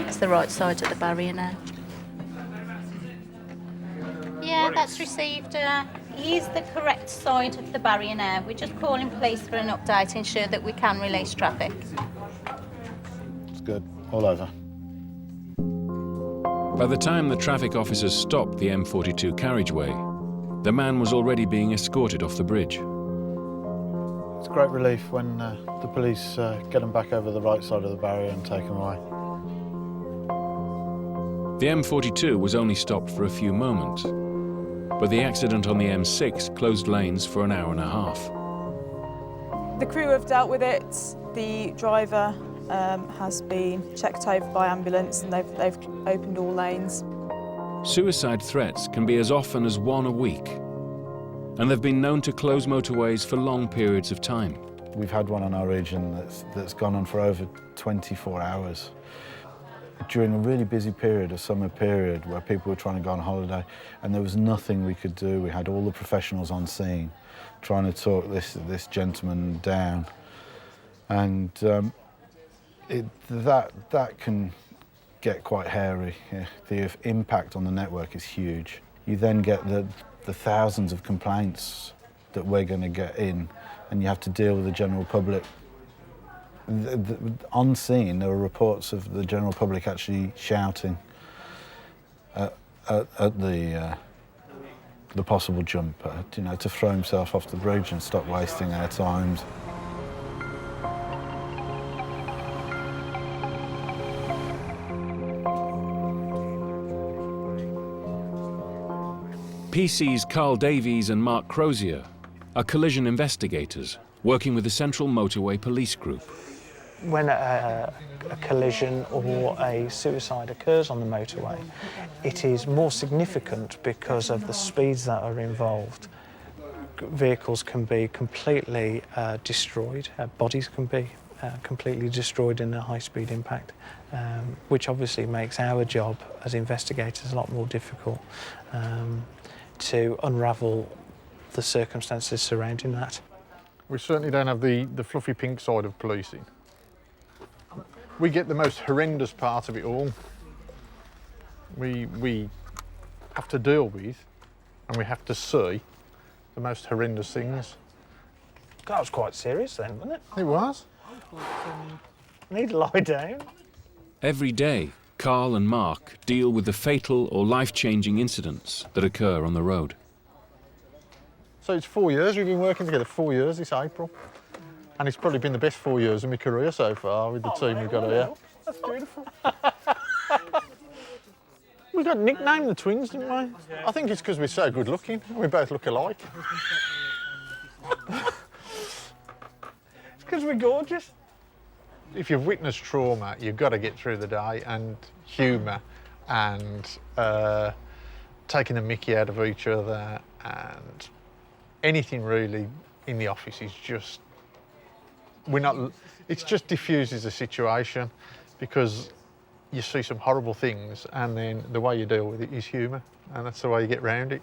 It's the right side of the barrier now. Yeah, that's received. He is the correct side of the barrier now. We're just calling police for an update to ensure that we can release traffic. It's good. All over. By the time the traffic officers stopped the M42 carriageway, the man was already being escorted off the bridge. It's a great relief when the police get them back over the right side of the barrier and take them away. The M42 was only stopped for a few moments, but the accident on the M6 closed lanes for an hour and a half. The crew have dealt with it. The driver has been checked over by ambulance and they've opened all lanes. Suicide threats can be as often as one a week, and they've been known to close motorways for long periods of time. We've had one in our region that's gone on for over 24 hours. During a really busy period, a summer period, where people were trying to go on holiday, and there was nothing we could do. We had all the professionals on scene trying to talk this gentleman down. And that can get quite hairy. Yeah. The impact on the network is huge. You then get the thousands of complaints that we're going to get in, and you have to deal with the general public. On scene, there were reports of the general public actually shouting at the possible jumper, to throw himself off the bridge and stop wasting their time. PC's Carl Davies and Mark Crozier are collision investigators working with the Central Motorway Police Group. When a collision or a suicide occurs on the motorway, it is more significant because of the speeds that are involved. Vehicles can be completely destroyed, bodies can be completely destroyed in a high-speed impact, which obviously makes our job as investigators a lot more difficult to unravel the circumstances surrounding that. We certainly don't have the fluffy pink side of policing. We get the most horrendous part of it all. We have to deal with and we have to see the most horrendous things. That was quite serious then, wasn't it? It was. I need to lie down. Every day, Carl and Mark deal with the fatal or life-changing incidents that occur on the road. So it's 4 years, we've been working together 4 years this April. And it's probably been the best 4 years of my career so far with the team we've got here. That's beautiful. We got nicknamed the twins, didn't we? I think it's because we're so good looking. We both look alike. It's because we're gorgeous. If you've witnessed trauma, you've got to get through the day, and humour and taking the mickey out of each other and anything really in the office is just, it just diffuses the situation because you see some horrible things and then the way you deal with it is humour, and that's the way you get round it.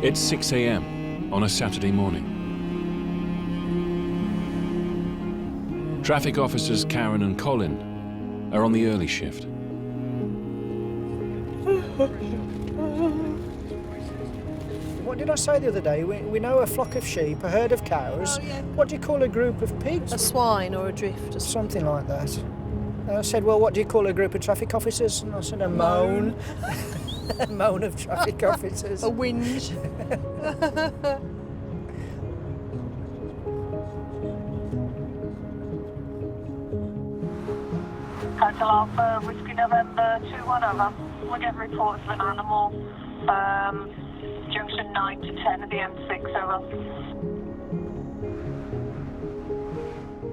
It's 6 a.m. on a Saturday morning. Traffic officers Karen and Colin are on the early shift. What did I say the other day? We know a flock of sheep, a herd of cows. What do you call a group of pigs? A swine or a drift. Something like that. And I said, well, what do you call a group of traffic officers? And I said, a moan. A moan of traffic officers. A whinge. Hotel Alpha, Whiskey November 21 over. We're getting reports of an animal. Junction 9 to 10 of the M6 over.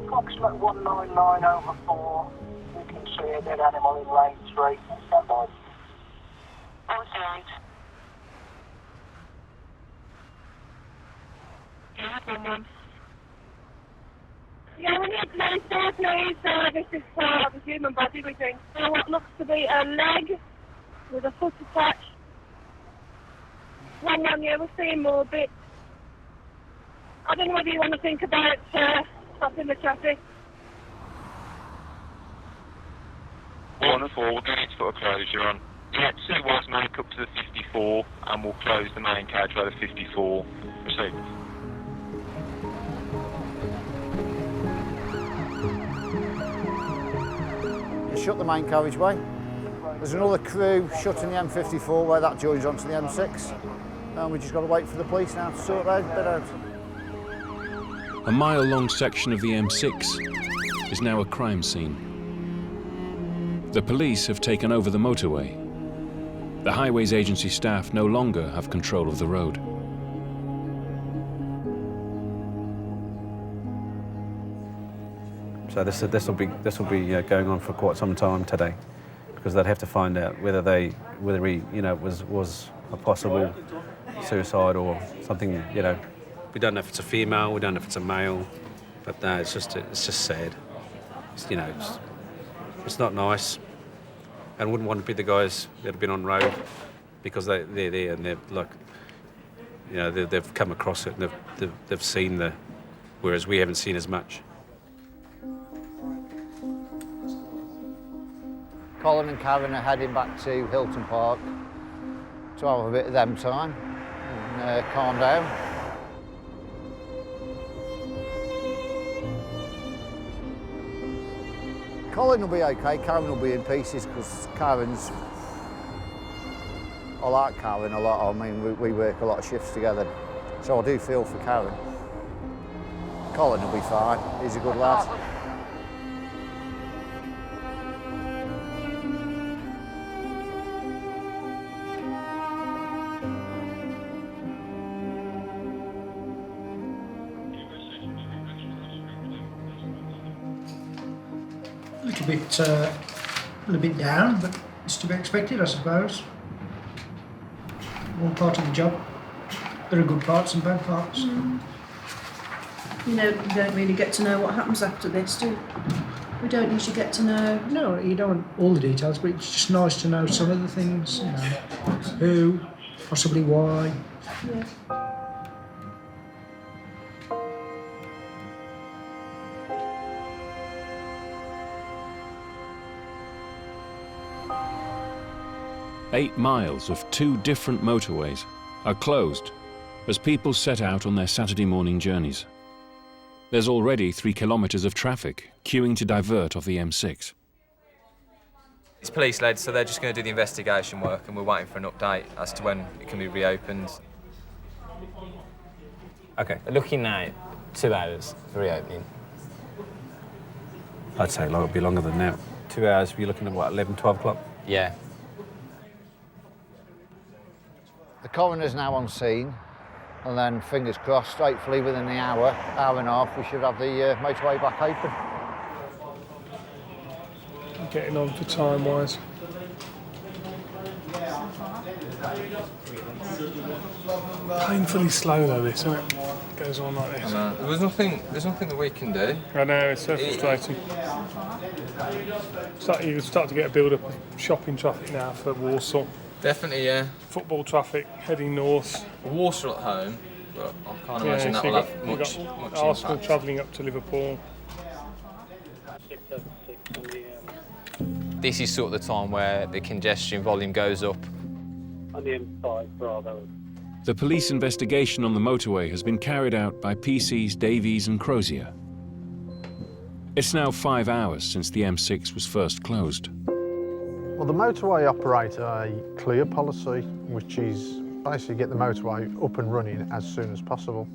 Approximate 199 over 4. You can see a dead animal in lane 3. Stand by. Outside. Yeah, we need to know, please. This is part of a human body. We're doing what looks to be a leg with a foot attached. Hang on, yeah, we're seeing more bits. I don't know whether you want to think about stopping the traffic. 1 and 4, we're going to put a closure on. Yeah, 2 was make up to the 54, and we'll close the main carriageway to the 54. Proceed. shut the main carriageway. There's another crew shutting the M54 where that joins onto the M6. And we just got to wait for the police now to sort that bit out. A mile-long section of the M6 is now a crime scene. The police have taken over the motorway. The Highways Agency staff no longer have control of the road. So this will be going on for quite some time today, because they'd have to find out whether he was a possible suicide or something. We don't know if it's a female, we don't know if it's a male, but no, it's just sad. It's not nice, and wouldn't want to be the guys that have been on road, because they're there and they're like, they've come across it and they've seen whereas we haven't seen as much. Colin and Karen are heading back to Hilton Park to have a bit of them time and calm down. Colin will be okay, Karen will be in pieces because I like Karen a lot. I mean, we work a lot of shifts together, so I do feel for Karen. Colin will be fine, he's a good lad. A little bit down, but it's to be expected, I suppose. One part of the job. There are good parts and bad parts. You don't really get to know what happens after this, do you? We don't usually get to know. No, you don't want all the details, but it's just nice to know some of the things. Who, possibly why. Yeah. Eight miles of two different motorways are closed as people set out on their Saturday morning journeys. There's already 3 kilometres of traffic queuing to divert off the M6. It's police-led, so they're just going to do the investigation work, and we're waiting for an update as to when it can be reopened. OK, we're looking now 2 hours for reopening. I'd say it'll be longer than that. 2 hours, you're looking at what, 11, 12 o'clock? Yeah. The coroner's now on scene, and then fingers crossed, hopefully within the hour and a half, we should have the motorway back open. Getting on for time-wise. Painfully slow though, this, isn't it? It goes on like this. There's nothing that we can do. I know, it's so frustrating. You start to get a build-up of shopping traffic now for Walsall. Definitely, yeah. Football traffic heading north. Walsall at home, but I can't imagine that will have much Arsenal impact. travelling up to Liverpool. This is sort of the time where the congestion volume goes up. On the M5, Bravo. The police investigation on the motorway has been carried out by PCs Davies and Crozier. It's now 5 hours since the M6 was first closed. Well, the motorway operate a clear policy, which is basically get the motorway up and running as soon as possible.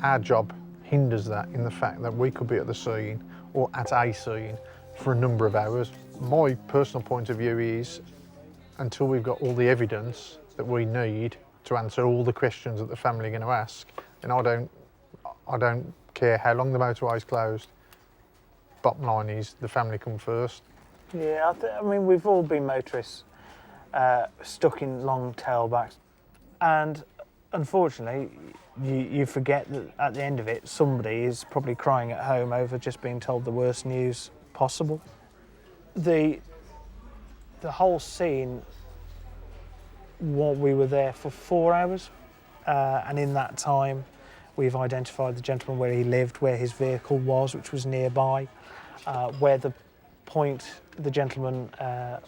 Our job hinders that in the fact that we could be at the scene or at a scene for a number of hours. My personal point of view is, until we've got all the evidence that we need to answer all the questions that the family are going to ask, and I don't care how long the motorway is closed. Bottom line is the family come first. Yeah, I mean, we've all been motorists stuck in long tailbacks, and unfortunately, you forget that at the end of it, somebody is probably crying at home over just being told the worst news possible. The whole scene, we were there for 4 hours, and in that time, we've identified the gentleman where he lived, where his vehicle was, which was nearby, where the point the gentleman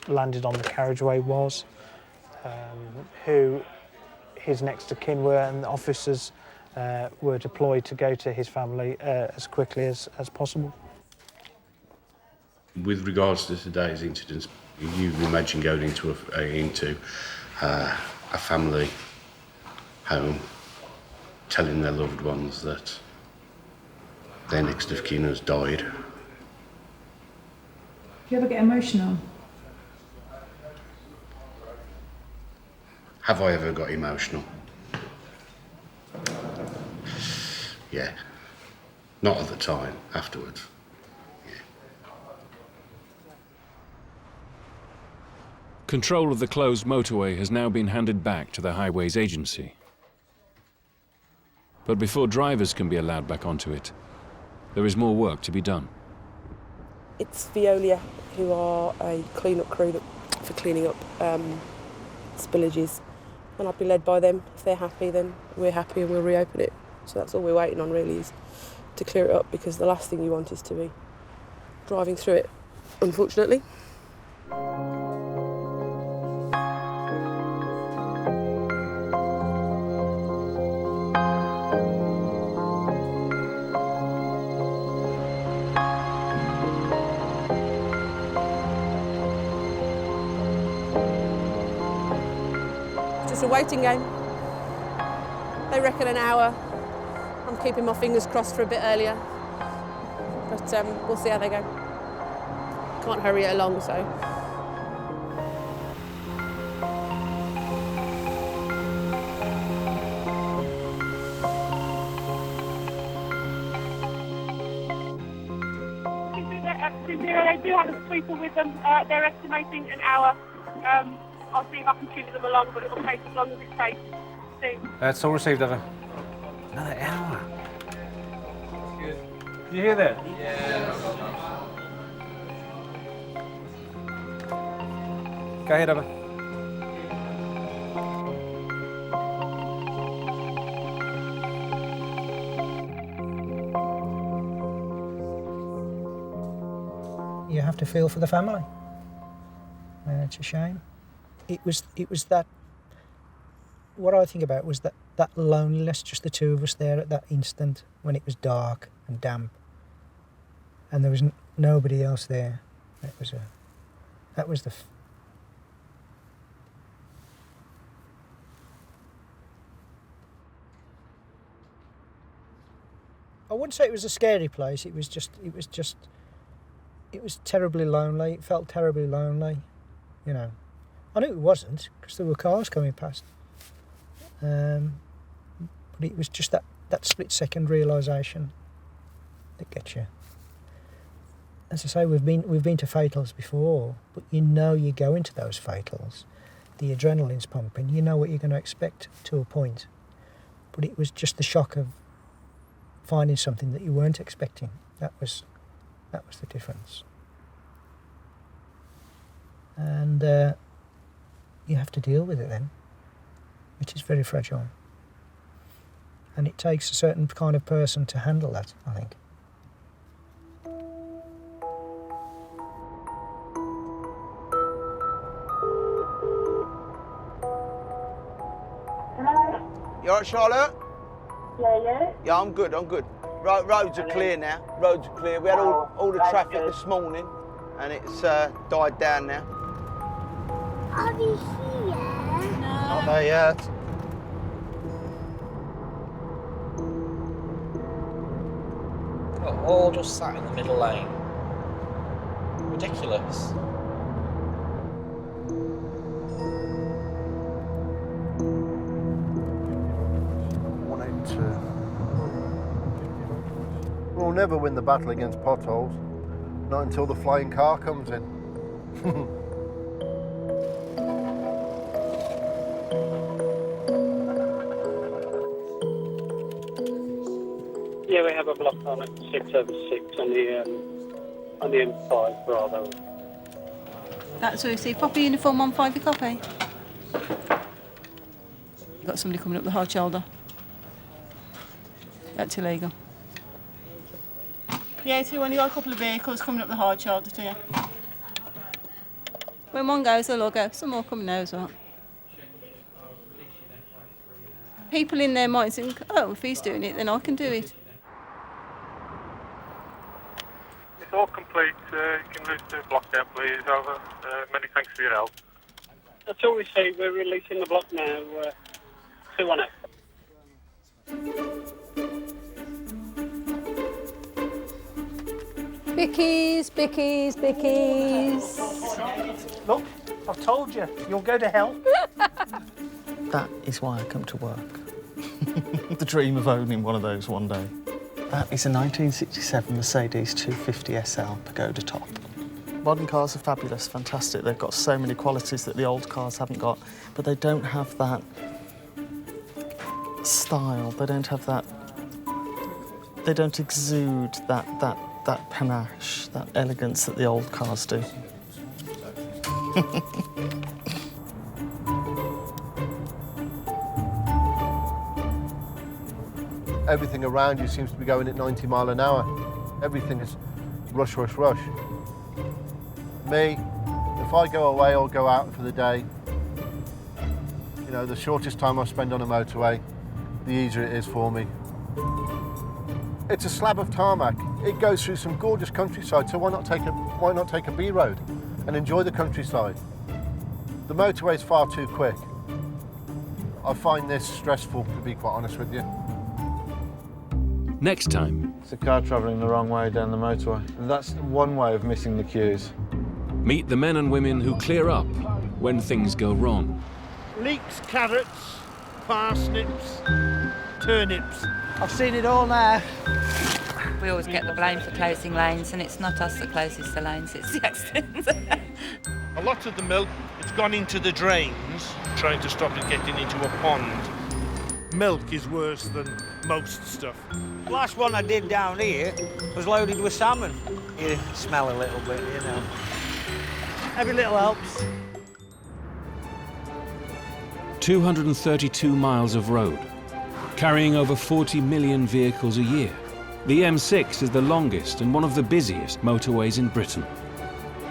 landed on the carriageway was, who his next of kin were, and the officers were deployed to go to his family as quickly as possible. With regards to today's incidents, you imagine going into a family home, telling their loved ones that their next of kin has died. Do you ever get emotional? Have I ever got emotional? Yeah. Not at the time, afterwards. Control of the closed motorway has now been handed back to the Highways Agency. But before drivers can be allowed back onto it, there is more work to be done. It's Veolia who are a clean-up crew for cleaning up spillages, and I'll be led by them. If they're happy, then we're happy and we'll reopen it. So that's all we're waiting on, really, is to clear it up, because the last thing you want is to be driving through it, unfortunately. It's a waiting game. They reckon an hour. I'm keeping my fingers crossed for a bit earlier, but we'll see how they go. Can't hurry it along, so. They do have a sweeper with them. They're estimating an hour. I'll see if I can shoot them along, but it'll take as long as it takes. It's all received, over. Another hour. Did you hear that? Yeah. Go ahead, over. You have to feel for the family. It's a shame. It was that. What I think about was that loneliness, just the two of us there at that instant when it was dark and damp, and there was nobody else there. That was the. I wouldn't say it was a scary place. It was terribly lonely. It felt terribly lonely, you know. I knew it wasn't, because there were cars coming past. But it was just that split-second realisation that gets you. As I say, we've been to fatals before, but you know you go into those fatals, the adrenaline's pumping, you know what you're going to expect to a point. But it was just the shock of finding something that you weren't expecting. That was the difference. And you have to deal with it then, which is very fragile. And it takes a certain kind of person to handle that, I think. Hello? You alright, Charlotte? Yeah. Yeah, I'm good. Roads are clear now. Roads are clear. We had all the traffic this morning, and it's died down now. Are we here? Not there yet. All just sat in the middle lane. Ridiculous. We'll never win the battle against potholes, not until the flying car comes in. Yeah, we have a block on at 6/6 on the M5 Bravo. That's what you see. Proper uniform on 5 your copy. Got somebody coming up the hard shoulder. That's illegal. Yeah, 2-1, you got a couple of vehicles coming up the hard shoulder to you. When one goes, they'll all go. Some more coming now as well. People in their minds think, oh, if he's doing it, then I can do it. all complete. You can lose the block out, please. Over. Many thanks for your help. That's all we see. We're releasing the block now. 218. Bickies, bickies, bickies. Look, I've told you, you'll go to hell. That is why I come to work. The dream of owning one of those one day. That is a 1967 Mercedes 250 SL Pagoda top. Modern cars are fabulous, fantastic. They've got so many qualities that the old cars haven't got, but they don't have that style. They don't have that. They don't exude that panache, that elegance that the old cars do. Everything around you seems to be going at 90 miles an hour. Everything is rush, rush, rush. Me, if I go away or go out for the day, you know, the shortest time I spend on a motorway, the easier it is for me. It's a slab of tarmac. It goes through some gorgeous countryside, so why not take a B road and enjoy the countryside? The motorway is far too quick. I find this stressful, to be quite honest with you. Next time. It's a car travelling the wrong way down the motorway. That's one way of missing the queues. Meet the men and women who clear up when things go wrong. Leeks, carrots, parsnips, turnips. I've seen it all now. We always get the blame for closing lanes, and it's not us that closes the lanes, it's the accidents. A lot of the milk, it's gone into the drains, trying to stop it getting into a pond. Milk is worse than most stuff. The last one I did down here was loaded with salmon. You smell a little bit, you know. Every little helps. 232 miles of road, carrying over 40 million vehicles a year. The M6 is the longest and one of the busiest motorways in Britain.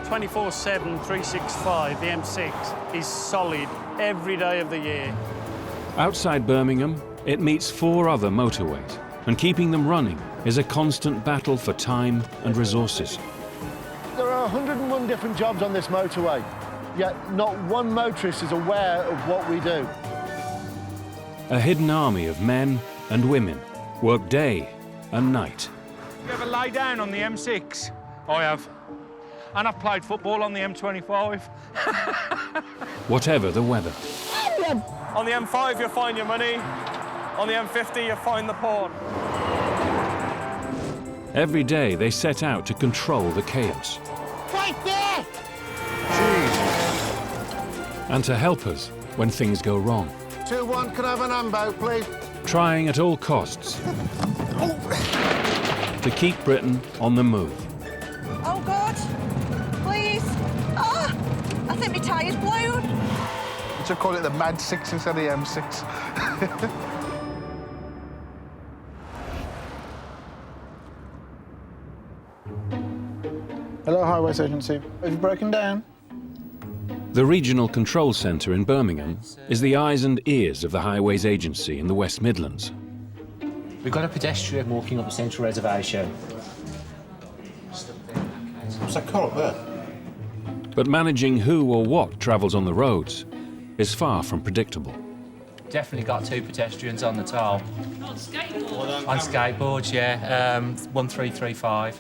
24/7, 365, the M6 is solid every day of the year. Outside Birmingham, it meets 4 other motorways, and keeping them running is a constant battle for time and resources. There are 101 different jobs on this motorway, yet not one motorist is aware of what we do. A hidden army of men and women work day and night. You ever lay down on the M6? I have. And I've played football on the M25. Whatever the weather. On the M5, you find your money. On the M50, you find the porn. Every day they set out to control the chaos. Right there! And to help us when things go wrong. 2-1, can I have an ambo, please? Trying at all costs to keep Britain on the move. Oh, God. Please. Ah, I think my tyre's blown. You should call it the Mad 6 instead of the M6. Hello, Highways Agency. Have you broken down? The Regional Control Centre in Birmingham is the eyes and ears of the Highways Agency in the West Midlands. We've got a pedestrian walking up the central reservation. What's that car up there? But managing who or what travels on the roads is far from predictable. Definitely got 2 pedestrians on the toll. On skateboards? On skateboards, yeah. 1335.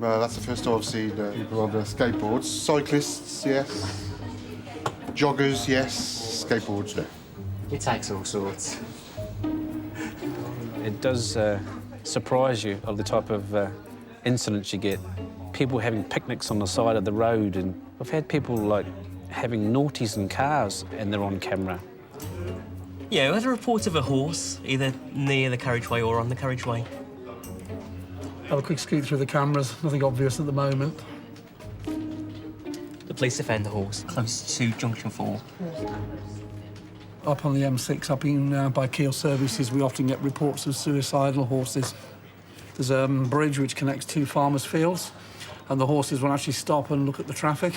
That's the first time I've seen people on skateboards. Cyclists, yes. Joggers, yes. Skateboards, no. It takes all sorts. It does surprise you of the type of incidents you get. People having picnics on the side of the road, and I've had people like having naughties in cars and they're on camera. Yeah, we had a report of a horse, either near the carriageway or on the carriageway. Have a quick scoot through the cameras, nothing obvious at the moment. The police have found the horse close to Junction 4. Up on the M6, up in by Keel Services, we often get reports of suicidal horses. There's a bridge which connects 2 farmers' fields, and the horses will actually stop and look at the traffic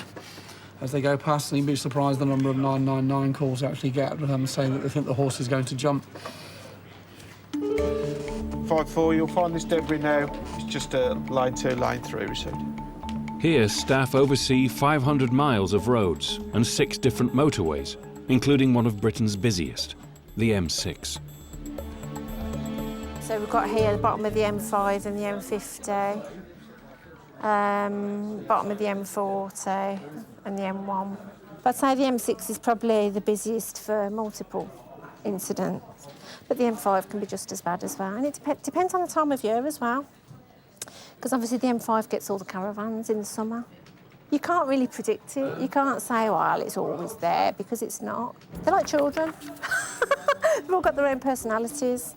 as they go past, and you'd be surprised the number of 999 calls actually get saying that they think the horse is going to jump. 254, you'll find this debris now. It's just a line 2, line 3 receding. Here, staff oversee 500 miles of roads and 6 different motorways, including one of Britain's busiest, the M6. So we've got here the bottom of the M5 and the M50, bottom of the M40 and the M1. But I'd say the M6 is probably the busiest for multiple incidents, but the M5 can be just as bad as well. And it depends on the time of year as well, because obviously the M5 gets all the caravans in the summer. You can't really predict it. You can't say, well, it's always there, because it's not. They're like children. They've all got their own personalities.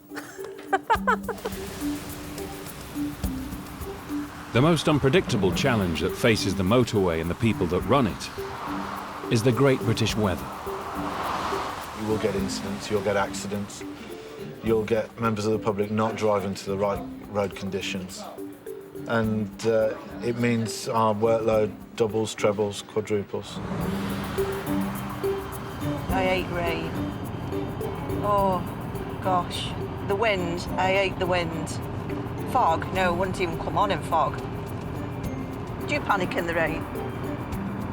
The most unpredictable challenge that faces the motorway and the people that run it is the Great British weather. You will get incidents, you'll get accidents, you'll get members of the public not driving to the right road conditions. And it means our workload doubles, trebles, quadruples. I hate rain. Oh, gosh. The wind, I hate the wind. Fog, no, it wouldn't even come on in fog. Do you panic in the rain?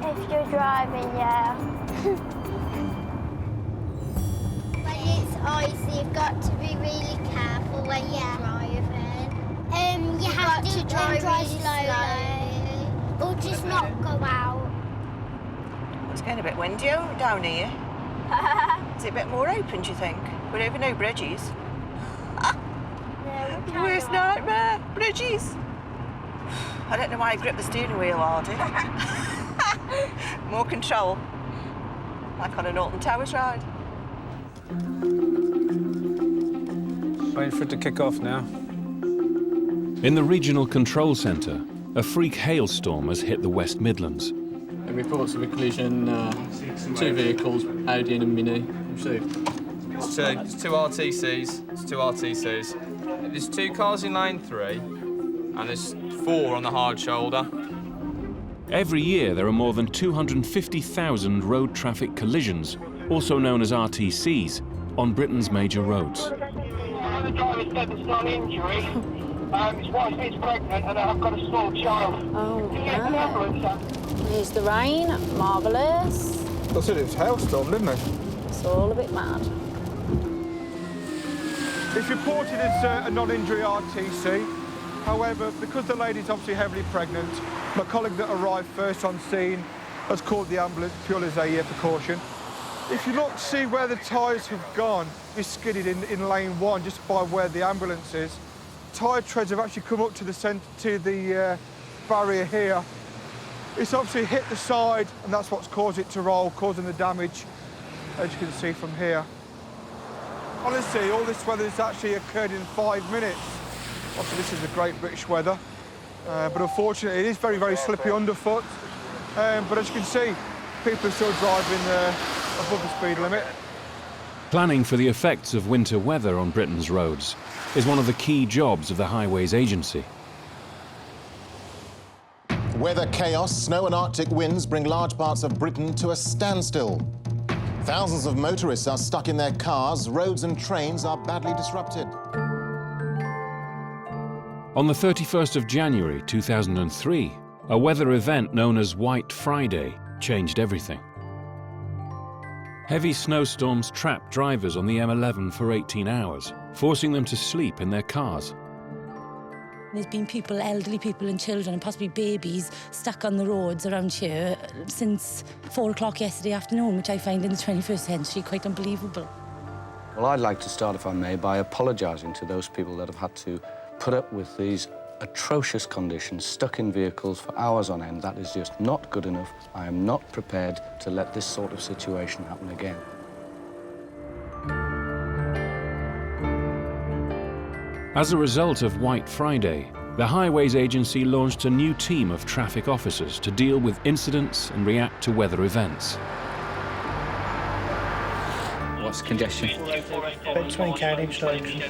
If you're driving, yeah. When it's icy, you've got to be really careful when you're driving. You have to drive really slowly. Or just not go out. It's getting a bit windy down here. Is it a bit more open, do you think? We're over no bridges. Worst nightmare, bridges. I don't know why I grip the steering wheel harder. More control, like on an Alton Towers ride. Waiting for it to kick off now. In the Regional Control Centre, a freak hailstorm has hit the West Midlands. Reports of a collision, 2 vehicles, Audi and a Mini. Received. It's two RTCs. It's 2 RTCs. There's 2 cars in lane 3, and there's 4 on the hard shoulder. Every year there are more than 250,000 road traffic collisions, also known as RTCs, on Britain's major roads. The driver said there's no injury. His wife is pregnant and I've got a small child. Oh, Can you get an ambulance? Here's the rain, marvellous. I said it was hailstorm, didn't I? It's all a bit mad. It's reported as a non-injury RTC. However, because the lady's obviously heavily pregnant, my colleague that arrived first on scene has called the ambulance purely as a precaution. If you look, see where the tyres have gone, it's skidded in lane 1, just by where the ambulance is. Tyre treads have actually come up to the barrier here. It's obviously hit the side, and that's what's caused it to roll, causing the damage, as you can see from here. Honestly, all this weather has actually occurred in 5 minutes. Obviously, this is the Great British weather, but unfortunately, it is very, very slippy underfoot. But as you can see, people are still driving above the speed limit. Planning for the effects of winter weather on Britain's roads is one of the key jobs of the Highways Agency. Weather chaos, snow and Arctic winds bring large parts of Britain to a standstill. Thousands of motorists are stuck in their cars, roads and trains are badly disrupted. On the 31st of January 2003, a weather event known as White Friday changed everything. Heavy snowstorms trapped drivers on the M11 for 18 hours, forcing them to sleep in their cars. There's been people, elderly people and children and possibly babies stuck on the roads around here since 4 o'clock yesterday afternoon, which I find in the 21st century quite unbelievable. Well, I'd like to start, if I may, by apologising to those people that have had to put up with these atrocious conditions, stuck in vehicles for hours on end. That is just not good enough. I am not prepared to let this sort of situation happen again. As a result of White Friday, the Highways Agency launched a new team of traffic officers to deal with incidents and react to weather events. What's congestion? Between carriage directions.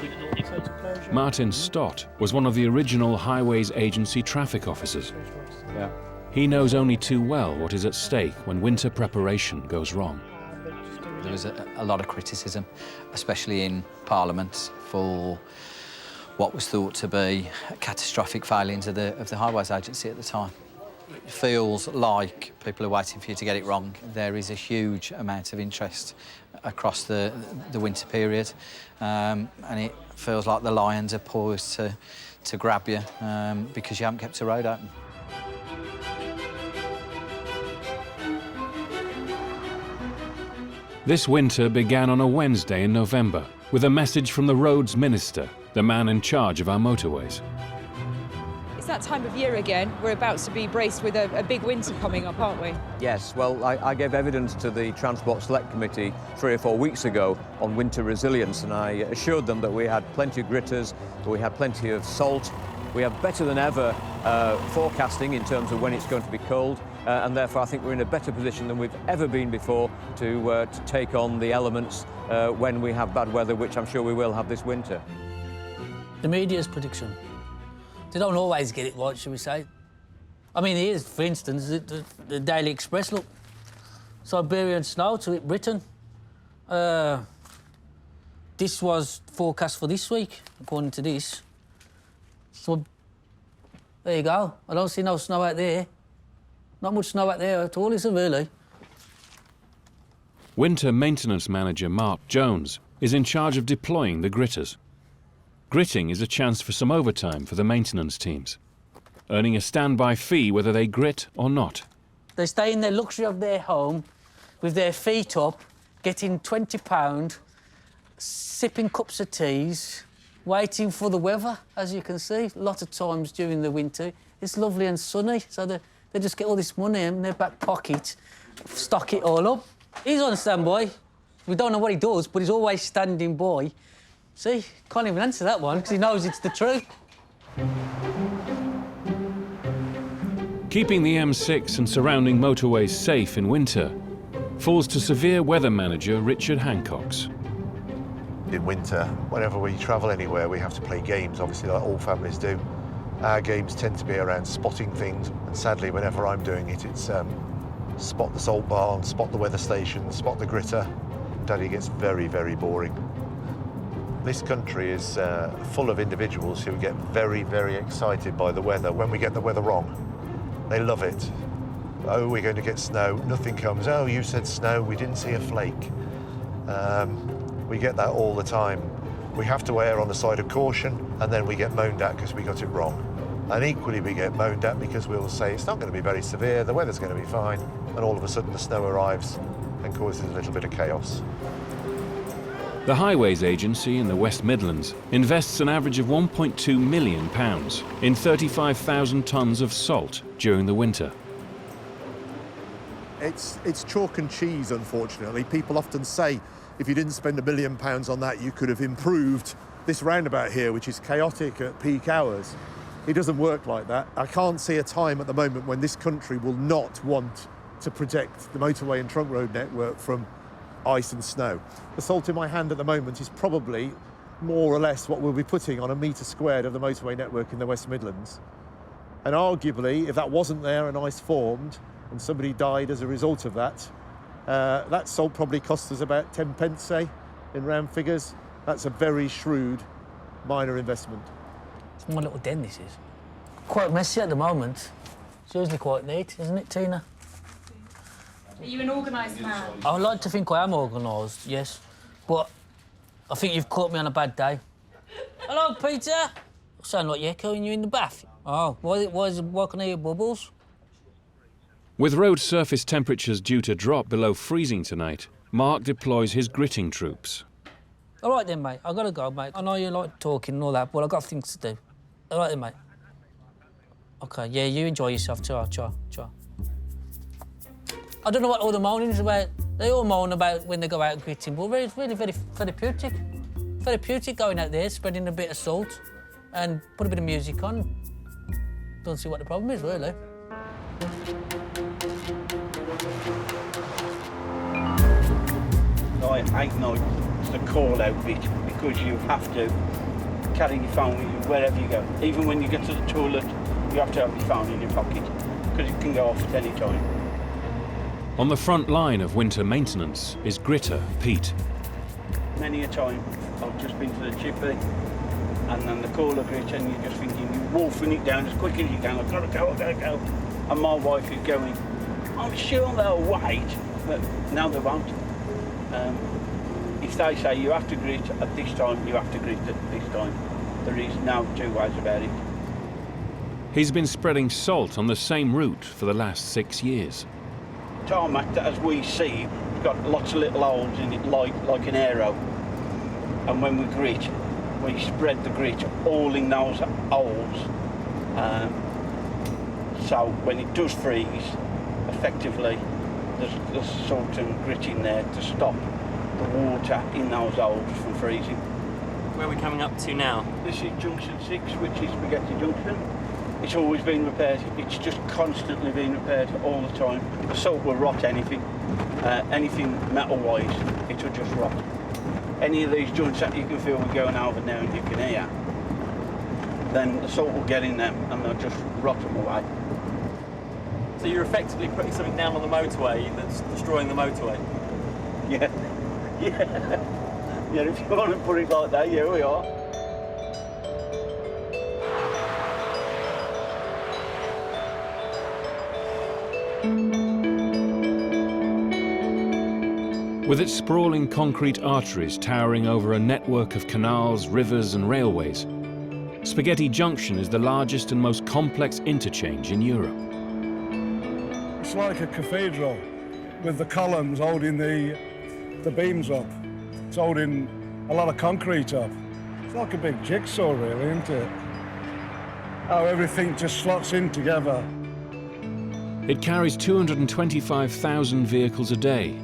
Martin Stott was one of the original Highways Agency traffic officers. Yeah. He knows only too well what is at stake when winter preparation goes wrong. There was a lot of criticism, especially in Parliament, for what was thought to be catastrophic failings of the Highways Agency at the time. It feels like people are waiting for you to get it wrong. There is a huge amount of interest across the winter period, and it feels like the lions are poised to grab you because you haven't kept the road open. This winter began on a Wednesday in November with a message from the roads minister, the man in charge of our motorways. It's that time of year again. We're about to be braced with a big winter coming up, aren't we? Yes, well, I gave evidence to the Transport Select Committee 3 or 4 weeks ago on winter resilience, and I assured them that we had plenty of gritters, that we had plenty of salt. We have better than ever forecasting in terms of when it's going to be cold, and therefore I think we're in a better position than we've ever been before to take on the elements when we have bad weather, which I'm sure we will have this winter. The media's prediction. They don't always get it right, shall we say. I mean, here's, for instance, the Daily Express, look. Siberian snow to hit Britain. This was forecast for this week, according to this. So, there you go. I don't see no snow out there. Not much snow out there at all, is it really? Winter maintenance manager Mark Jones is in charge of deploying the gritters. Gritting is a chance for some overtime for the maintenance teams, earning a standby fee whether they grit or not. They stay in the luxury of their home with their feet up, getting £20, sipping cups of teas, waiting for the weather, as you can see. A lot of times during the winter, it's lovely and sunny, so they just get all this money in their back pocket, stock it all up. He's on standby. We don't know what he does, but he's always standing by. See, can't even answer that one because he knows it's the truth. Keeping the M6 and surrounding motorways safe in winter falls to severe weather manager Richard Hancock's. In winter, whenever we travel anywhere, we have to play games, obviously, like all families do. Our games tend to be around spotting things, and sadly, whenever I'm doing it, it's spot the salt barn, spot the weather station, spot the gritter. Daddy gets very, very boring. This country is full of individuals who get very, very excited by the weather when we get the weather wrong. They love it. Oh, we're going to get snow. Nothing comes. Oh, you said snow. We didn't see a flake. We get that all the time. We have to err on the side of caution, and then we get moaned at because we got it wrong. And equally, we get moaned at because we'll say it's not going to be very severe, the weather's going to be fine, and all of a sudden the snow arrives and causes a little bit of chaos. The Highways Agency in the West Midlands invests an average of £1.2 million in 35,000 tonnes of salt during the winter. It's chalk and cheese, unfortunately. People often say if you didn't spend £1 million on that, you could have improved this roundabout here, which is chaotic at peak hours. It doesn't work like that. I can't see a time at the moment when this country will not want to protect the motorway and trunk road network from ice and snow. The salt in my hand at the moment is probably more or less what we'll be putting on a metre squared of the motorway network in the West Midlands. And arguably, if that wasn't there and ice formed and somebody died as a result of that, that salt probably cost us about 10 pence, say, in round figures. That's a very shrewd minor investment. It's my little den, this is. Quite messy at the moment. It's usually quite neat, isn't it, Tina? Are you an organised man? I would like to think I am organised, yes. But I think you've caught me on a bad day. Hello, Peter. Sound like you're echoing you in the bath. Oh, why can I hear bubbles? With road surface temperatures due to drop below freezing tonight, Mark deploys his gritting troops. All right then, mate. I've got to go, mate. I know you like talking and all that, but I've got things to do. All right then, mate. OK, yeah, you enjoy yourself too. Ciao. I don't know what all the moaning is about. They all moan about when they go out gritting, but it's really very therapeutic. Therapeutic going out there, spreading a bit of salt and put a bit of music on. Don't see what the problem is, really. I ignore the call-out bit because you have to carry your phone with you wherever you go. Even when you get to the toilet, you have to have your phone in your pocket because it can go off at any time. On the front line of winter maintenance is gritter Pete. Many a time I've just been to the chippy and then the corner grit, and you're just thinking, you're wolfing it down as quick as you can. I've got to go, I've got to go. And my wife is going, I'm sure they'll wait, but no, they won't. If they say you have to grit at this time, you have to grit at this time. There is no two ways about it. He's been spreading salt on the same route for the last 6 years. Tarmac, as we see, it's got lots of little holes in it, like an arrow. And when we grit, we spread the grit all in those holes. So when it does freeze, effectively, there's salt and grit in there to stop the water in those holes from freezing. Where are we coming up to now? This is Junction 6, which is Spaghetti Junction. It's always been repaired. It's just constantly being repaired all the time. The salt will rot anything. Anything metal-wise, it'll just rot. Any of these joints that you can feel we're going over now and you can hear, then the salt will get in them and they'll just rot them away. So you're effectively putting something down on the motorway that's destroying the motorway? Yeah. Yeah, if you want to put it like that, yeah, we are. With its sprawling concrete arteries towering over a network of canals, rivers and railways, Spaghetti Junction is the largest and most complex interchange in Europe. It's like a cathedral with the columns holding the beams up. It's holding a lot of concrete up. It's like a big jigsaw, really, isn't it? How everything just slots in together. It carries 225,000 vehicles a day,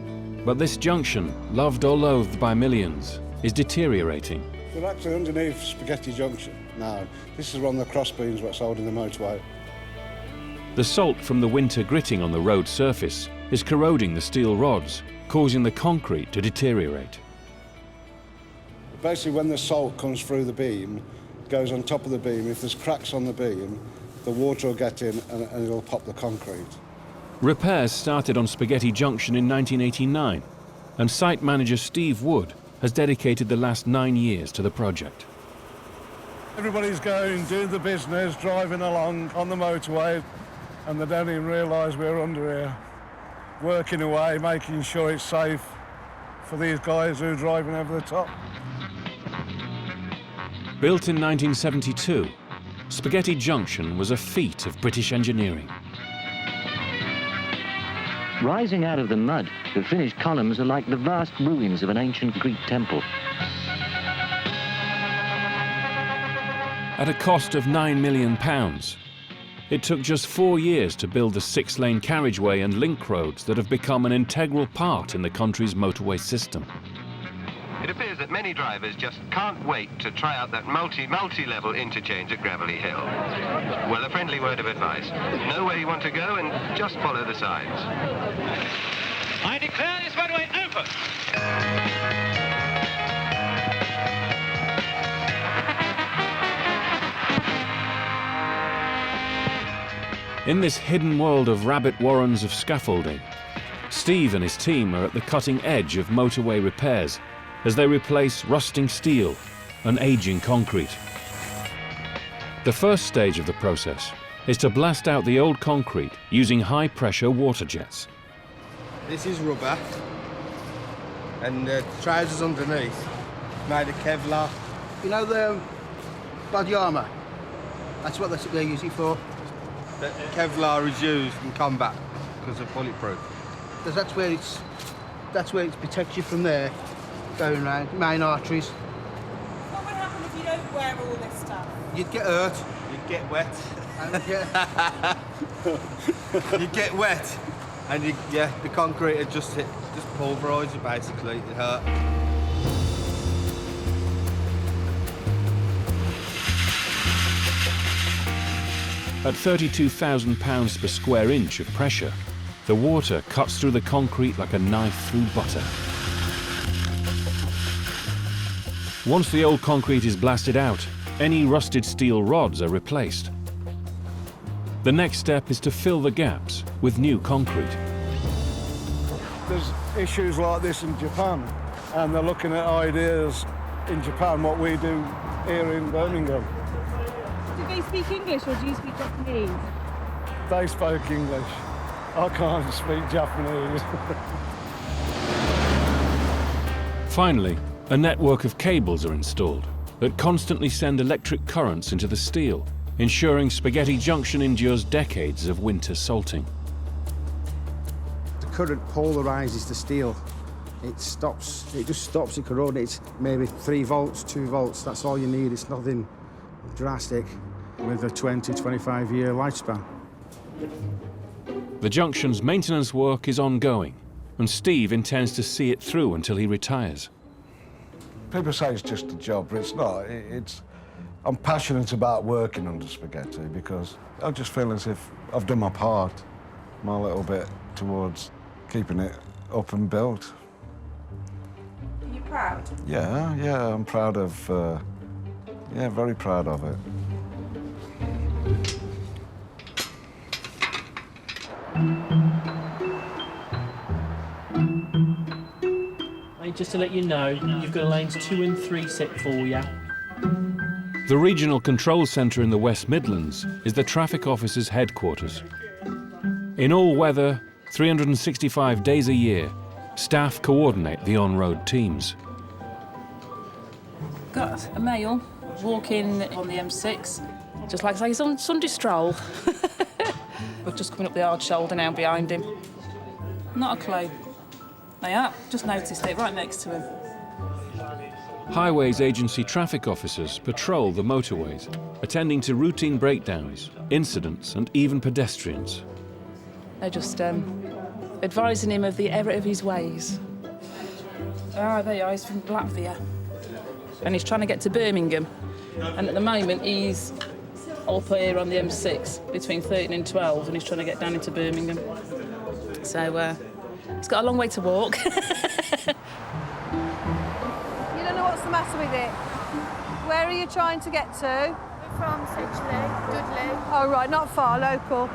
but this junction, loved or loathed by millions, is deteriorating. We're actually underneath Spaghetti Junction now. This is one of the crossbeams what's holding the motorway. The salt from the winter gritting on the road surface is corroding the steel rods, causing the concrete to deteriorate. Basically, when the salt comes through the beam, goes on top of the beam, if there's cracks on the beam, the water will get in and it'll pop the concrete. Repairs started on Spaghetti Junction in 1989, and site manager Steve Wood has dedicated the last 9 years to the project. Everybody's going, doing the business, driving along on the motorway, and they don't even realise we're under here, working away, making sure it's safe for these guys who are driving over the top. Built in 1972, Spaghetti Junction was a feat of British engineering. Rising out of the mud, the finished columns are like the vast ruins of an ancient Greek temple. At a cost of £9 million, it took just 4 years to build the 6-lane carriageway and link roads that have become an integral part in the country's motorway system. It appears that many drivers just can't wait to try out that multi-level interchange at Gravelly Hill. Well, a friendly word of advice. Know where you want to go and just follow the signs. I declare this motorway open. In this hidden world of rabbit warrens of scaffolding, Steve and his team are at the cutting edge of motorway repairs as they replace rusting steel and aging concrete. The first stage of the process is to blast out the old concrete using high-pressure water jets. This is rubber, and the trousers underneath made of Kevlar. You know the body armour? That's what they use it for. The Kevlar is used in combat because of bulletproof. Because that's where it protects you from there, going round main arteries. What would happen if you don't wear all this stuff? You'd get hurt. You'd get wet. You'd get wet, and the concrete would just pulverise you basically. It hurt. At £32,000 per square inch of pressure, the water cuts through the concrete like a knife through butter. Once the old concrete is blasted out, any rusted steel rods are replaced. The next step is to fill the gaps with new concrete. There's issues like this in Japan, and they're looking at ideas in Japan, what we do here in Birmingham. Do they speak English or do you speak Japanese? They spoke English. I can't speak Japanese. Finally, a network of cables are installed that constantly send electric currents into the steel, ensuring Spaghetti Junction endures decades of winter salting. The current polarises the steel. It just stops it corroding. It's maybe 3 volts, 2 volts, that's all you need. It's nothing drastic with a 20, 25-year lifespan. The Junction's maintenance work is ongoing, and Steve intends to see it through until he retires. People say it's just a job, but it's not. I'm passionate about working under Spaghetti because I just feel as if I've done my part, my little bit towards keeping it up and built. Are you proud? Yeah, I'm proud of, very proud of it. Just to let you know, you've got lanes 2 and 3 set for you. The Regional Control Centre in the West Midlands is the Traffic Officer's headquarters. In all weather, 365 days a year, staff coordinate the on-road teams. Got a male walking on the M6, just like I say, he's on Sunday stroll. We're just coming up the hard shoulder now behind him. Not a clue. They are, just noticed it right next to him. Highways Agency traffic officers patrol the motorways, attending to routine breakdowns, incidents and even pedestrians. They're just advising him of the error of his ways. Ah, there you are, he's from Latvia. And he's trying to get to Birmingham. And at the moment, he's up here on the M6 between 13 and 12, and he's trying to get down into Birmingham. So, he's got a long way to walk. You don't know what's the matter with it? Where are you trying to get to? We're from Sedgley, Dudley. Oh, right, not far, local.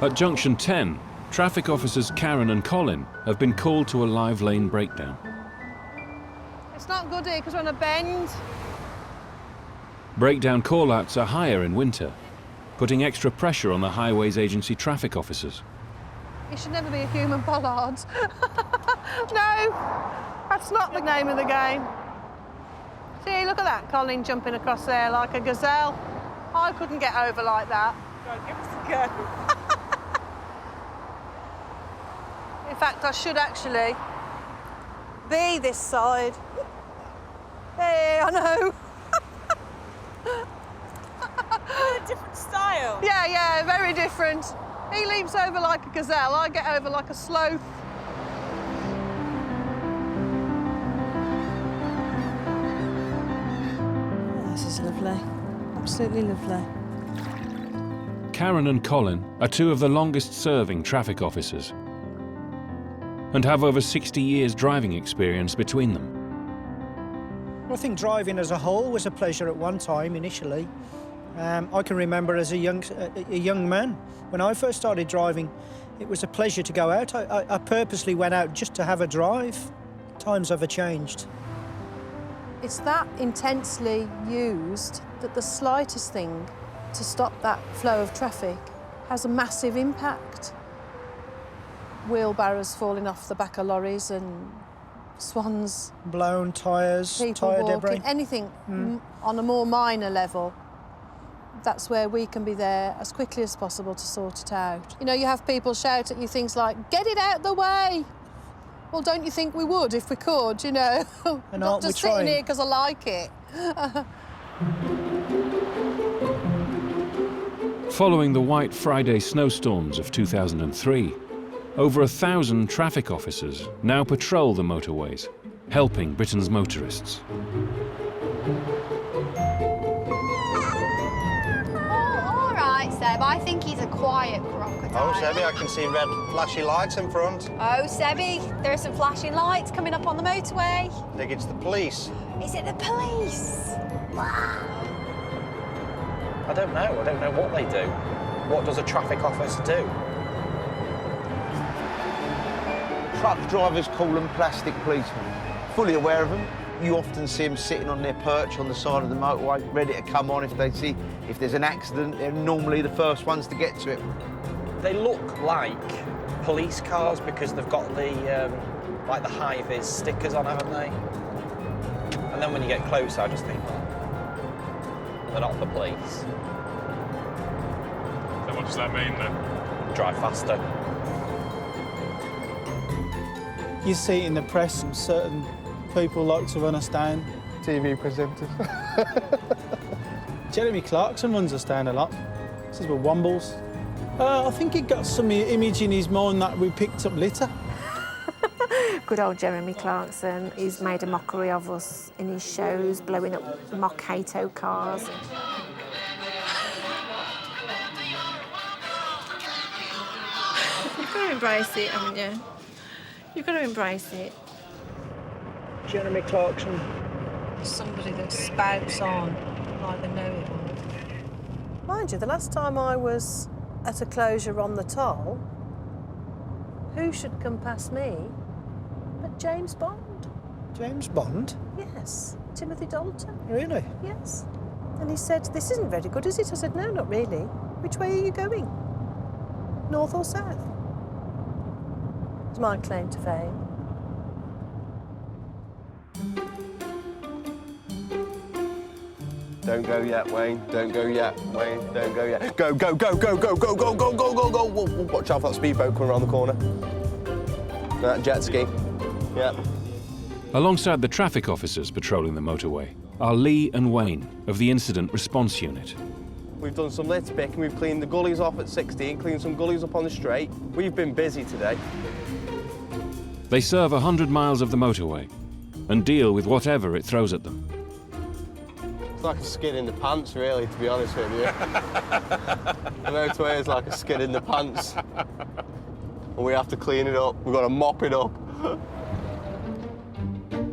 At Junction 10, traffic officers Karen and Colin have been called to a live lane breakdown. It's not good here because we're on a bend. Breakdown call-outs are higher in winter, putting extra pressure on the Highways Agency traffic officers. You should never be a human bollard. No, that's not the name of the game. See, look at that, Colin jumping across there like a gazelle. I couldn't get over like that. Don't give us a go. In fact, I should actually be this side. Hey, I know. A different style. Yeah, very different. He leaps over like a gazelle, I get over like a sloth. Oh, this is lovely. Absolutely lovely. Karen and Colin are 2 of the longest-serving traffic officers and have over 60 years driving experience between them. I think driving as a whole was a pleasure at one time initially. I can remember as a young man, when I first started driving, it was a pleasure to go out. I purposely went out just to have a drive. Times have changed. It's that intensely used that the slightest thing to stop that flow of traffic has a massive impact. Wheelbarrows falling off the back of lorries and swans. Blown tyres, tyre debris. Anything on a more minor level. That's where we can be there as quickly as possible to sort it out. You know, you have people shout at you things like, get it out the way. Well, don't you think we would if we could, you know? And not just sitting here because I like it. Following the White Friday snowstorms of 2003, over 1,000 traffic officers now patrol the motorways, helping Britain's motorists. Seb, I think he's a quiet crocodile. Oh, Sebby, I can see red flashy lights in front. Oh, Sebby, there are some flashing lights coming up on the motorway. I think it's the police. Is it the police? I don't know. I don't know what they do. What does a traffic officer do? Truck drivers call them plastic policemen. Fully aware of them. You often see them sitting on their perch on the side of the motorway, ready to come on if they see if there's an accident. They're normally the first ones to get to it. They look like police cars because they've got the like the high-vis stickers on, haven't they? And then when you get closer, I just think, they're not the police. So what does that mean then? Drive faster. You see in the press, certain people like to run us down. TV presenters. Jeremy Clarkson runs us down a lot. Says we're wombles. I think he got some image in his mind that we picked up litter. Good old Jeremy Clarkson. He's made a mockery of us in his shows, blowing up mock Hato cars. You've got to embrace it, haven't you? You've got to embrace it. Jeremy Clarkson. Somebody that spouts on like they know it all. Mind you, the last time I was at a closure on the toll, who should come past me but James Bond? James Bond? Yes, Timothy Dalton. Really? Yes. And he said, "This isn't very good, is it?" I said, "No, not really. Which way are you going? North or south?" It's my claim to fame. Don't go yet, Wayne. Don't go yet, Wayne. Don't go yet. Go, go, go, go, go, go, go, go, go, go, go. Watch out for that speedboat coming around the corner. That jet ski. Yeah. Alongside the traffic officers patrolling the motorway are Lee and Wayne of the Incident Response Unit. We've done some litter picking. We've cleaned the gullies off at 16, cleaned some gullies up on the straight. We've been busy today. They serve 100 miles of the motorway and deal with whatever it throws at them. It's like a skid in the pants, really, to be honest with you. The motorway is like a skid in the pants. And we have to clean it up. We've got to mop it up.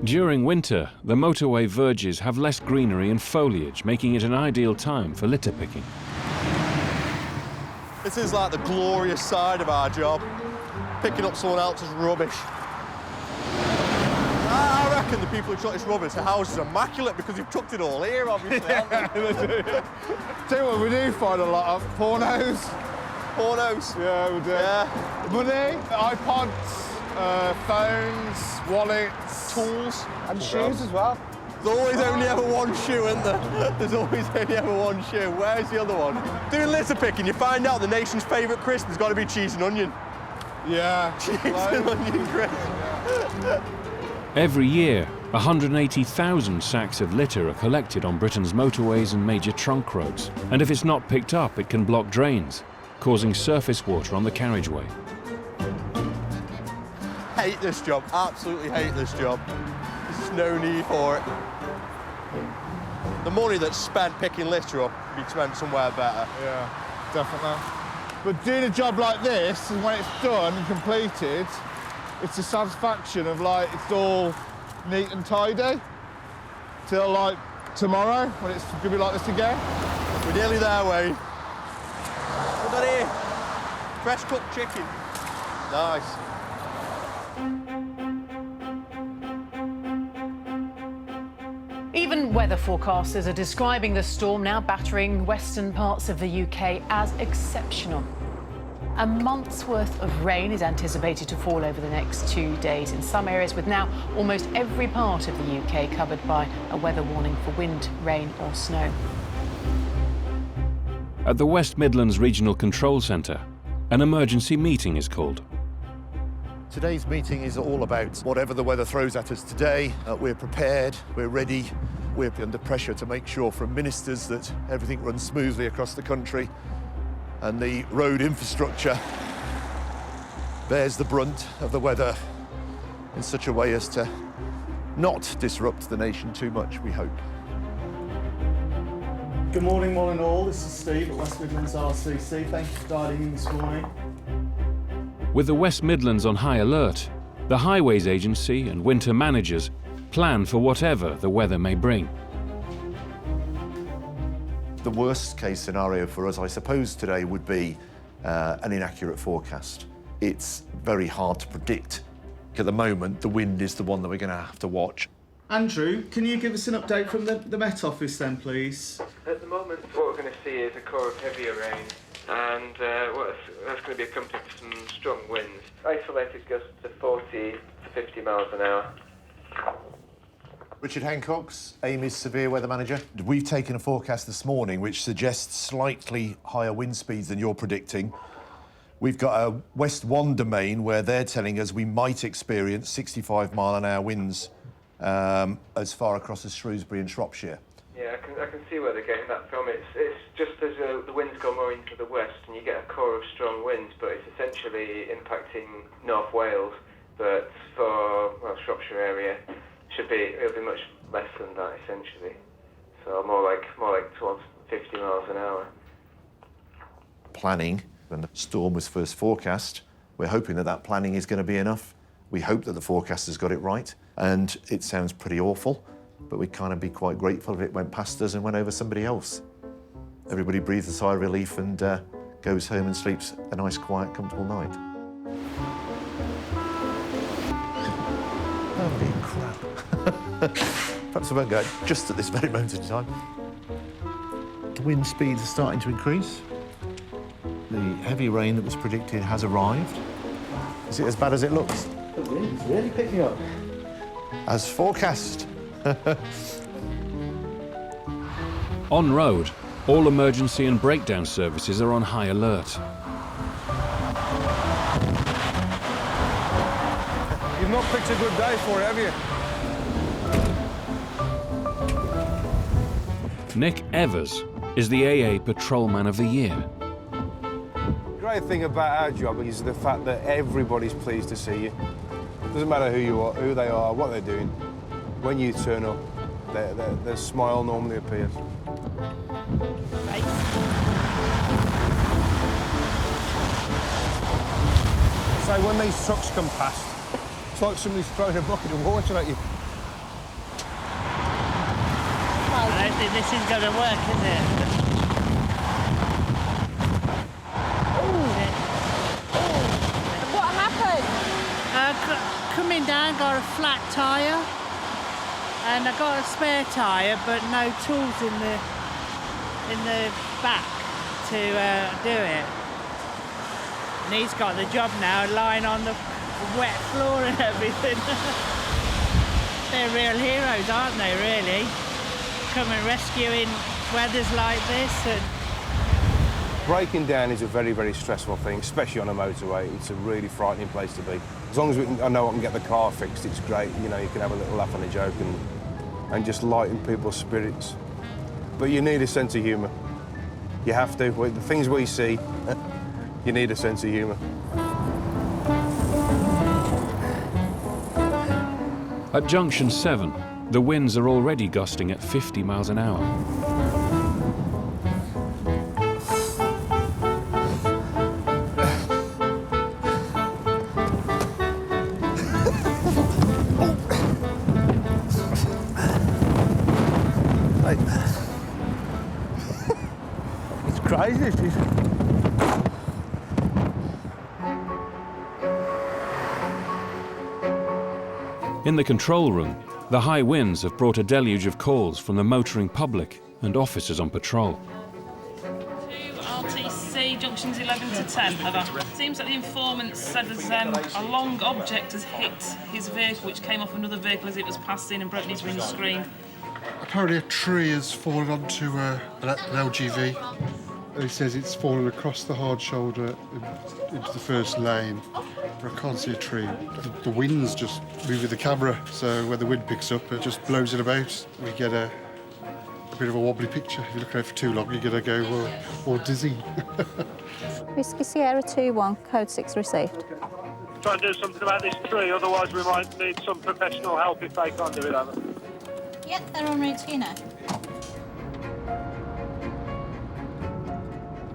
During winter, the motorway verges have less greenery and foliage, making it an ideal time for litter picking. This is like the glorious side of our job, picking up someone else's rubbish. I reckon the people who chuck this rubbish, the house is immaculate because you've chucked it all here, obviously. Tell you what, we do find a lot of pornos. Pornos? Yeah, we do. Yeah. Money, iPods, phones, wallets, tools, and shoes as well. There's always only ever one shoe, isn't there? There's always only ever one shoe. Where's the other one? Doing litter picking, you find out the nation's favourite crisp has got to be cheese and onion. Yeah. Cheese and onion crisp. Every year, 180,000 sacks of litter are collected on Britain's motorways and major trunk roads. And if it's not picked up, it can block drains, causing surface water on the carriageway. Hate this job, absolutely hate this job. There's no need for it. The money that's spent picking litter up can be spent somewhere better. Yeah, definitely. But doing a job like this, and when it's done and completed, it's the satisfaction of like it's all neat and tidy till like tomorrow when it's gonna be like this again. We're nearly there, Wayne. Look at here, fresh cooked chicken. Nice. Even weather forecasters are describing the storm now battering western parts of the UK as exceptional. A month's worth of rain is anticipated to fall over the next 2 days in some areas, with now almost every part of the UK covered by a weather warning for wind, rain or snow. At the West Midlands Regional Control Centre, an emergency meeting is called. Today's meeting is all about whatever the weather throws at us today. We're prepared, we're ready, we're under pressure to make sure from ministers that everything runs smoothly across the country and the road infrastructure bears the brunt of the weather in such a way as to not disrupt the nation too much, we hope. Good morning, one and all. This is Steve at West Midlands RCC. Thank you for dialing in this morning. With the West Midlands on high alert, the Highways Agency and winter managers plan for whatever the weather may bring. The worst case scenario for us, I suppose, today would be an inaccurate forecast. It's very hard to predict. At the moment, the wind is the one that we're going to have to watch. Andrew, can you give us an update from the Met Office then, please? At the moment, what we're going to see is a core of heavier rain, and that's going to be accompanied with some strong winds. Isolated gusts to 40 to 50 miles an hour. Richard Hancock's Amidst Severe Weather Manager. We've taken a forecast this morning which suggests slightly higher wind speeds than you're predicting. We've got a West 1 domain where they're telling us we might experience 65-mile-an-hour winds as far across as Shrewsbury and Shropshire. Yeah, I can see where they're getting that from. It's just as the winds go more into the west and you get a core of strong winds, but it's essentially impacting North Wales. But for Shropshire area, it'll be much less than that essentially. So more like towards 50 miles an hour. Planning, when the storm was first forecast, we're hoping that planning is going to be enough. We hope that the forecaster's got it right, and it sounds pretty awful, but we'd kind of be quite grateful if it went past us and went over somebody else. Everybody breathes a sigh of relief and goes home and sleeps a nice, quiet, comfortable night. Holy crap. Perhaps I won't go just at this very moment in time. The wind speeds are starting to increase. The heavy rain that was predicted has arrived. Is it as bad as it looks? The wind's really picking up. As forecast. On road, all emergency and breakdown services are on high alert. You've not picked a good day for it, have you? Nick Evers is the AA Patrolman of the Year. The great thing about our job is the fact that everybody's pleased to see you. Doesn't matter who you are, who they are, what they're doing. When you turn up, their smile normally appears. So when these trucks come past, it's like somebody's throwing a bucket of water at you. I don't think this is going to work, is it? What happened? Coming down, got a flat tyre, and I got a spare tyre, but no tools in the back to do it. And he's got the job now, lying on the wet floor and everything. They're real heroes, aren't they, really? Coming rescuing weathers like this. And Breaking down is a very, very stressful thing, especially on a motorway. It's a really frightening place to be. As long as I know I can get the car fixed, it's great. You know, you can have a little laugh and a joke and just lighten people's spirits. But you need a sense of humour. You have to. With the things we see, you need a sense of humour. At Junction 7, the winds are already gusting at 50 miles an hour. It's crazy, it is. In the control room, the high winds have brought a deluge of calls from the motoring public and officers on patrol. RTC, junctions 11 to 10, over. Seems like the informant said there's a long object has hit his vehicle, which came off another vehicle as it was passing and broken his windscreen. Apparently a tree has fallen onto an LGV. He says it's fallen across the hard shoulder into the first lane. But I can't see a tree. The wind's just moving the camera, so when the wind picks up, it just blows it about. We get a bit of a wobbly picture. If you look at it for too long, you're going to go all dizzy. Whiskey Sierra 2-1, code 6 received. Try and do something about this tree, otherwise we might need some professional help if they can't do it, Alan. Yep, they're on route to you now.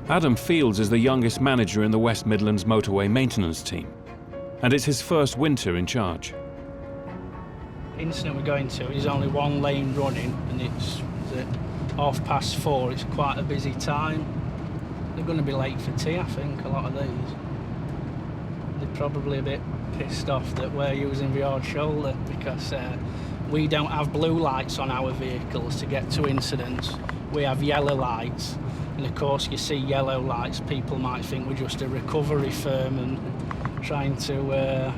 Adam Fields is the youngest manager in the West Midlands motorway maintenance team, and it's his first winter in charge. The incident we're going to is only one lane running, and it's at 4:30. It's quite a busy time. They're going to be late for tea, I think, a lot of these. They're probably a bit pissed off that we're using the hard shoulder, because We don't have blue lights on our vehicles to get to incidents. We have yellow lights. And of course, you see yellow lights, people might think we're just a recovery firm and trying to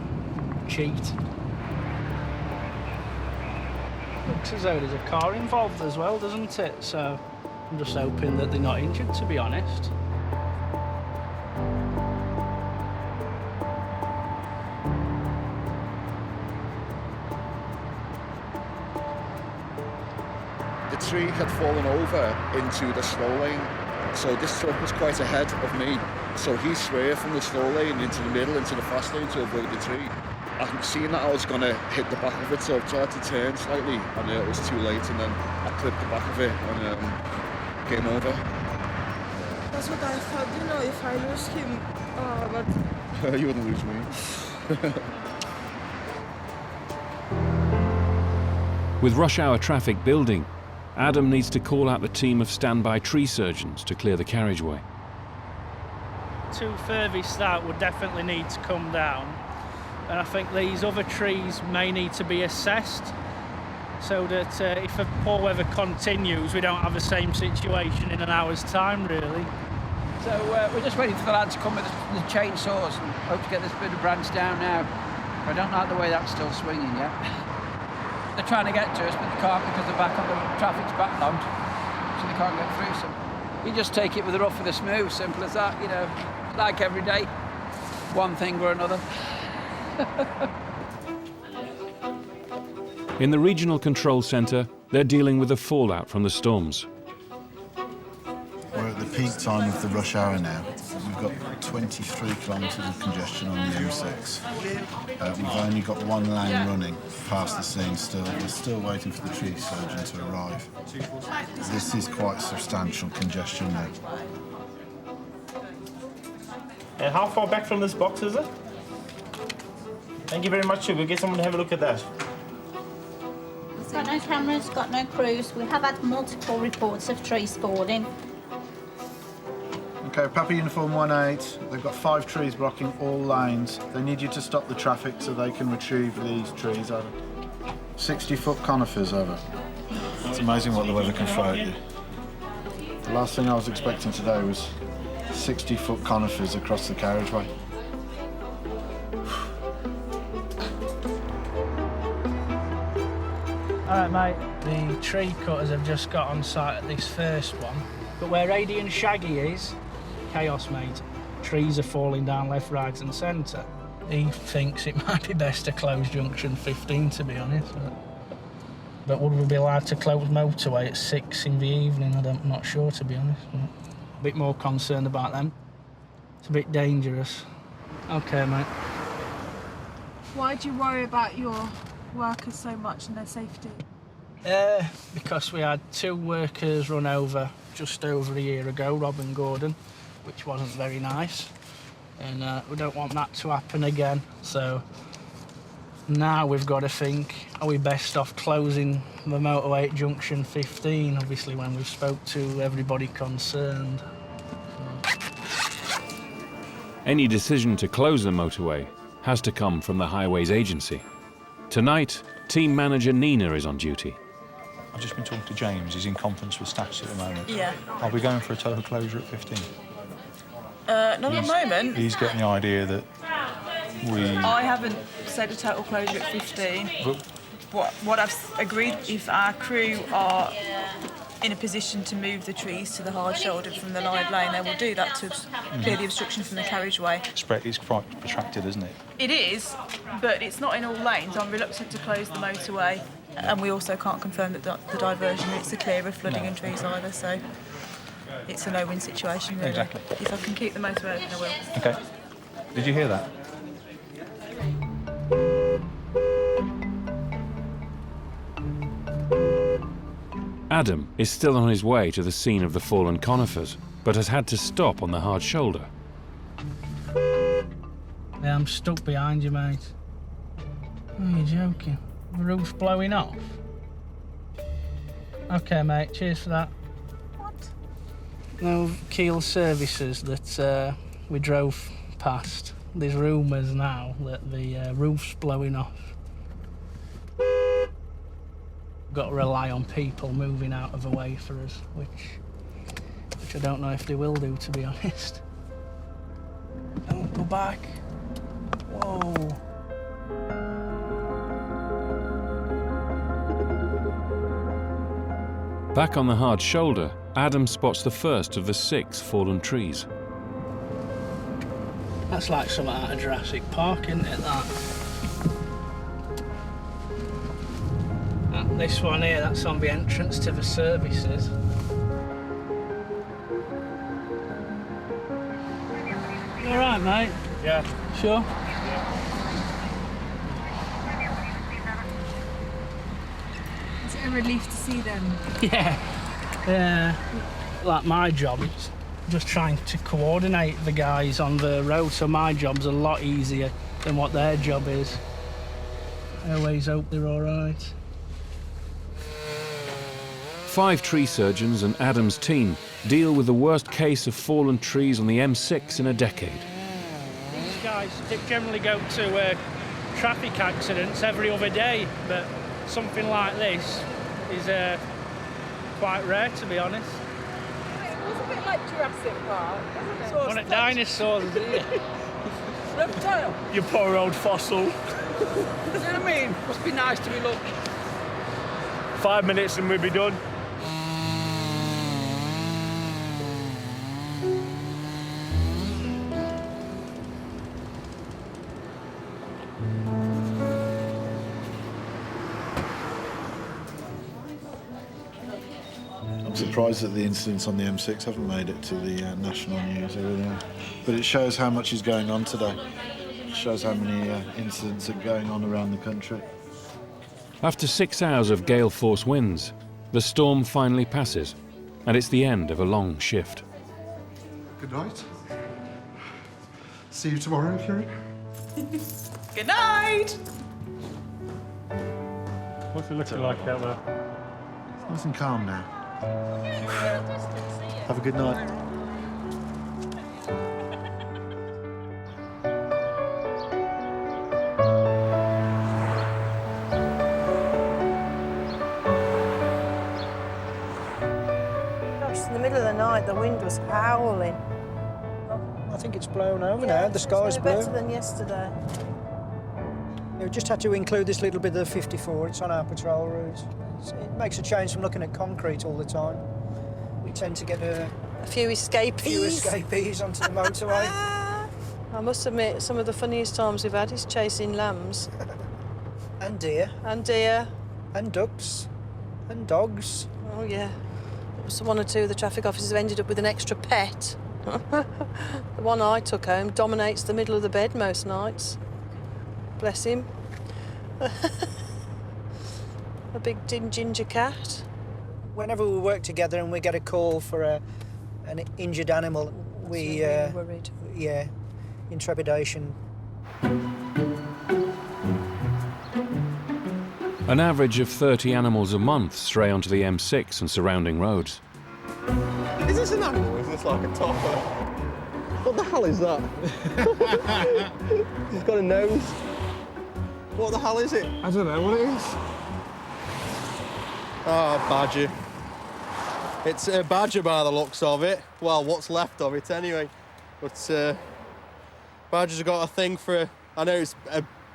cheat. Looks as though there's a car involved as well, doesn't it? So I'm just hoping that they're not injured, to be honest. The tree had fallen over into the slow lane, so this truck was quite ahead of me. So he swerved from the slow lane into the middle, into the fast lane to avoid the tree. I seen that I was going to hit the back of it, so I tried to turn slightly, and it was too late, and then I clipped the back of it and came over. That's what I thought, you know, if I lose him, but... You wouldn't lose me. With rush hour traffic building, Adam needs to call out the team of standby tree surgeons to clear the carriageway. 2 furthest out would definitely need to come down, and I think these other trees may need to be assessed so that if the poor weather continues, we don't have the same situation in an hour's time, really. So we're just waiting for the lad to come with the chainsaws and hope to get this bit of branch down now. I don't like the way that's still swinging yet. They're trying to get to us, but they can't because the traffic's backlogged, so they can't get through. So we just take it with the rough and the smooth, simple as that, you know, like every day, one thing or another. In the regional control centre, they're dealing with the fallout from the storms. We're at the peak time of the rush hour now. We've got 23 kilometres of congestion on the M6. We've only got 1 lane running past the scene still. We're still waiting for the tree surgeon to arrive. This is quite substantial congestion now. And how far back from this box is it? Thank you very much. We'll get someone to have a look at that. It's got no cameras, got no crews. We have had multiple reports of trees falling. Okay, Papa Uniform 18, they've got 5 trees blocking all lanes. They need you to stop the traffic so they can retrieve these trees, over. 60-foot conifers, over. It's amazing what the weather can throw at you. The last thing I was expecting today was 60-foot conifers across the carriageway. All right, mate. The tree cutters have just got on site at this first one, but where Ady and Shaggy is, chaos, mate. Trees are falling down left, right and centre. He thinks it might be best to close Junction 15, to be honest. But would we be allowed to close motorway at 6 in the evening? I'm not sure, to be honest. A bit more concerned about them. It's a bit dangerous. OK, mate. Why do you worry about your workers so much and their safety? Because we had 2 workers run over just over a year ago, Rob and Gordon, which wasn't very nice, and we don't want that to happen again. So now we've got to think, are we best off closing the motorway at Junction 15, obviously when we've spoke to everybody concerned. Any decision to close the motorway has to come from the Highways Agency. Tonight, team manager Nina is on duty. I've just been talking to James. He's in conference with staffs at the moment. Yeah. Are we going for a total closure at 15? Not at the moment. He's getting the idea that I haven't said a total closure at 15. What I've agreed, if our crew are in a position to move the trees to the hard shoulder from the live lane, they will do that to clear the obstruction from the carriageway. It's quite protracted, isn't it? It is, but it's not in all lanes. I'm reluctant to close the motorway, and we also can't confirm that the diversion routes are clear of flooding and trees either, so it's a no-win situation, really. Exactly. If I can keep the motorway open, I will. OK. Did you hear that? Adam is still on his way to the scene of the fallen conifers, but has had to stop on the hard shoulder. Yeah, I'm stuck behind you, mate. Oh, you're joking. The roof's blowing off. OK, mate, cheers for that. What? No, Keel Services that we drove past. There's rumours now that the roof's blowing off. got to rely on people moving out of the way for us, which I don't know if they will do, to be honest. Oh, go back. Whoa. Back on the hard shoulder, Adam spots the first of the 6 fallen trees. That's like something out of Jurassic Park, isn't it, that? This one here, that's on the entrance to the services. You all right, mate? Yeah. Sure? Is it a relief to see them? Yeah. Like my job, it's just trying to coordinate the guys on the road, so my job's a lot easier than what their job is. I always hope they're all right. 5 tree surgeons and Adam's team deal with the worst case of fallen trees on the M6 in a decade. These guys generally go to traffic accidents every other day, but something like this is quite rare, to be honest. It was a bit like Jurassic Park, wasn't it? One of dinosaurs, isn't it? Reptile. You poor old fossil. You know what I mean? Must be nice to be looked. 5 minutes and we'll be done. I'm surprised that the incidents on the M6 haven't made it to the national news. I really am. But it shows how much is going on today. It shows how many incidents are going on around the country. After 6 hours of gale force winds, the storm finally passes, and it's the end of a long shift. Good night. See you tomorrow, Fury. Good night! What's it looking like out there? It's nice and calm now. Have a good night. Gosh, in the middle of the night, the wind was howling. I think it's blown over now. The sky's blue. Better than yesterday. We just had to include this little bit of the 54. It's on our patrol route. It makes a change from looking at concrete all the time. We tend to get a few escapees onto the motorway. I must admit, some of the funniest times we've had is chasing lambs. And deer. And deer. And ducks. And dogs. Oh, yeah. One or two of the traffic officers have ended up with an extra pet. The one I took home dominates the middle of the bed most nights. Bless him. A big ginger cat. Whenever we work together and we get a call for an injured animal, we worried. Yeah, in trepidation. An average of 30 animals a month stray onto the M6 and surrounding roads. Is this an animal? Is this like a topper? What the hell is that? He's got a nose. What the hell is it? I don't know what it is. Ah, badger. It's a badger by the looks of it. Well, what's left of it anyway. But badgers have got a thing for. I know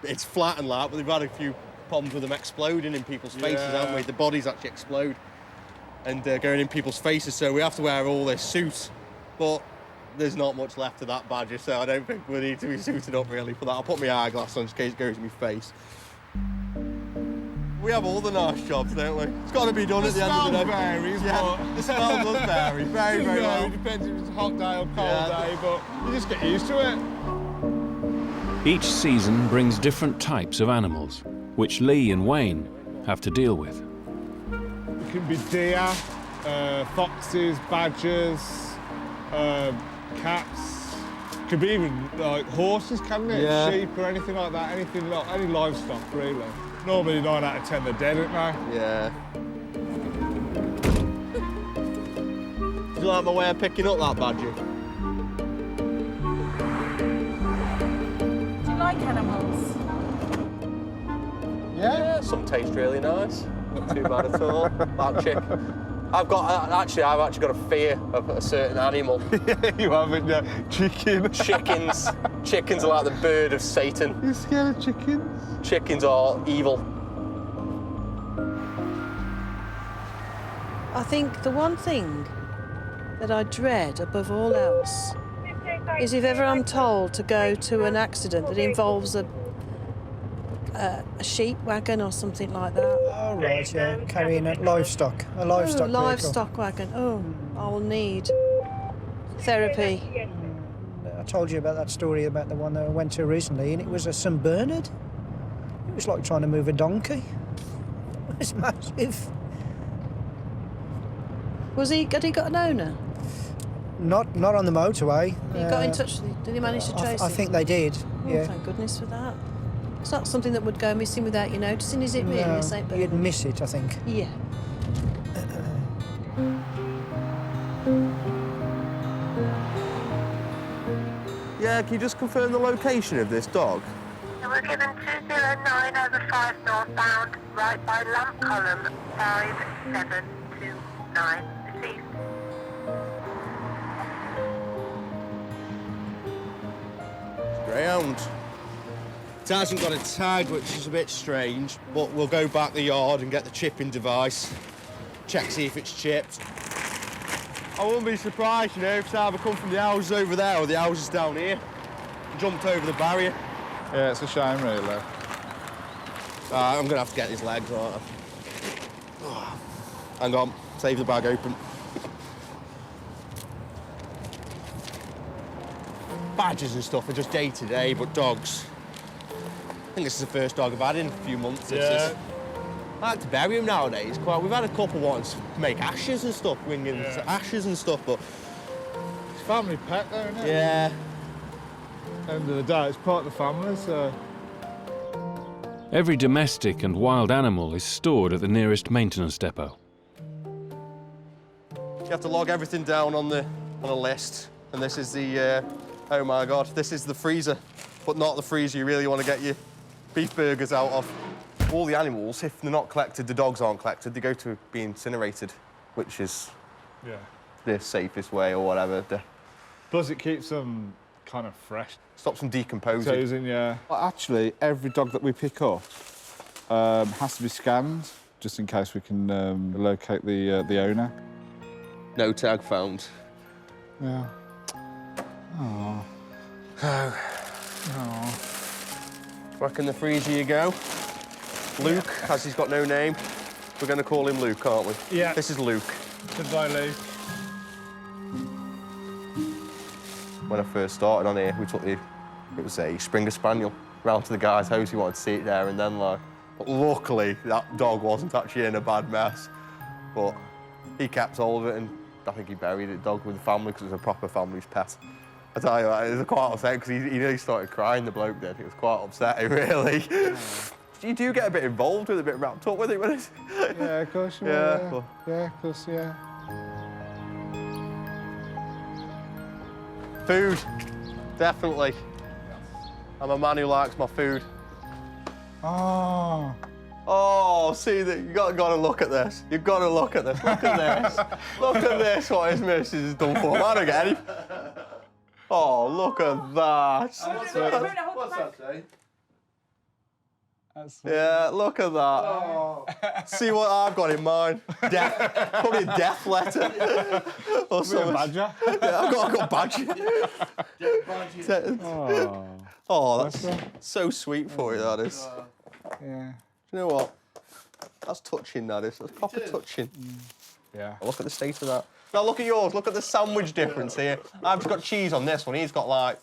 it's flat and that, but they've had a few problems with them exploding in people's faces, haven't we? The bodies actually explode and going in people's faces, so we have to wear all this suit. But there's not much left of that badger, so I don't think we need to be suited up really for that. I'll put my eyeglass on in case it goes in my face. We have all the nice jobs, don't we? It's got to be done at the end of the day. Varies, yeah, the smell does vary, very, very well. It depends if it's a hot day or cold day, but you just get used to it. Each season brings different types of animals, which Lee and Wayne have to deal with. It can be deer, foxes, badgers, cats. Could be even like horses, can it? Yeah. Sheep or anything like that. Anything like any livestock, really. Normally 9 out of 10 they're dead, aren't they? Yeah. Do you like my way of picking up that badger? Do you like animals? Yeah, some taste really nice. Not too bad at all. That chick. I've actually got a fear of a certain animal. You haven't, yeah. Chicken. Chickens. Chickens are like the bird of Satan. You're scared of chickens? Chickens are evil. I think the one thing that I dread above all else is if ever I'm told to go to an accident that involves a sheep wagon or something like that. Oh, right, yeah, carrying a livestock vehicle. Livestock wagon. Oh, I'll need therapy. I told you about that story about the one that I went to recently, and it was a St Bernard. It was like trying to move a donkey. It was massive. Had he got an owner? Not on the motorway. You got in touch with him? Did he manage to trace I him? think they did, Oh, yeah. thank goodness for that. It's not something that would go missing without you noticing, is it really, No, St Bernard? you'd miss it, I think. Yeah. Yeah, can you just confirm the location of this dog? We're given 209 over 5 northbound, right by lamp column 5729. Received. Greyhound. It hasn't got a tag, which is a bit strange, but we'll go back the yard and get the chipping device, check, see if it's chipped. I wouldn't be surprised, you know, if it's either come from the houses over there or the houses down here. Jumped over the barrier. Yeah, it's a shame, really. I'm gonna have to get his legs, aren't I? Oh. Hang on, save the bag open. Badgers and stuff are just day to day, but dogs. I think this is the first dog I've had in a few months. Yeah. I like to bury them nowadays. We've had a couple once to make ashes and stuff, winging ashes and stuff, but It's a family pet, though, isn't it? yeah. End of the day, it's part of the family, so... Every domestic and wild animal is stored at the nearest maintenance depot. You have to log everything down on a list, and this is the oh my god, this is the freezer, but not the freezer you really want to get your beef burgers out of. All the animals, if they're not collected, the dogs aren't collected, they go to be incinerated, which is the safest way or whatever. Plus, it keeps them kind of fresh. Stops them decomposing. Yeah. Well, actually, every dog that we pick up has to be scanned, just in case we can locate the owner. No tag found. Yeah. Oh. Oh. Back in the freezer you go. Luke, as he's got no name. We're going to call him Luke, aren't we? Yeah. This is Luke. Goodbye, Luke. When I first started on here, we took it was a Springer Spaniel, round to the guy's house. He wanted to see it there and then, like. But luckily, that dog wasn't actually in a bad mess. But he kept hold of it, and I think he buried the dog with the family because it was a proper family's pet. I tell you what, it was quite upsetting because he nearly started crying, the bloke did. It was quite upsetting, really. You do get a bit involved with it, a bit wrapped up with it when it's... Yeah, of course you Yeah, are. well. Yeah, of course, yeah. Food, definitely. I'm a man who likes my food. Oh. Oh, see, that you got to look at this. You've got to look at this. Look at this. Look at this, what his missus has done for him. I don't get any. Oh, look at that. What's that say? Yeah, look at that. Oh. See what I've got in mind. Death, probably a death letter. Or something. Badger. Yeah, I've got badger. Oh, that's so sweet for you, that is. Yeah. Do you know what? That's touching, that is. That's proper touching. Yeah. Look at the state of that. Now look at yours. Look at the sandwich difference here. I've just got cheese on this one. He's got, like,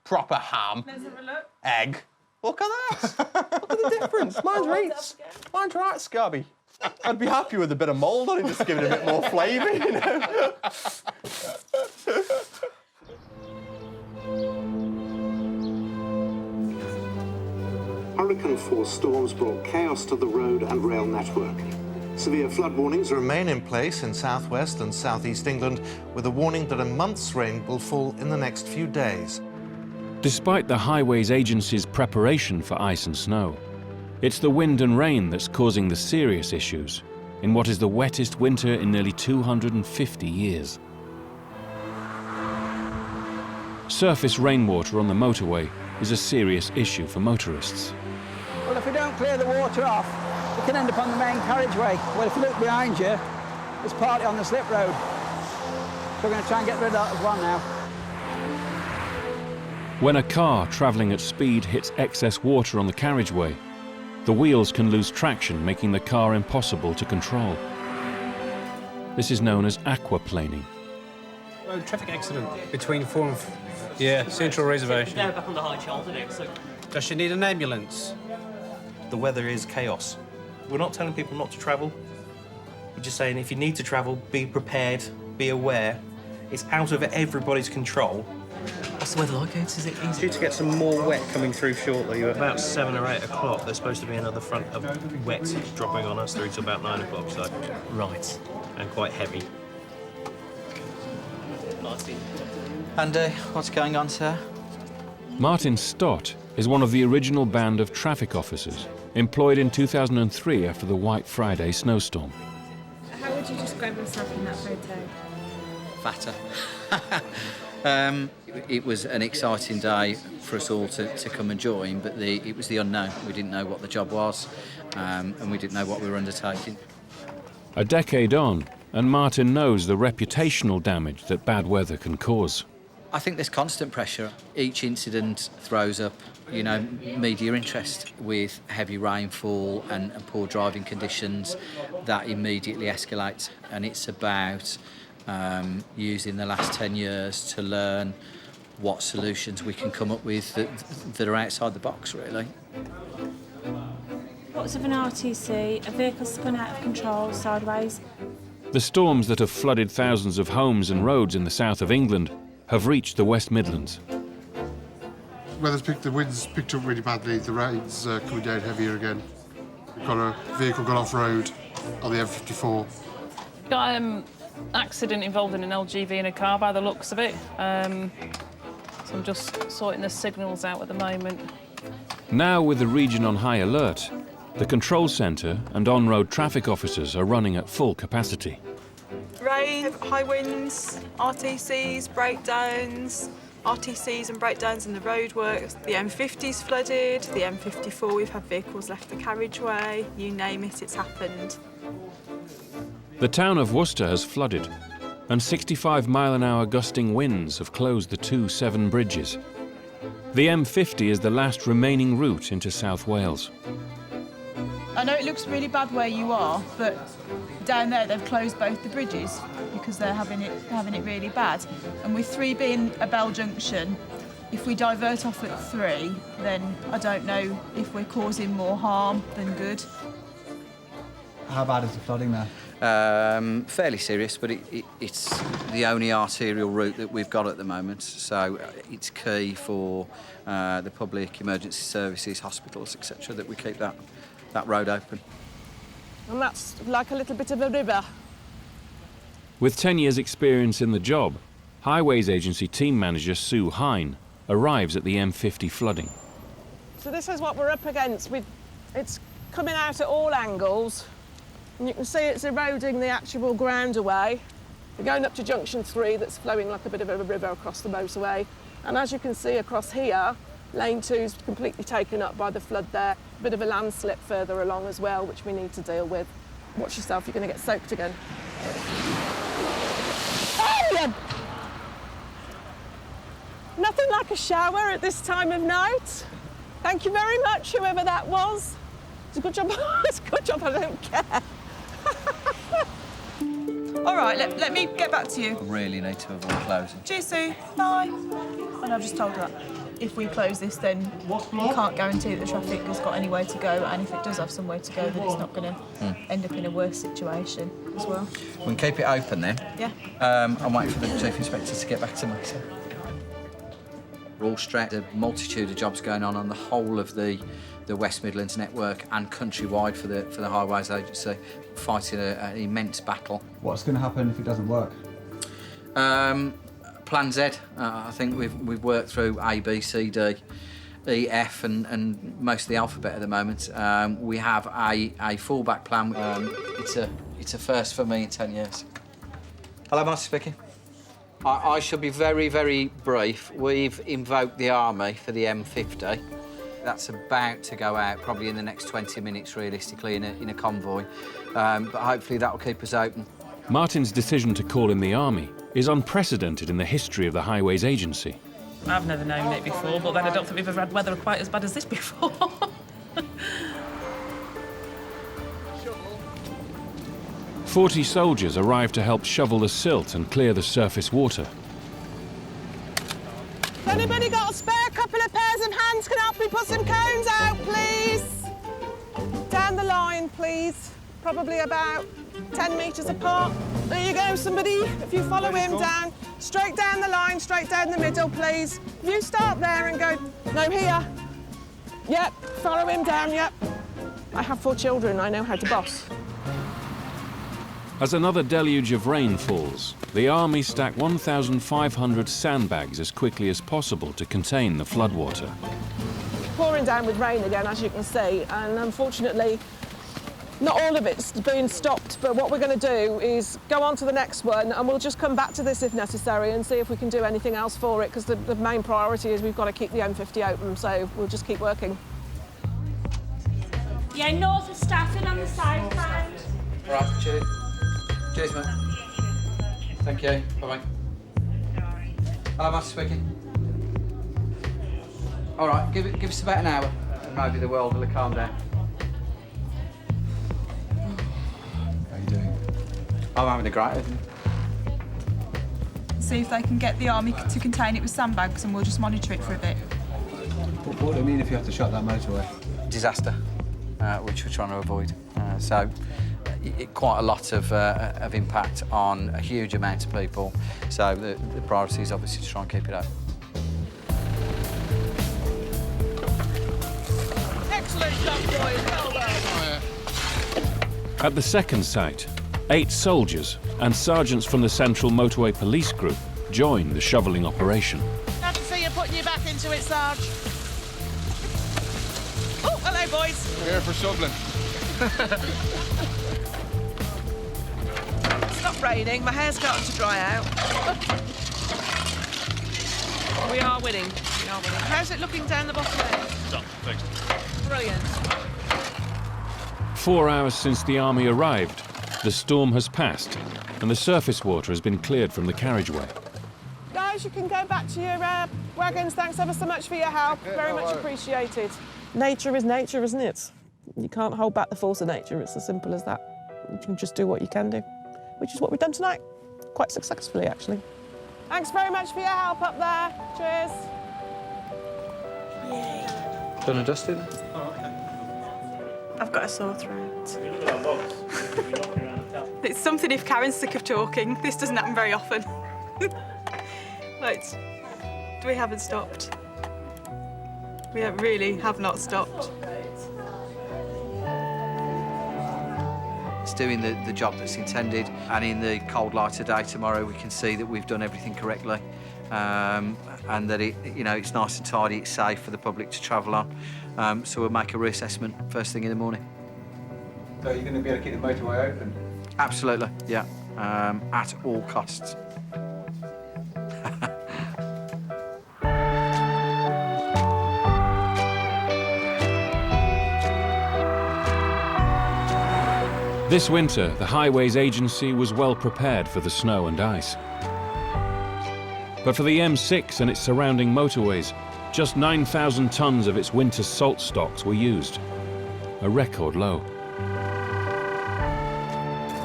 proper ham. Let's have a look. Egg. Look at that. Look at the difference. Mine's right scabby. I'd be happy with a bit of mould on it, just to give it a bit more flavour, you know. Hurricane-force storms brought chaos to the road and rail network. Severe flood warnings remain in place in southwest and southeast England, with a warning that a month's rain will fall in the next few days. Despite the Highways Agency's preparation for ice and snow, It's the wind and rain that's causing the serious issues in what is the wettest winter in nearly 250 years. Surface rainwater on the motorway is a serious issue for motorists. Well, if we don't clear the water off, we can end up on the main carriageway. Well, if you look behind you, it's partly on the slip road. So we're going to try and get rid of that as well now. When a car travelling at speed hits excess water on the carriageway, the wheels can lose traction, making the car impossible to control. This is known as aquaplaning. Road traffic accident between Central Reservation. Now back on the high shoulder next. So. Does she need an ambulance? The weather is chaos. We're not telling people not to travel. We're just saying if you need to travel, be prepared, be aware. It's out of everybody's control. What's the weather like? Is it easy? Due to get some more wet coming through shortly. About 7 or 8 o'clock, there's supposed to be another front of wet dropping on us through to about 9 o'clock, so. Right. And quite heavy. And what's going on, sir? Martin Stott is one of the original band of traffic officers employed in 2003 after the White Friday snowstorm. How would you describe yourself in that photo? Fatter. It was an exciting day for us all to come and join, but it was the unknown. We didn't know what the job was, and we didn't know what we were undertaking. A decade on, and Martin knows the reputational damage that bad weather can cause. I think there's constant pressure. Each incident throws up, media interest with heavy rainfall and poor driving conditions. That immediately escalates, and it's about using the last 10 years to learn what solutions we can come up with that are outside the box, really. What's of an RTC? A vehicle spun out of control sideways? The storms that have flooded thousands of homes and roads in the south of England have reached the West Midlands. The wind's picked up really badly. The rain's coming down heavier again. We've got a vehicle gone off-road on the M54. Got accident involving an LGV in a car by the looks of it. So I'm just sorting the signals out at the moment. Now with the region on high alert, the control centre and on-road traffic officers are running at full capacity. Rain, high winds, RTCs, breakdowns, RTCs and breakdowns in the roadworks. The M50's flooded, the M54 we've had vehicles left the carriageway, you name it, it's happened. The town of Worcester has flooded, and 65-mile-an-hour gusting winds have closed the 2 Severn bridges. The M50 is the last remaining route into South Wales. I know it looks really bad where you are, but down there they've closed both the bridges because they're having it really bad. And with 3 being a Bell Junction, if we divert off at 3, then I don't know if we're causing more harm than good. How bad is the flooding there? Fairly serious, but it's the only arterial route that we've got at the moment, so it's key for the public, emergency services, hospitals, etc., that we keep that road open. And that's like a little bit of a river. With 10 years' experience in the job, Highways Agency team manager Sue Hine arrives at the M50 flooding. So this is what we're up against. It's coming out at all angles. And you can see it's eroding the actual ground away. We're going up to Junction 3 that's flowing like a bit of a river across the motorway. And as you can see across here, lane 2's completely taken up by the flood there. A bit of a landslip further along as well, which we need to deal with. Watch yourself, you're going to get soaked again. Oh! Nothing like a shower at this time of night. Thank you very much, whoever that was. It's a good job. It's a good job I don't care. All right, let me get back to you. We really need to avoid closing. Cheers, Sue. Bye. And I've just told her that if we close this, then you can't guarantee that the traffic has got anywhere to go, and if it does have somewhere to go, then it's not going to end up in a worse situation as well. We can keep it open then. Yeah. I'm waiting for the Chief Inspector to get back to me. So. We're all stretched, a multitude of jobs going on the whole of the West Midlands network and countrywide for the Highways Agency, fighting an immense battle. What's going to happen if it doesn't work? Plan Z. I think we've worked through A, B, C, D. E, F and most of the alphabet at the moment. We have a fallback plan. It's a first for me in 10 years. Hello, Marty speaking. I shall be very, very brief. We've invoked the Army for the M50. That's about to go out probably in the next 20 minutes, realistically, in a convoy. But hopefully that will keep us open. Martin's decision to call in the Army is unprecedented in the history of the Highways Agency. I've never known it before, but then I don't think we've ever had weather quite as bad as this before. 40 soldiers arrived to help shovel the silt and clear the surface water. Anybody got a spare couple of pairs of hands can help me put some cones out, please? Down the line, please. Probably about 10 metres apart. There you go, somebody. If you follow him down, straight down the line, straight down the middle, please. If you start there and go, no, here. Yep, follow him down, yep. I have 4 children, I know how to boss. As another deluge of rain falls, the Army stack 1,500 sandbags as quickly as possible to contain the floodwater. Pouring down with rain again, as you can see, and unfortunately, not all of it's been stopped, but what we're going to do is go on to the next one, and we'll just come back to this if necessary and see if we can do anything else for it, because the main priority is we've got to keep the M50 open, so we'll just keep working. Yeah, north of staffing on the side side. Right, cheers. Cheers, mate. Thank you. Bye-bye. Hello, Master speaking. All right, give us about an hour, and maybe the world will calm down. How you doing? I'm having a great evening. See if they can get the Army to contain it with sandbags, and we'll just monitor it for a bit. What do you mean if you have to shut that motorway? Disaster, which we're trying to avoid. Quite a lot of impact on a huge amount of people. So the priority is obviously to try and keep it up. Excellent job, boys. Well done. At the second site, 8 soldiers and sergeants from the Central Motorway Police Group join the shovelling operation. Glad to see you putting your back into it, Sarge. Oh, hello, boys. We're here for shoveling. It's not raining. My hair's starting to dry out. We are winning. We are winning. How's it looking down the bottom there? Done, thanks. Brilliant. 4 hours since the Army arrived, the storm has passed and the surface water has been cleared from the carriageway. Guys, you can go back to your wagons. Thanks ever so much for your help. Very much appreciated. Nature is nature, isn't it? You can't hold back the force of nature. It's as simple as that. You can just do what you can do, which is what we've done tonight. Quite successfully, actually. Thanks very much for your help up there. Cheers. Done and dusted? I've got a sore throat. It's something if Karen's sick of talking. This doesn't happen very often. Right, we haven't stopped. We really have not stopped. It's doing the job that's intended, and in the cold light of day tomorrow we can see that we've done everything correctly, and that it's nice and tidy, it's safe for the public to travel on. So we'll make a reassessment first thing in the morning. So you're going to be able to keep the motorway open? Absolutely, yeah, at all costs. This winter, the Highways Agency was well prepared for the snow and ice. But for the M6 and its surrounding motorways, just 9,000 tonnes of its winter salt stocks were used, a record low.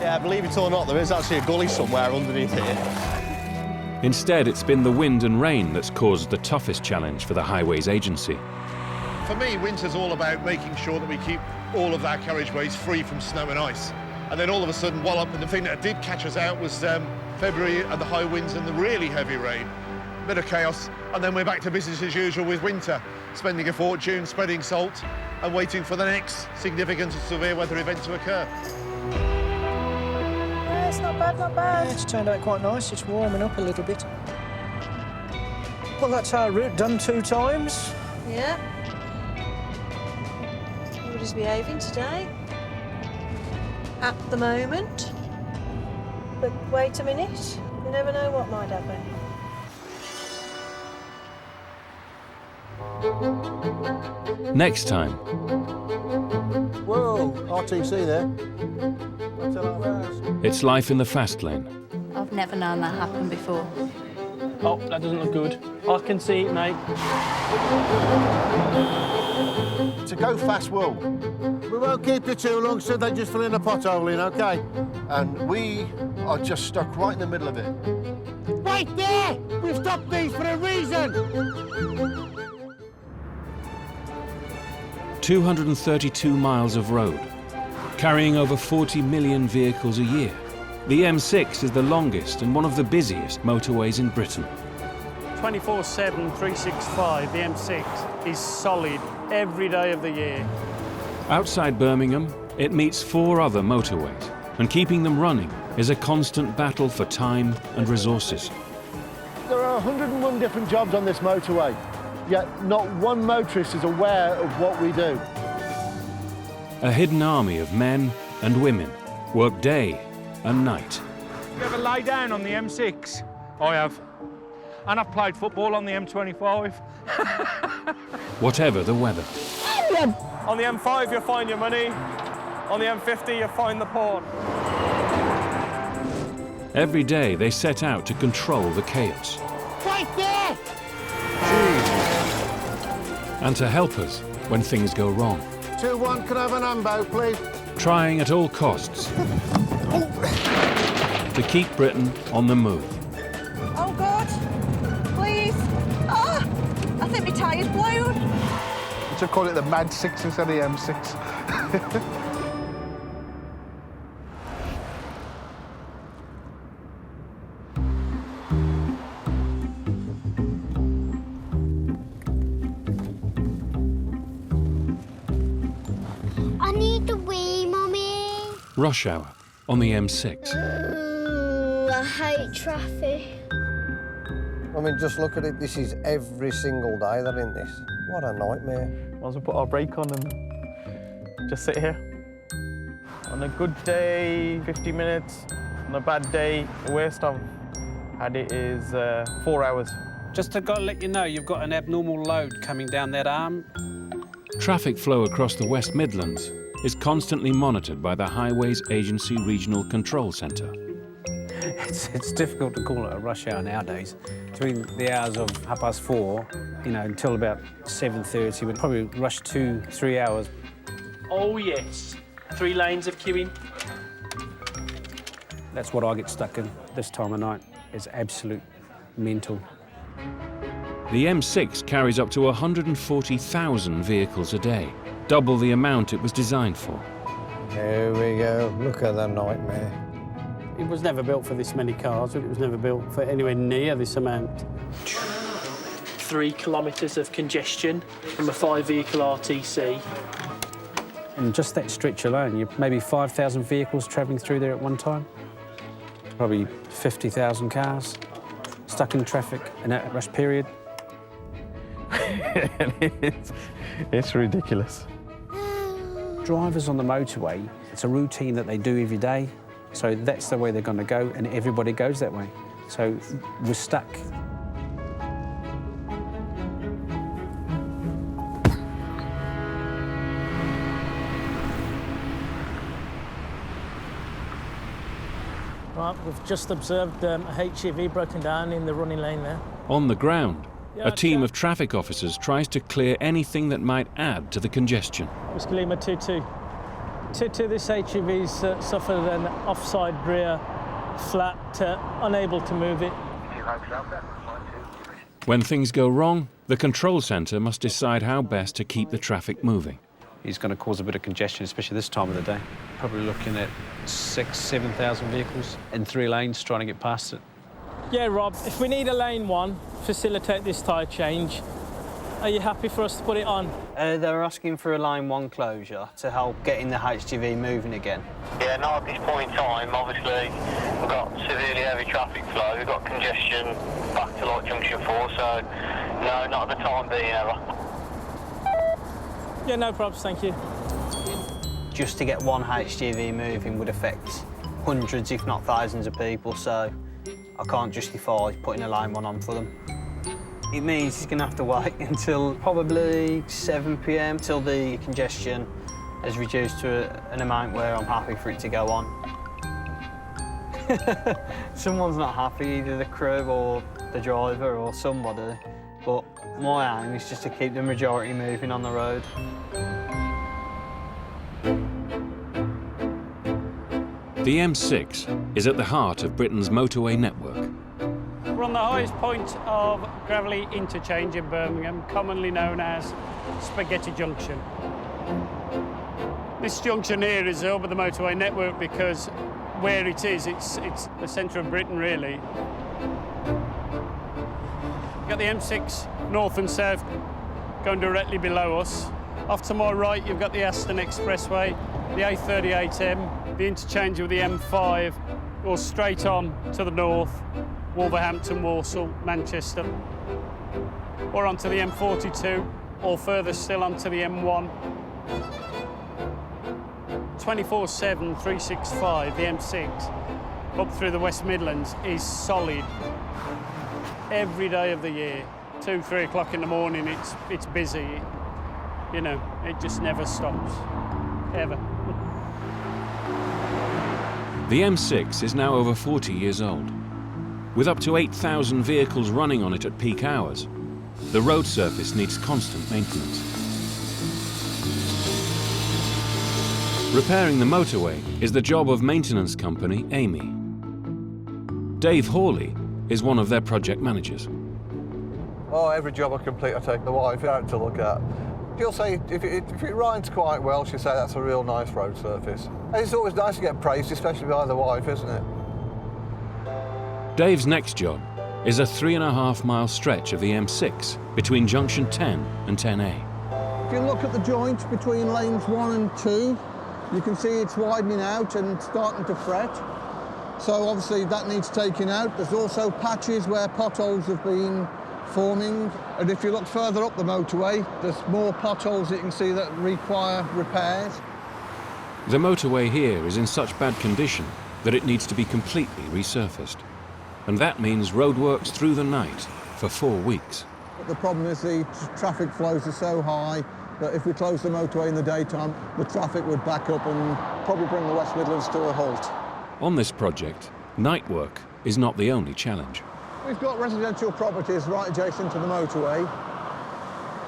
Yeah, believe it or not, there is actually a gully somewhere underneath here. Instead, it's been the wind and rain that's caused the toughest challenge for the Highways Agency. For me, winter's all about making sure that we keep all of our carriageways free from snow and ice. And then all of a sudden, the thing that did catch us out was February and the high winds and the really heavy rain. Bit of chaos, and then we're back to business as usual with winter, spending a fortune, spreading salt, and waiting for the next significant and severe weather event to occur. Yeah, it's not bad, not bad. Yeah, it's turned out quite nice. It's warming up a little bit. Well, that's our route done 2 times. Yeah. Everybody's behaving today. At the moment. But wait a minute. You never know what might happen. Next time. Whoa, RTC there. It's life in the fast lane. I've never known that happen before. Oh, that doesn't look good. I can see it, mate. It's a go fast world. We won't keep you too long, so they just fill in a pothole in, OK? And we are just stuck right in the middle of it. Right there! We've stopped these for a reason! 232 miles of road, carrying over 40 million vehicles a year. The M6 is the longest and one of the busiest motorways in Britain. 24/7, 365, the M6 is solid every day of the year. Outside Birmingham, it meets 4 other motorways, and keeping them running is a constant battle for time and resources. There are 101 different jobs on this motorway, yet not one motorist is aware of what we do. A hidden army of men and women work day and night. You ever lay down on the M6? I have. And I've played football on the M25. Whatever the weather. On the M5 you'll find your money. On the M50 you'll find the porn. Every day they set out to control the chaos. Right there! And to help us when things go wrong. 2-1, can I have an ambo, please? Trying at all costs to keep Britain on the move. Oh, God. Please. Ah! I think my tyre's blown. You should call it the Mad 6 instead of the M6. I need the wee, Mummy. Rush hour on the M6. I hate traffic. I mean, just look at it. This is every single day they're in this. What a nightmare. Might as well put our brake on and just sit here. On a good day, 50 minutes. On a bad day, the worst I've had it is 4 hours. Just to let you know, you've got an abnormal load coming down that arm. Traffic flow across the West Midlands is constantly monitored by the Highways Agency Regional Control Centre. It's difficult to call it a rush hour nowadays. Between the hours of 4:30, until about 7:30, we'd probably rush 2-3 hours. Oh, yes. 3 lanes of queuing. That's what I get stuck in this time of night. It's absolute mental. The M6 carries up to 140,000 vehicles a day, double the amount it was designed for. Here we go. Look at the nightmare. It was never built for this many cars, but it was never built for anywhere near this amount. 3 kilometres of congestion from a 5-vehicle RTC. And just that stretch alone, you've maybe 5,000 vehicles travelling through there at one time. Probably 50,000 cars stuck in traffic in that rush period. It's ridiculous. Drivers on the motorway, it's a routine that they do every day. So that's the way they're going to go, and everybody goes that way. So we're stuck. Right, we've just observed a HGV broken down in the running lane there. On the ground, a team of traffic officers tries to clear anything that might add to the congestion. Whiskey Lima 22. 22, this HGV's suffered an offside rear, flat, unable to move it. When things go wrong, the control centre must decide how best to keep the traffic moving. It's going to cause a bit of congestion, especially this time of the day. Probably looking at 6,000-7,000 vehicles in 3 lanes trying to get past it. Yeah, Rob, if we need a lane 1, facilitate this tyre change, are you happy for us to put it on? They're asking for a lane 1 closure to help getting the HGV moving again. Yeah, not at this point in time. Obviously, we've got severely heavy traffic flow. We've got congestion back to like Junction 4, so no, not at the time being ever. Yeah, no problems, thank you. just to get one HGV moving would affect hundreds, if not thousands of people, so I can't justify putting a lane one on for them. It means he's going to have to wait until probably 7 p.m. till the congestion has reduced to an amount where I'm happy for it to go on. Someone's not happy, either the crew or the driver or somebody, but my aim is just to keep the majority moving on the road. The M6 is at the heart of Britain's motorway network. We're on the highest point of gravelly interchange in Birmingham, commonly known as Spaghetti Junction. This junction here is the hub of the motorway network because where it is, it's the centre of Britain, really. You've got the M6 north and south going directly below us. Off to my right, you've got the Aston Expressway, the A38M, the interchange with the M5 goes straight on to the north, Wolverhampton, Walsall, Manchester, or onto the M42, or further still onto the M1. 24/7, 365, the M6, up through the West Midlands is solid every day of the year. 2, 3 o'clock in the morning, it's busy. You know, it just never stops, ever. The M6 is now over 40 years old. With up to 8,000 vehicles running on it at peak hours, the road surface needs constant maintenance. Repairing the motorway is the job of maintenance company Amy. Dave Hawley is one of their project managers. Oh, every job I complete, I take the wife out to look at. She'll say, if it runs quite well, she'll say that's a real nice road surface. And it's always nice to get praised, especially by the wife, isn't it? Dave's next job is a 3.5-mile stretch of the M6 between Junction 10 and 10A. If you look at the joint between lanes 1 and 2, you can see it's widening out and starting to fret. So obviously that needs taking out. There's also patches where potholes have been forming. And if you look further up the motorway, there's more potholes that you can see that require repairs. The motorway here is in such bad condition that it needs to be completely resurfaced. And that means roadworks through the night for 4 weeks. But the problem is the traffic flows are so high that if we close the motorway in the daytime, the traffic would back up and probably bring the West Midlands to a halt. On this project, night work is not the only challenge. We've got residential properties right adjacent to the motorway.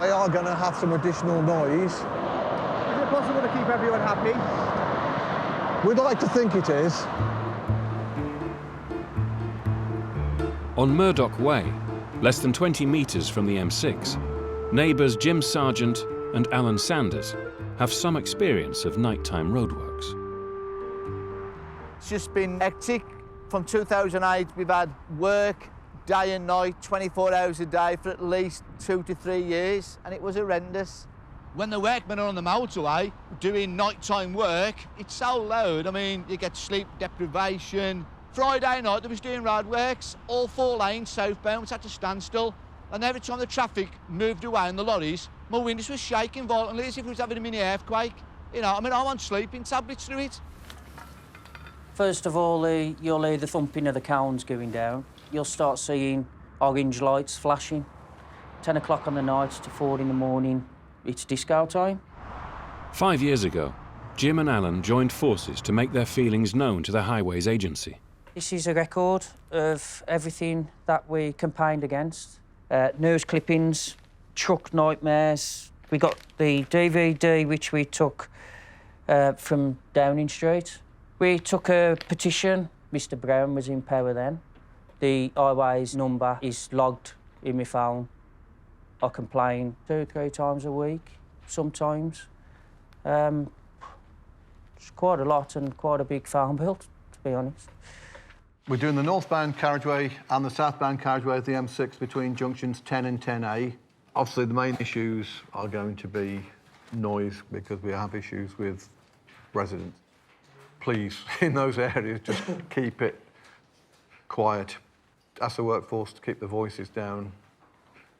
They are going to have some additional noise. Is it possible to keep everyone happy? We'd like to think it is. On Murdoch Way, less than 20 metres from the M6, neighbours Jim Sargent and Alan Sanders have some experience of nighttime roadworks. It's just been hectic. From 2008, we've had work day and night, 24 hours a day for at least 2 to 3 years, and it was horrendous. When the workmen are on the motorway doing nighttime work, it's so loud. I mean, you get sleep deprivation. Friday night, they was doing roadworks, all 4 lanes southbound, was at a standstill, and every time the traffic moved away in the lorries, my windows were shaking violently as if it was having a mini earthquake. You know, I mean, I'm on sleeping tablets through it. First of all, you'll hear the thumping of the cones going down. You'll start seeing orange lights flashing. 10 o'clock on the night to 4 in the morning, it's disco time. 5 years ago, Jim and Alan joined forces to make their feelings known to the Highways Agency. This is a record of everything that we campaigned against. News clippings, truck nightmares. We got the DVD, which we took from Downing Street. We took a petition. Mr Brown was in power then. The Highways number is logged in my phone. I complain 2 or 3 times a week, sometimes. It's quite a lot and quite a big farm bill, to be honest. We're doing the northbound carriageway and the southbound carriageway of the M6 between junctions 10 and 10A. Obviously, the main issues are going to be noise because we have issues with residents. Please, in those areas, just keep it quiet. Ask the workforce to keep the voices down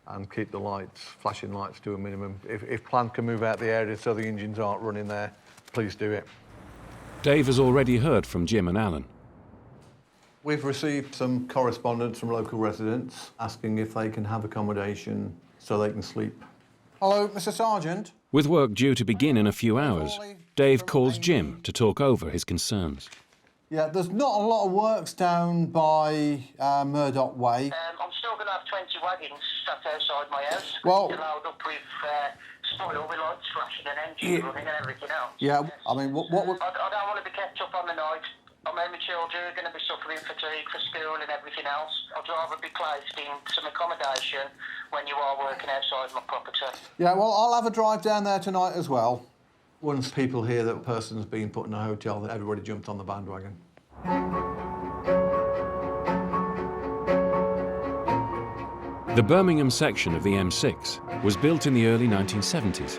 and keep the lights, flashing lights to a minimum. If plant can move out the area so the engines aren't running there, please do it. Dave has already heard from Jim and Alan. We've received some correspondence from local residents asking if they can have accommodation so they can sleep. Hello, Mr. Sergeant. With work due to begin in a few hours, Dave calls Jim to talk over his concerns. Yeah, there's not a lot of works down by Murdoch Way. I'm still going to have 20 wagons stuck outside my house. Well- They're loaded up with spoil, with lights flashing and engine running and everything else. Yeah, I mean, what would... I don't want to be kept up on the night. I mean, my children are going to be suffering fatigue for school and everything else. I'd rather be placed in some accommodation when you are working outside my property. Yeah, well, I'll have a drive down there tonight as well. Once people hear that a person's been put in a hotel, that everybody jumped on the bandwagon. The Birmingham section of the M6 was built in the early 1970s.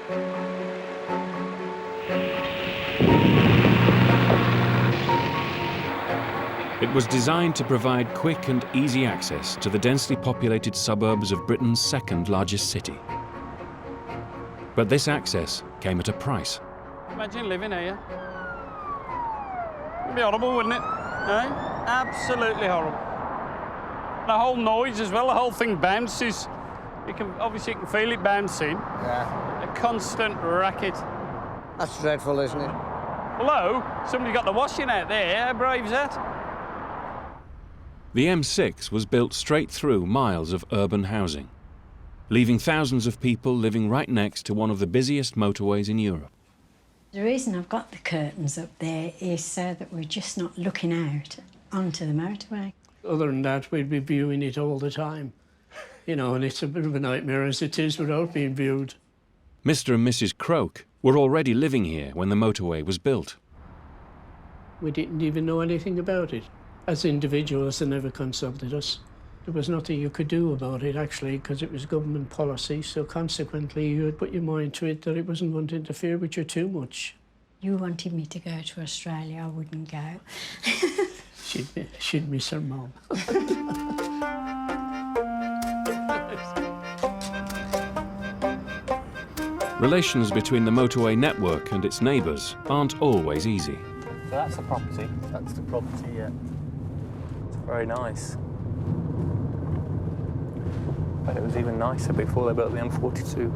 It was designed to provide quick and easy access to the densely populated suburbs of Britain's second largest city. But this access came at a price. Imagine living here. It'd be horrible, wouldn't it? Eh? Absolutely horrible. The whole noise as well, the whole thing bounces. Obviously you can feel it bouncing. Yeah. A constant racket. That's dreadful, isn't it? Hello? Somebody got the washing out there. How brave's that? The M6 was built straight through miles of urban housing, leaving thousands of people living right next to one of the busiest motorways in Europe. The reason I've got the curtains up there is so that we're just not looking out onto the motorway. Other than that, we'd be viewing it all the time. You know, and it's a bit of a nightmare as it is without being viewed. Mr. and Mrs. Croak were already living here when the motorway was built. We didn't even know anything about it. As individuals, they never consulted us. There was nothing you could do about it, actually, because it was government policy, so consequently you had put your mind to it that it wasn't going to interfere with you too much. You wanted me to go to Australia, I wouldn't go. She'd miss her mum. Relations between the motorway network and its neighbours aren't always easy. So that's the property. That's the property, yeah. It's very nice. But it was even nicer before they built the M42.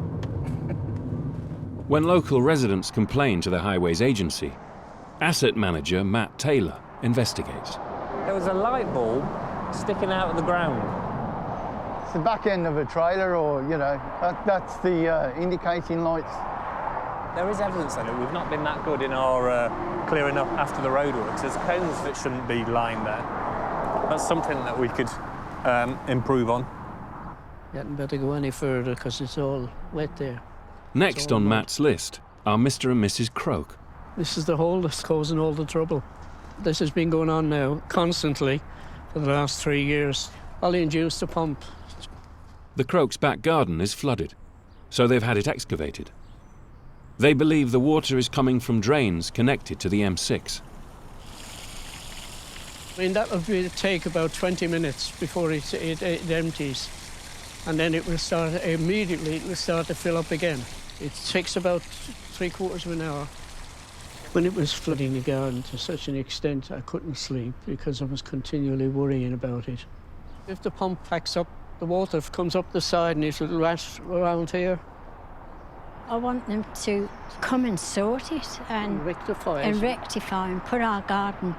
When local residents complain to the Highways Agency, asset manager Matt Taylor investigates. There was a light bulb sticking out of the ground. It's the back end of a trailer, or, you know, that's the indicating lights. There is evidence on it. We've not been that good in our clearing up after the roadworks. There's cones that shouldn't be lying there. That's something that we could improve on. You hadn't better go any further because it's all wet there. Next on Matt's list are Mr. and Mrs. Croak. This is the hole that's causing all the trouble. This has been going on now constantly for the last 3 years. Ollie induced the pump. The Croaks' back garden is flooded, so they've had it excavated. They believe the water is coming from drains connected to the M6. I mean, that will take about 20 minutes before it empties. And then it will start, immediately it will start to fill up again. It takes about 3/4 of an hour. When it was flooding the garden to such an extent, I couldn't sleep because I was continually worrying about it. If the pump packs up, the water comes up the side and it'll rush around here. I want them to come and sort it and rectify and put our garden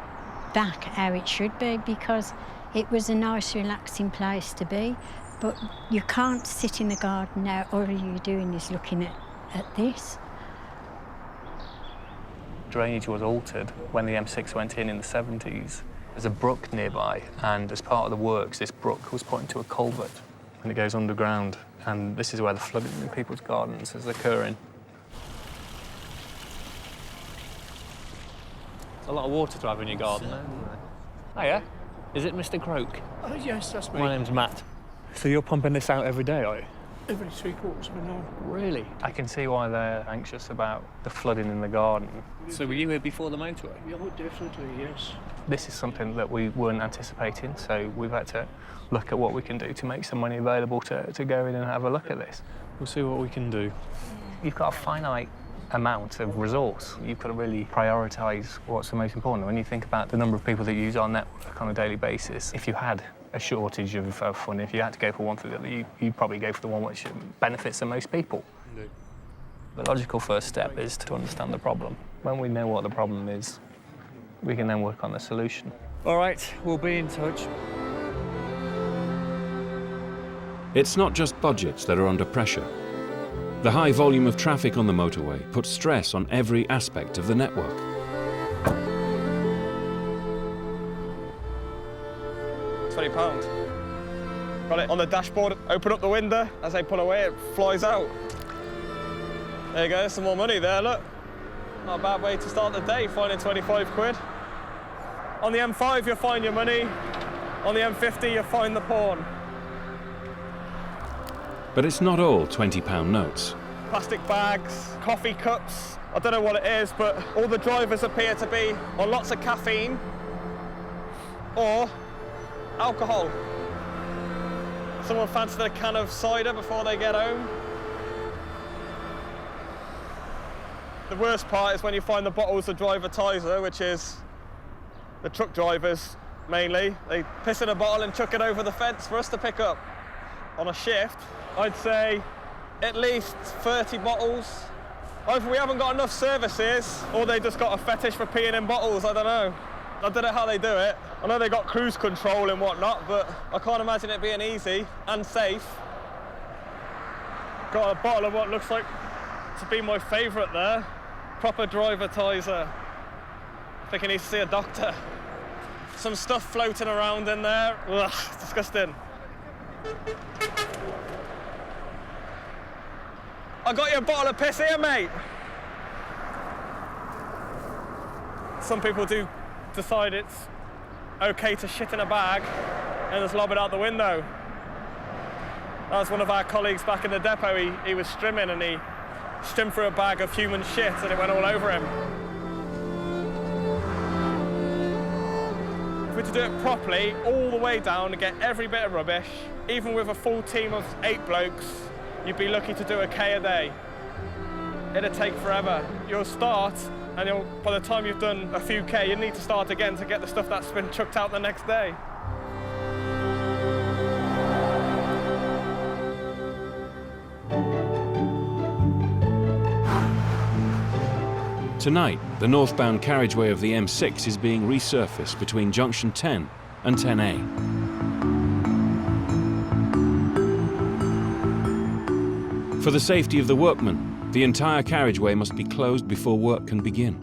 back how it should be, because it was a nice, relaxing place to be. But you can't sit in the garden now. All you're doing is looking at this. Drainage was altered when the M6 went in the 70s. There's a brook nearby, and as part of the works, this brook was put into a culvert, and it goes underground. And this is where the flooding in people's gardens is occurring. There's a lot of water driving in your garden, isn't there? Hiya. Is it Mr. Croak? Oh, yes, that's me. My name's Matt. So you're pumping this out every day, are you? Every 3/4 of an hour. Really? I can see why they're anxious about the flooding in the garden. So were you here before the motorway? Yeah, definitely, yes. This is something that we weren't anticipating, so we've had to look at what we can do to make some money available to go in and have a look at this. We'll see what we can do. You've got a finite amount of resource. You've got to really prioritise what's the most important. When you think about the number of people that use our network on a daily basis, if you had a shortage of funding, if you had to go for one for the other, you'd probably go for the one which benefits the most people. Indeed. The logical first step is to understand the problem. When we know what the problem is, we can then work on the solution. All right, we'll be in touch. It's not just budgets that are under pressure. The high volume of traffic on the motorway puts stress on every aspect of the network. £20. Got it on the dashboard, open up the window, as I pull away, it flies out. There you go, some more money there, look. Not a bad way to start the day, finding 25 quid. On the M5, you'll find your money. On the M50, you'll find the porn. But it's not all £20 notes. Plastic bags, coffee cups, I don't know what it is, but all the drivers appear to be on lots of caffeine or alcohol. Someone fancied a can of cider before they get home. The worst part is when you find the bottles of driver-tizer, which is the truck drivers mainly. They piss in a bottle and chuck it over the fence for us to pick up. On a shift, I'd say at least 30 bottles. Either we haven't got enough services or they just got a fetish for peeing in bottles, I don't know. I don't know how they do it. I know they got cruise control and whatnot, but I can't imagine it being easy and safe. Got a bottle of what looks like to be my favourite there. Proper driver-tizer. I think I need to see a doctor. Some stuff floating around in there. Ugh, disgusting. I got you a bottle of piss here, mate. Some people do decide it's okay to shit in a bag and just lob it out the window. That was one of our colleagues back in the depot. He was strimming and he stimmed through a bag of human shit and it went all over him. If we were to do it properly, all the way down and get every bit of rubbish, even with a full team of 8 blokes, you'd be lucky to do a K a day. It'd take forever. You'll start, and by the time you've done a few K, you need to start again to get the stuff that's been chucked out the next day. Tonight, the northbound carriageway of the M6 is being resurfaced between Junction 10 and 10A. For the safety of the workmen, the entire carriageway must be closed before work can begin.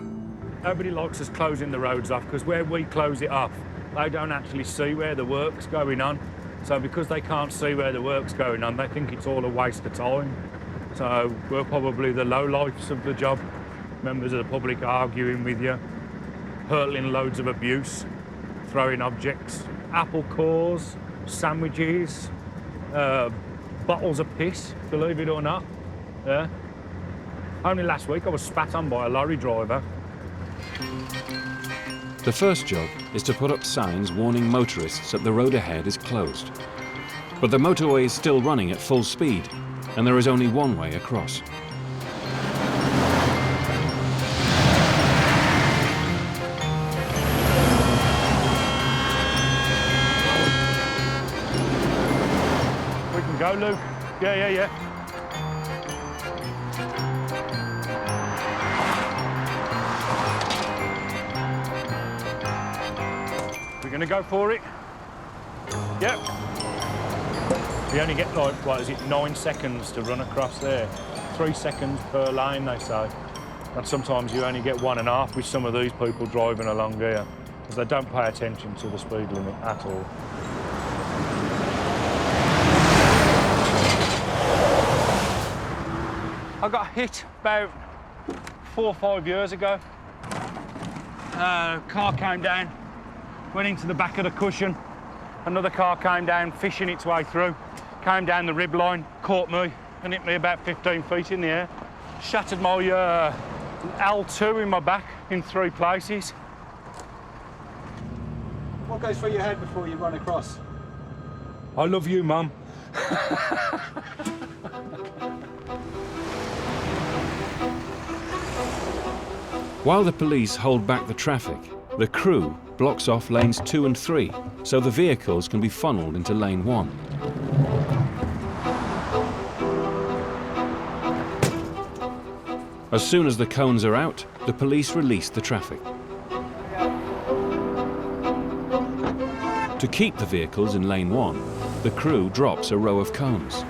Nobody likes us closing the roads off because where we close it off, they don't actually see where the work's going on. So because they can't see where the work's going on, they think it's all a waste of time. So we're probably the lowlifes of the job. Members of the public arguing with you, hurling loads of abuse, throwing objects, apple cores, sandwiches, bottles of piss, believe it or not. Yeah. Only last week I was spat on by a lorry driver. The first job is to put up signs warning motorists that the road ahead is closed. But the motorway is still running at full speed, and there is only one way across. Go, Luke. Yeah. We're going to go for it? Yep. We only get, like, what is it, 9 seconds to run across there. 3 seconds per lane, they say. And sometimes you only get 1.5 with some of these people driving along here, because they don't pay attention to the speed limit at all. I got hit about 4 or 5 years ago. Car came down, went into the back of the cushion. Another car came down, fishing its way through, came down the rib line, caught me, and hit me about 15 feet in the air. Shattered my L2 in my back in 3 places. What goes through your head before you run across? I love you, Mum. While the police hold back the traffic, the crew blocks off lanes 2 and 3 so the vehicles can be funneled into lane 1. As soon as the cones are out, the police release the traffic. To keep the vehicles in lane 1, the crew drops a row of cones.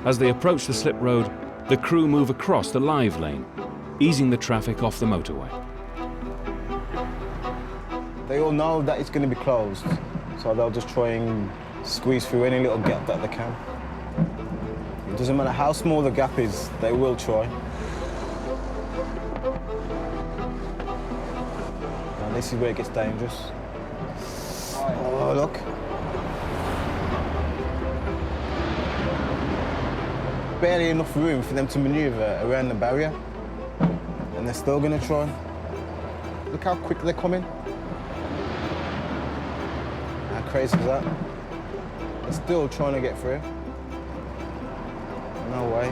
As they approach the slip road, the crew move across the live lane, easing the traffic off the motorway. They all know that it's going to be closed, so they'll just try and squeeze through any little gap that they can. It doesn't matter how small the gap is, they will try. Now this is where it gets dangerous. Oh, look. Barely enough room for them to manoeuvre around the barrier, and they're still going to try. Look how quick they're coming. How crazy is that? They're still trying to get through. No way.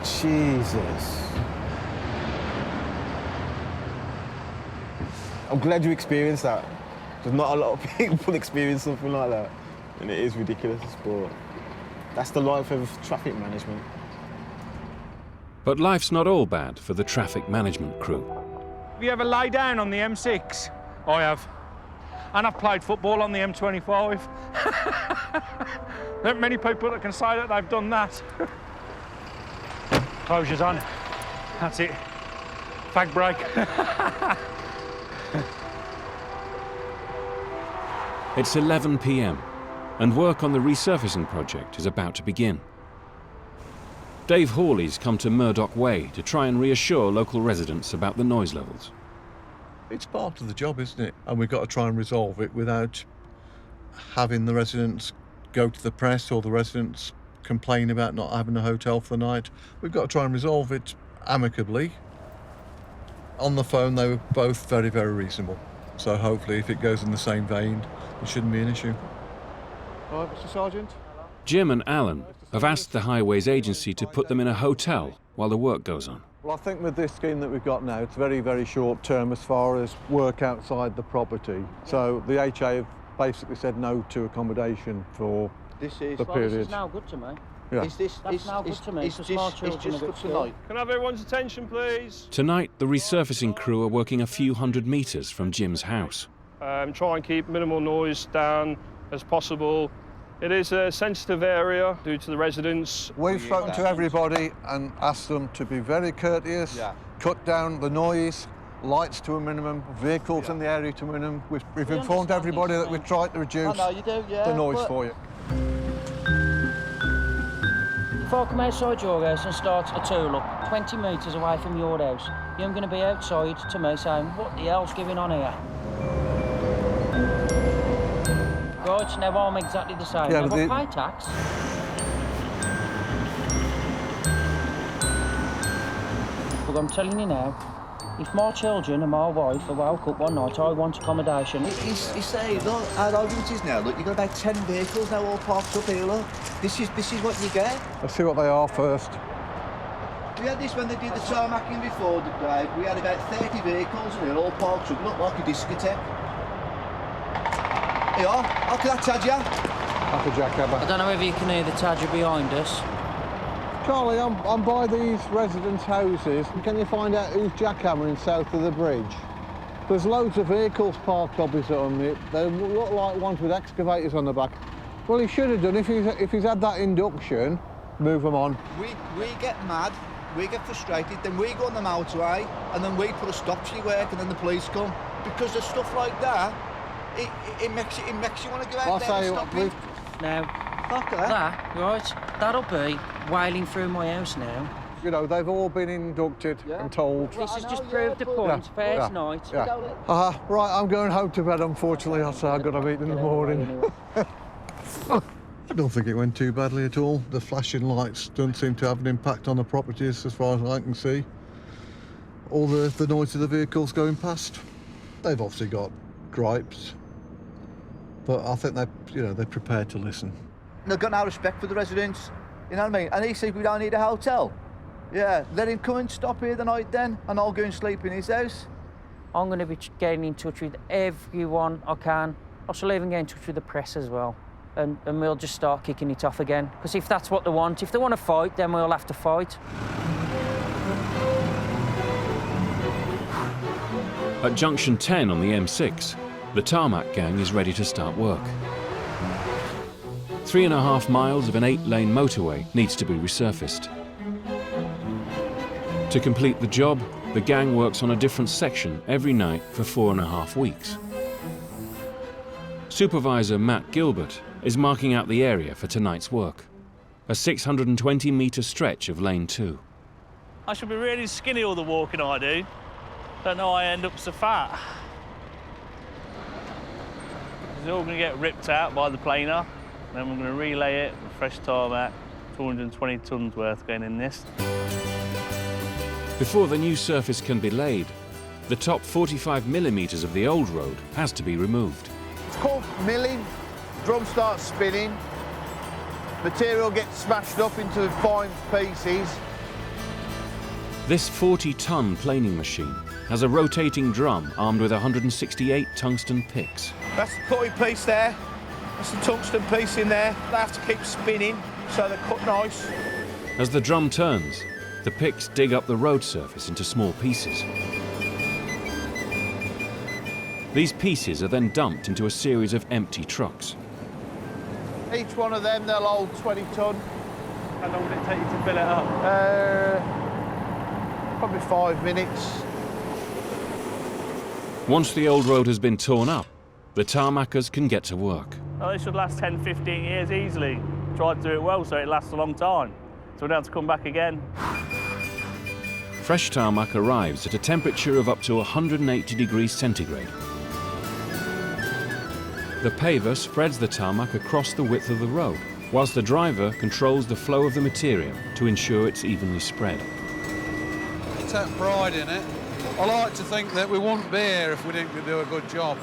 Jesus. I'm glad you experienced that. There's not a lot of people experience something like that. And it is ridiculous, but that's the life of traffic management. But life's not all bad for the traffic management crew. Have you ever laid down on the M6? I have. And I've played football on the M25. There aren't many people that can say that they've done that. Closures on. That's it. Fag break. It's 11 p.m. and work on the resurfacing project is about to begin. Dave Hawley's come to Murdoch Way to try and reassure local residents about the noise levels. It's part of the job, isn't it? And we've got to try and resolve it without having the residents go to the press or the residents complain about not having a hotel for the night. We've got to try and resolve it amicably. On the phone, they were both very, very reasonable. So hopefully, if it goes in the same vein, it shouldn't be an issue. All right, Mr. Sergeant. Jim and Alan have asked the Highways Agency to put them in a hotel while the work goes on. Well, I think with this scheme that we've got now, it's very, very short term as far as work outside the property. So the HA have basically said no to accommodation for the period. This is now good to me. Yeah. That's now good to me. It's just for tonight. Can I have everyone's attention, please? Tonight, the resurfacing crew are working a few hundred metres from Jim's house. Try and keep minimal noise down as possible. It is a sensitive area due to the residents. We've spoken to everybody and asked them to be very courteous, cut down the noise, lights to a minimum, vehicles in the area to a minimum. We've informed everybody that we've tried to reduce the noise for you. If I come outside your house and start a tool-up 20 metres away from your house, you're going to be outside to me saying, what the hell's going on here? Right, now I'm exactly the same. Yeah, now, I pay tax. But I'm telling you now, if my children and my wife are woke up one night, I want accommodation. He's saying, look, our argument is now, look, you've got about 10 vehicles now all parked up here, look. This is what you get. Let's see what they are first. We had this when they did the tarmacking before, Dave. We had about 30 vehicles and they're all parked up, looked like a discotheque. Here you are, after that Tadger. After jackhammer. I don't know whether you can hear the Tadger behind us. Charlie, I'm by these residents' houses. Can you find out who's jackhammering south of the bridge? There's loads of vehicles parked opposite them. They look like ones with excavators on the back. Well, he should have done, if he's had that induction, move them on. We get mad, we get frustrated, then we go on the motorway, and then we put a stop to your work, and then the police come. Because there's stuff like that, it makes you want to go out there and stop it. Now, that, right, that'll be wailing through my house now. You know, they've all been inducted and told. This has just proved the point. Fair tonight. Right, I'm going home to bed, unfortunately. I've got to meet in the morning. I don't think it went too badly at all. The flashing lights don't seem to have an impact on the properties as far as I can see. all the noise of the vehicles going past. They've obviously got gripes, but I think they're prepared to listen. They've got no respect for the residents, you know what I mean? And he says we don't need a hotel. Yeah, let him come and stop here the night then, and I'll go and sleep in his house. I'm going to be getting in touch with everyone I can. I shall even get in touch with the press as well. And we'll just start kicking it off again. Because if that's what they want, if they want to fight, then we'll have to fight. At Junction 10 on the M6, the tarmac gang is ready to start work. 3.5 miles of an 8-lane motorway needs to be resurfaced. To complete the job, the gang works on a different section every night for 4.5 weeks. Supervisor Matt Gilbert is marking out the area for tonight's work, a 620-metre stretch of lane 2. I should be really skinny all the walking I do. Don't know why I end up so fat. It's all going to get ripped out by the planer, then we're going to relay it with fresh tarmac, 220 tonnes worth going in this. Before the new surface can be laid, the top 45 millimetres of the old road has to be removed. It's called milling. Drum starts spinning. Material gets smashed up into fine pieces. This 40-ton planing machine has a rotating drum armed with 168 tungsten picks. That's the cutting piece there. That's the tungsten piece in there. They have to keep spinning so they cut nice. As the drum turns, the picks dig up the road surface into small pieces. These pieces are then dumped into a series of empty trucks. Each one of them, they'll hold 20 tonne. How long would it take you to fill it up? Probably 5 minutes. Once the old road has been torn up, the tarmackers can get to work. Oh, this should last 10, 15 years easily. Try to do it well so it lasts a long time. So we don't have to come back again. Fresh tarmac arrives at a temperature of up to 180 degrees centigrade. The paver spreads the tarmac across the width of the road, whilst the driver controls the flow of the material to ensure it's evenly spread. Take pride in it. I like to think that we wouldn't be here if we didn't do a good job.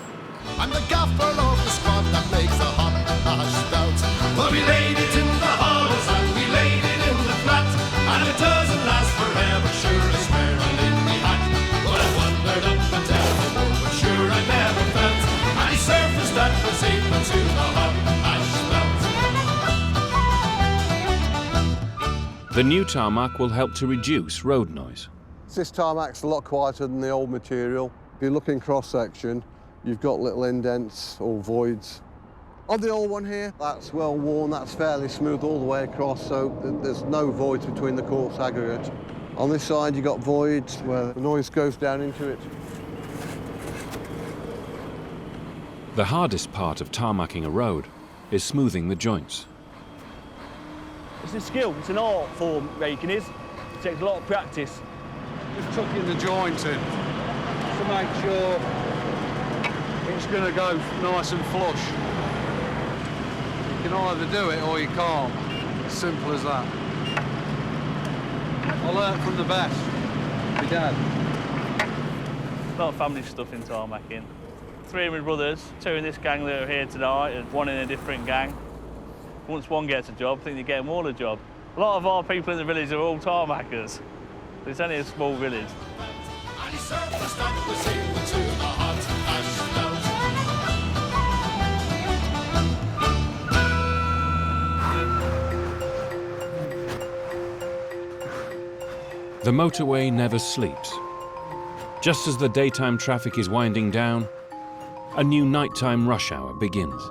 I'm the gaffer of the squad that makes the hot hash stout. Well, we laid it in the hollows and we laid it in the flat, and it doesn't last forever, sure I swear I lit me hat. But I wandered up and down the road, but sure I never felt any surface that was equal to the hot hash stout. The new tarmac will help to reduce road noise. This tarmac's a lot quieter than the old material. If you're looking cross-section, you've got little indents or voids. On the old one here, that's well worn, that's fairly smooth all the way across, so there's no voids between the coarse aggregate. On this side, you've got voids where the noise goes down into it. The hardest part of tarmacking a road is smoothing the joints. It's a skill, it's an art form, raking is. It takes a lot of practice. Just tucking the joint in to make sure it's going to go nice and flush. You can either do it or you can't. As simple as that. I learnt from the best, my dad. A lot of family stuff in tarmacking. 3 of my brothers, 2 in this gang that are here tonight and 1 in a different gang. Once one gets a job, I think they get them all a job. A lot of our people in the village are all tarmackers. It's only a small village. The motorway never sleeps. Just as the daytime traffic is winding down, a new nighttime rush hour begins.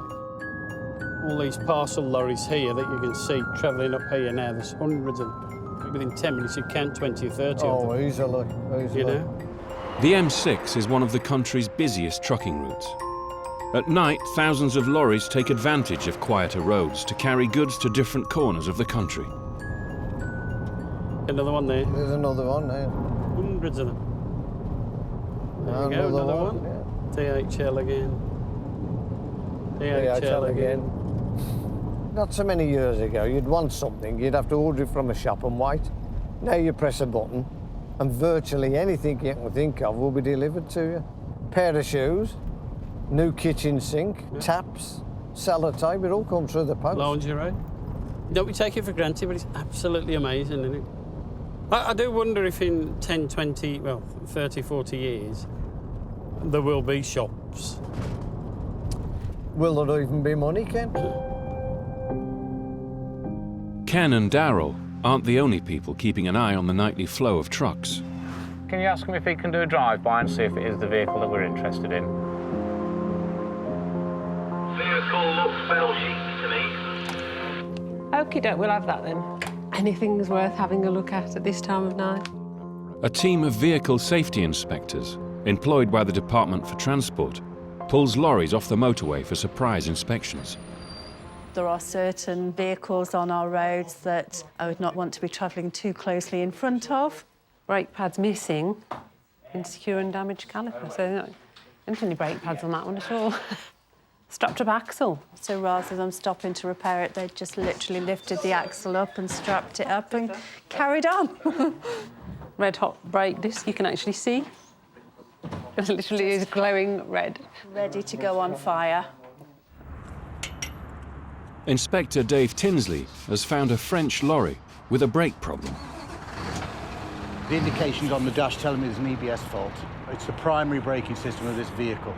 All these parcel lorries here that you can see travelling up here now, there's hundreds of them. Within 10 minutes you count 20 or 30 of them. Oh, easily. You know? The M6 is one of the country's busiest trucking routes. At night, thousands of lorries take advantage of quieter roads to carry goods to different corners of the country. Another one there. There's another one there. Hundreds of them. There you go, another one. Yeah. DHL again. DHL again. Not so many years ago, you'd want something, you'd have to order it from a shop and wait. Now you press a button And virtually anything you can think of will be delivered to you. Pair of shoes, new kitchen sink, taps, sellotape, it all comes through the post. Lingerie. Don't we take it for granted, but it's absolutely amazing, isn't it? I do wonder if in 10, 20, well, 30, 40 years, there will be shops. Will there even be money, Ken? Ken and Darryl aren't the only people keeping an eye on the nightly flow of trucks. Can you ask him if he can do a drive-by and see if it is the vehicle that we're interested in? Vehicle looks bell-shaped to me. Okie doke, we'll have that then. Anything's worth having a look at this time of night. A team of vehicle safety inspectors, employed by the Department for Transport, pulls lorries off the motorway for surprise inspections. There are certain vehicles on our roads that I would not want to be travelling too closely in front of. Brake pads missing, insecure and damaged caliper. So there aren't any brake pads on that one at all. Strapped up axle. So rather than stopping to repair it, they just literally lifted the axle up and strapped it up and carried on. Red hot brake disc, you can actually see. It literally is glowing red. Ready to go on fire. Inspector Dave Tinsley has found a French lorry with a brake problem. The indications on the dash tell me there's an EBS fault. It's the primary braking system of this vehicle.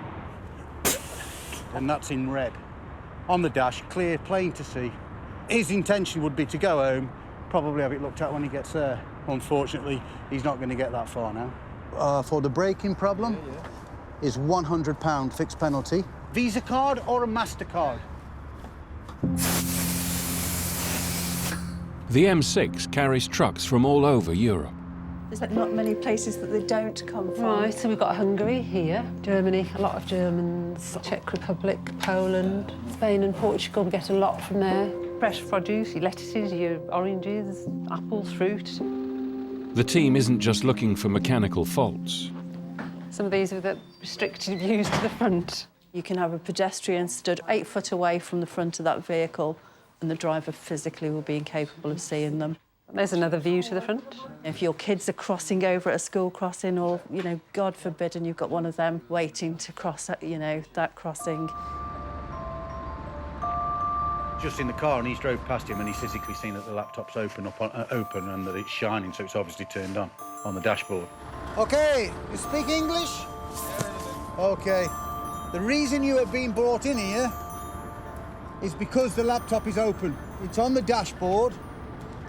And that's in red. On the dash, clear, plain to see. His intention would be to go home, probably have it looked at when he gets there. Unfortunately, he's not going to get that far now. For the braking problem, is £100 fixed penalty. Visa card or a MasterCard? The M6 carries trucks from all over Europe. There's not many places that they don't come from. Right, so we've got Hungary here, Germany, a lot of Germans, Czech Republic, Poland, Spain and Portugal, we get a lot from there. Fresh produce, your lettuces, your oranges, apples, fruit. The team isn't just looking for mechanical faults. Some of these are the restricted views to the front. You can have a pedestrian stood 8 foot away from the front of that vehicle and the driver physically will be incapable of seeing them. There's another view to the front. If your kids are crossing over at a school crossing or, you know, God forbid, and you've got one of them waiting to cross, you know, that crossing. Just in the car, and he's drove past him and he's physically seen that the laptop's open and that it's shining, so it's obviously turned on the dashboard. OK, you speak English? OK. The reason you have been brought in here is because the laptop is open. It's on the dashboard,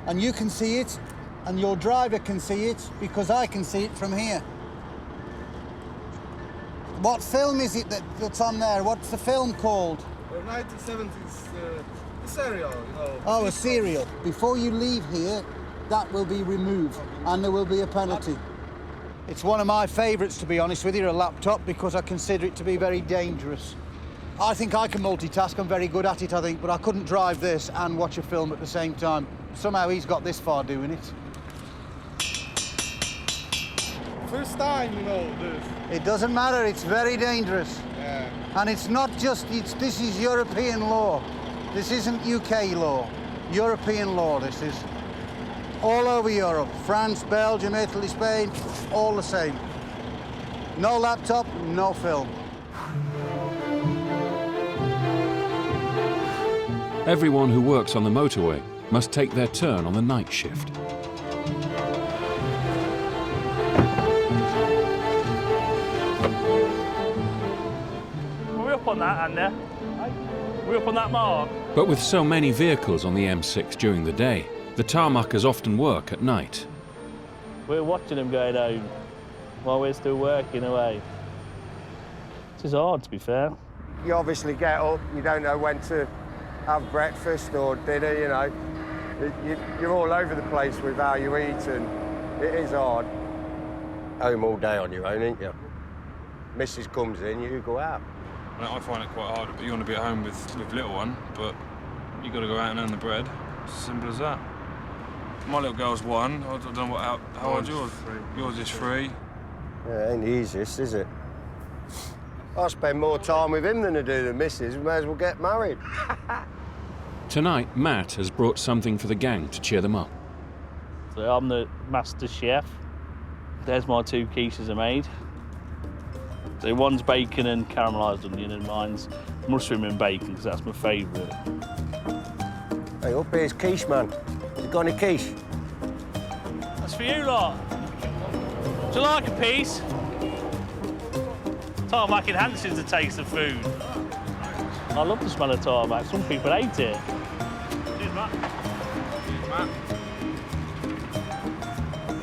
and you can see it, and your driver can see it, because I can see it from here. What film is it that's on there? What's the film called? 1970s, a serial, you know. Oh, a serial. Before you leave here, that will be removed, and there will be a penalty. It's one of my favourites, to be honest with you, a laptop, because I consider it to be very dangerous. I think I can multitask, I'm very good at it, I think, but I couldn't drive this and watch a film at the same time. Somehow he's got this far doing it. First time, you know, this. It doesn't matter, it's very dangerous. Yeah. And it's not just, this is European law. This isn't UK law. European law, this is. All over Europe, France, Belgium, Italy, Spain, all the same. No laptop, no film. Everyone who works on the motorway must take their turn on the night shift. Were we up on that, Andy? Were we up on that mark? But with so many vehicles on the M6 during the day, the tarmackers often work at night. We're watching them going home while we're still working away. It is hard, to be fair. You obviously get up, you don't know when to have breakfast or dinner, you know. You're all over the place with how you eat, and it is hard. Home all day on your own, ain't you? Mrs. comes in, you go out. I find it quite hard. You want to be at home with little one, but you've got to go out and earn the bread. It's as simple as that. My little girl's 1. I don't know how old yours? Yours is 3. Yeah, it ain't the easiest, is it? I spend more time with him than I do the missus. We may as well get married. Tonight, Matt has brought something for the gang to cheer them up. So I'm the master chef. There's my 2 quiches I made. So one's bacon and caramelised onion, and mine's mushroom and bacon, because that's my favourite. Hey, up here's quiche, man. You got any quiche? That's for you lot. Do you like a piece? Tarmac enhances the taste of food. I love the smell of tarmac. Some people hate it. Cheers, Matt. Cheers, Matt.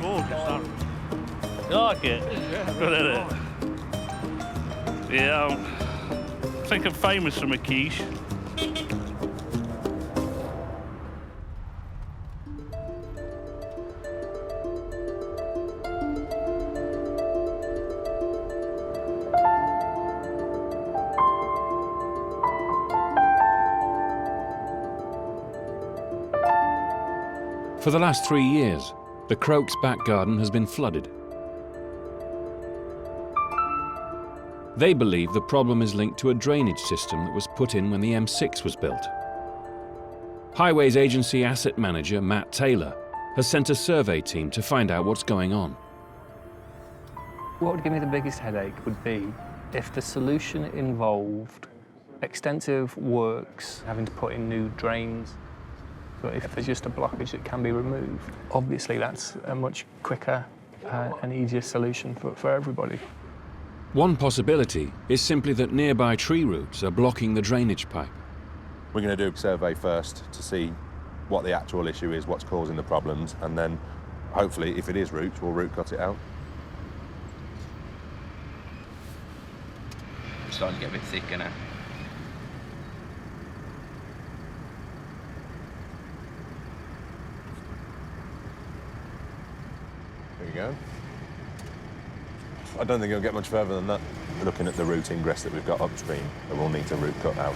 Gorgeous, that. You like it? Yeah. Good, isn't it? Yeah, I think I'm famous for my quiche. For the last 3 years, the Croaks back garden has been flooded. They believe the problem is linked to a drainage system that was put in when the M6 was built. Highways Agency Asset Manager Matt Taylor has sent a survey team to find out what's going on. What would give me the biggest headache would be if the solution involved extensive works, having to put in new drains. But if there's just a blockage that can be removed, obviously that's a much quicker and easier solution for everybody. One possibility is simply that nearby tree roots are blocking the drainage pipe. We're going to do a survey first to see what the actual issue is, what's causing the problems, and then hopefully, if it is roots, we'll root cut it out. It's starting to get a bit thicker now. There you go. I don't think it'll get much further than that. Looking at the root ingress that we've got upstream, we'll need to root cut out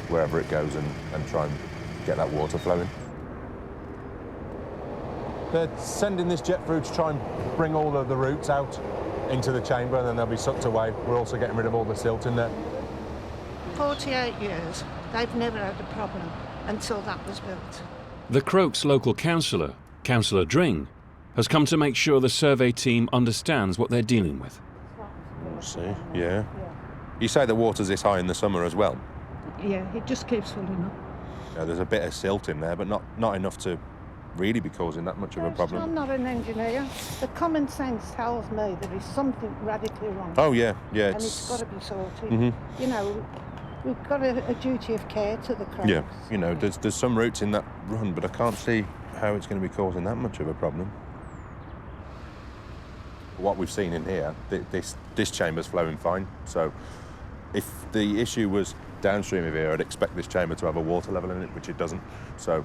wherever it goes and try and get that water flowing. They're sending this jet through to try and bring all of the roots out into the chamber, and then they'll be sucked away. We're also getting rid of all the silt in there. 48 years, they've never had a problem until that was built. The Croaks local councillor, Councillor Dring, has come to make sure the survey team understands what they're dealing with. See, yeah. You say the water's this high in the summer as well? Yeah, it just keeps filling up. Yeah, there's a bit of silt in there, but not enough to really be causing that much of a problem. I'm not an engineer. The common sense tells me there is something radically wrong. Oh, yeah, yeah. And it's got to be sorted. Mm-hmm. You know, we've got a duty of care to the Croaks. Yeah, you know, there's some roots in that run, but I can't see how it's going to be causing that much of a problem. What we've seen in here, this chamber's flowing fine. So if the issue was downstream of here, I'd expect this chamber to have a water level in it, which it doesn't. So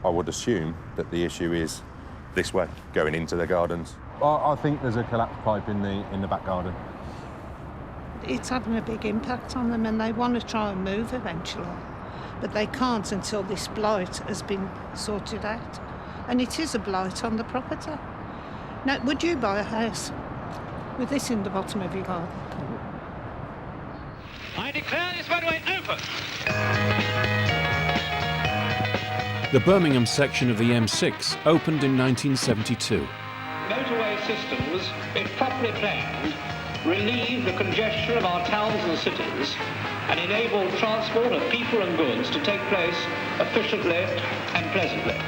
I would assume that the issue is this way, going into the gardens. I think there's a collapsed pipe in the back garden. It's having a big impact on them, and they want to try and move eventually, but they can't until this blight has been sorted out. And it is a blight on the property. Now, would you buy a house with this in the bottom of your garden? I declare this motorway open. The Birmingham section of the M6 opened in 1972. Motorway systems, if properly planned, relieve the congestion of our towns and cities and enable transport of people and goods to take place efficiently and pleasantly.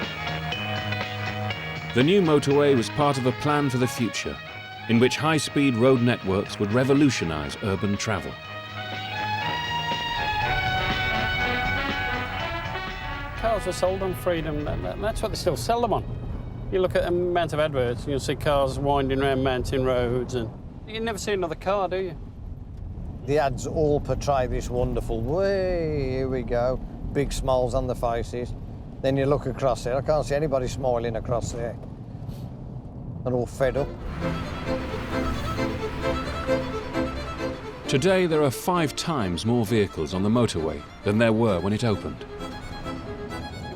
The new motorway was part of a plan for the future, in which high-speed road networks would revolutionise urban travel. Cars are sold on freedom, that's what they still sell them on. You look at the amount of adverts, you'll see cars winding around mountain roads, and you never see another car, do you? The ads all portray this wonderful, way, here we go, big smiles on the faces. Then you look across there, I can't see anybody smiling across there. They're all fed up. Today there are 5 times more vehicles on the motorway than there were when it opened.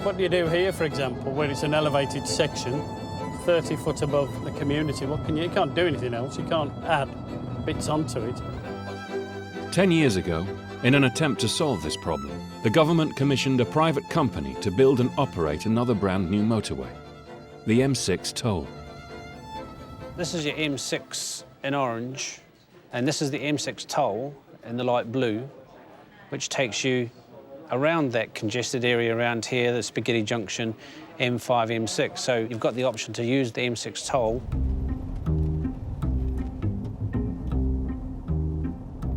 What do you do here, for example, where it's an elevated section, 30 foot above the community? You can't do anything else, you can't add bits onto it. 10 years ago, in an attempt to solve this problem, the government commissioned a private company to build and operate another brand new motorway, the M6 toll. This is your M6 in orange, and this is the M6 toll in the light blue, which takes you around that congested area around here, the Spaghetti Junction, M5, M6. So you've got the option to use the M6 toll.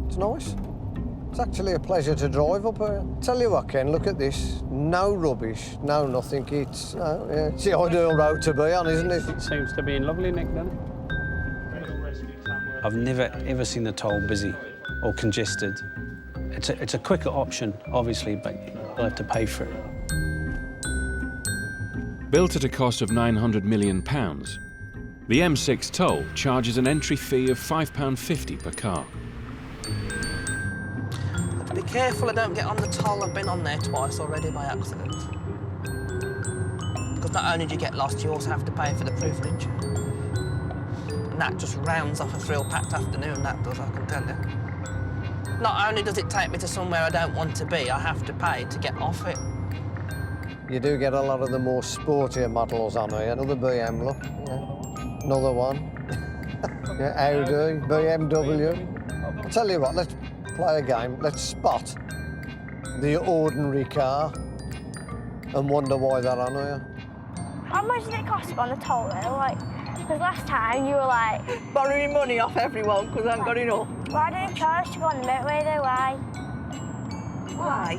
It's nice. It's actually a pleasure to drive up here. Tell you what, Ken, look at this. No rubbish, no nothing. It's the ideal road to be on, isn't it? It seems to be in lovely nick, doesn't it? I've never, ever seen the toll busy or congested. It's a quicker option, obviously, but you'll have to pay for it. Built at a cost of £900 million, the M6 toll charges an entry fee of £5.50 per car. Be careful I don't get on the toll. I've been on there twice already by accident. Because not only do you get lost, you also have to pay for the privilege. And that just rounds off a thrill-packed afternoon, that does, I can tell you. Not only does it take me to somewhere I don't want to be, I have to pay to get off it. You do get a lot of the more sportier models on here. Another BM, look. Yeah. Another one. Yeah, Audi, BMW. I'll tell you what, let's play a game. Let's spot the ordinary car and wonder why they're on here. How much did it cost on the toll though? Like, because last time you were like... borrowing money off everyone because I haven't got enough. Why did it charge to go on the motorway though? Why? Why?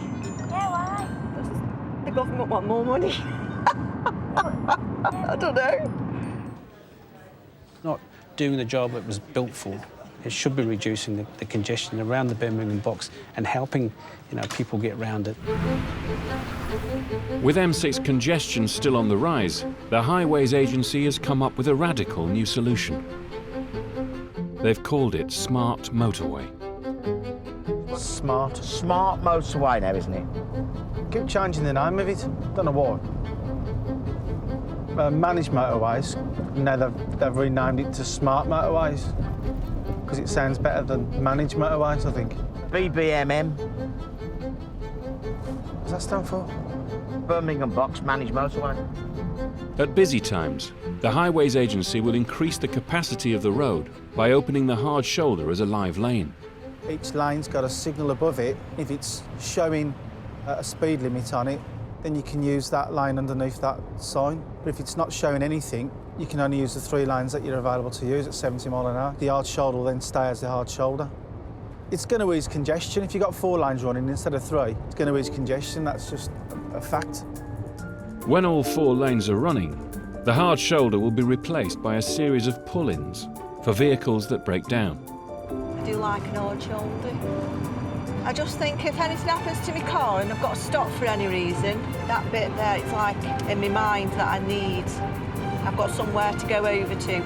Yeah, why? The government want more money. I don't know. Not doing the job it was built for. It should be reducing the congestion around the Birmingham box and helping, people get around it. With M6 congestion still on the rise, the Highways Agency has come up with a radical new solution. They've called it Smart Motorway. Smart motorway now, isn't it? Keep changing the name of it. Don't know why. Managed motorways. Now they've renamed it to Smart Motorways because it sounds better than managed motorways, I think. BBMM. What's that stand for? Birmingham Box Managed Motorway. At busy times, the Highways Agency will increase the capacity of the road by opening the hard shoulder as a live lane. Each lane's got a signal above it. If it's showing a speed limit on it, then you can use that lane underneath that sign. But if it's not showing anything, you can only use the 3 lanes that you're available to use at 70 miles an hour. The hard shoulder will then stay as the hard shoulder. It's going to ease congestion. If you've got 4 lanes running instead of 3, it's going to ease congestion. That's just a fact. When all 4 lanes are running, the hard shoulder will be replaced by a series of pull-ins for vehicles that break down. I do like an hard shoulder. I just think if anything happens to my car and I've got to stop for any reason, that bit there, it's like in my mind that I need. I've got somewhere to go over to.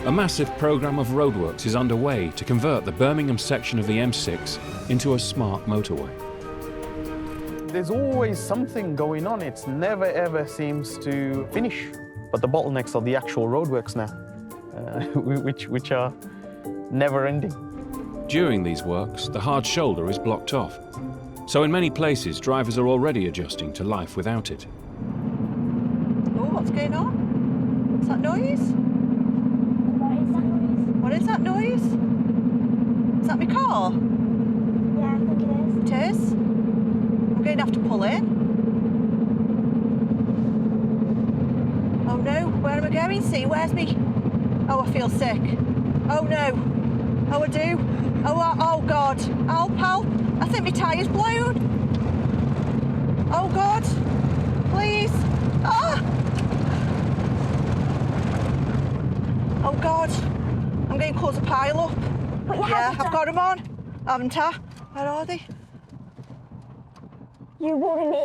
A massive programme of roadworks is underway to convert the Birmingham section of the M6 into a smart motorway. There's always something going on. It never ever seems to finish. But the bottlenecks are the actual roadworks now, which are never ending. During these works, the hard shoulder is blocked off. So in many places, drivers are already adjusting to life without it. Oh, what's going on? What's that noise? What is that noise? Is that my car? Yeah, I think it is. It is? I'm going to have to pull in. Oh no, where am I going? See, where's me? Oh, I feel sick. Oh no. Oh, I do. Oh God. Help. I think my tyre's blown. Oh God. Please. Ah! Oh God. I'm going to cause a pile up. Yeah, I've got them on. Haven't I? Where are they? You worry me.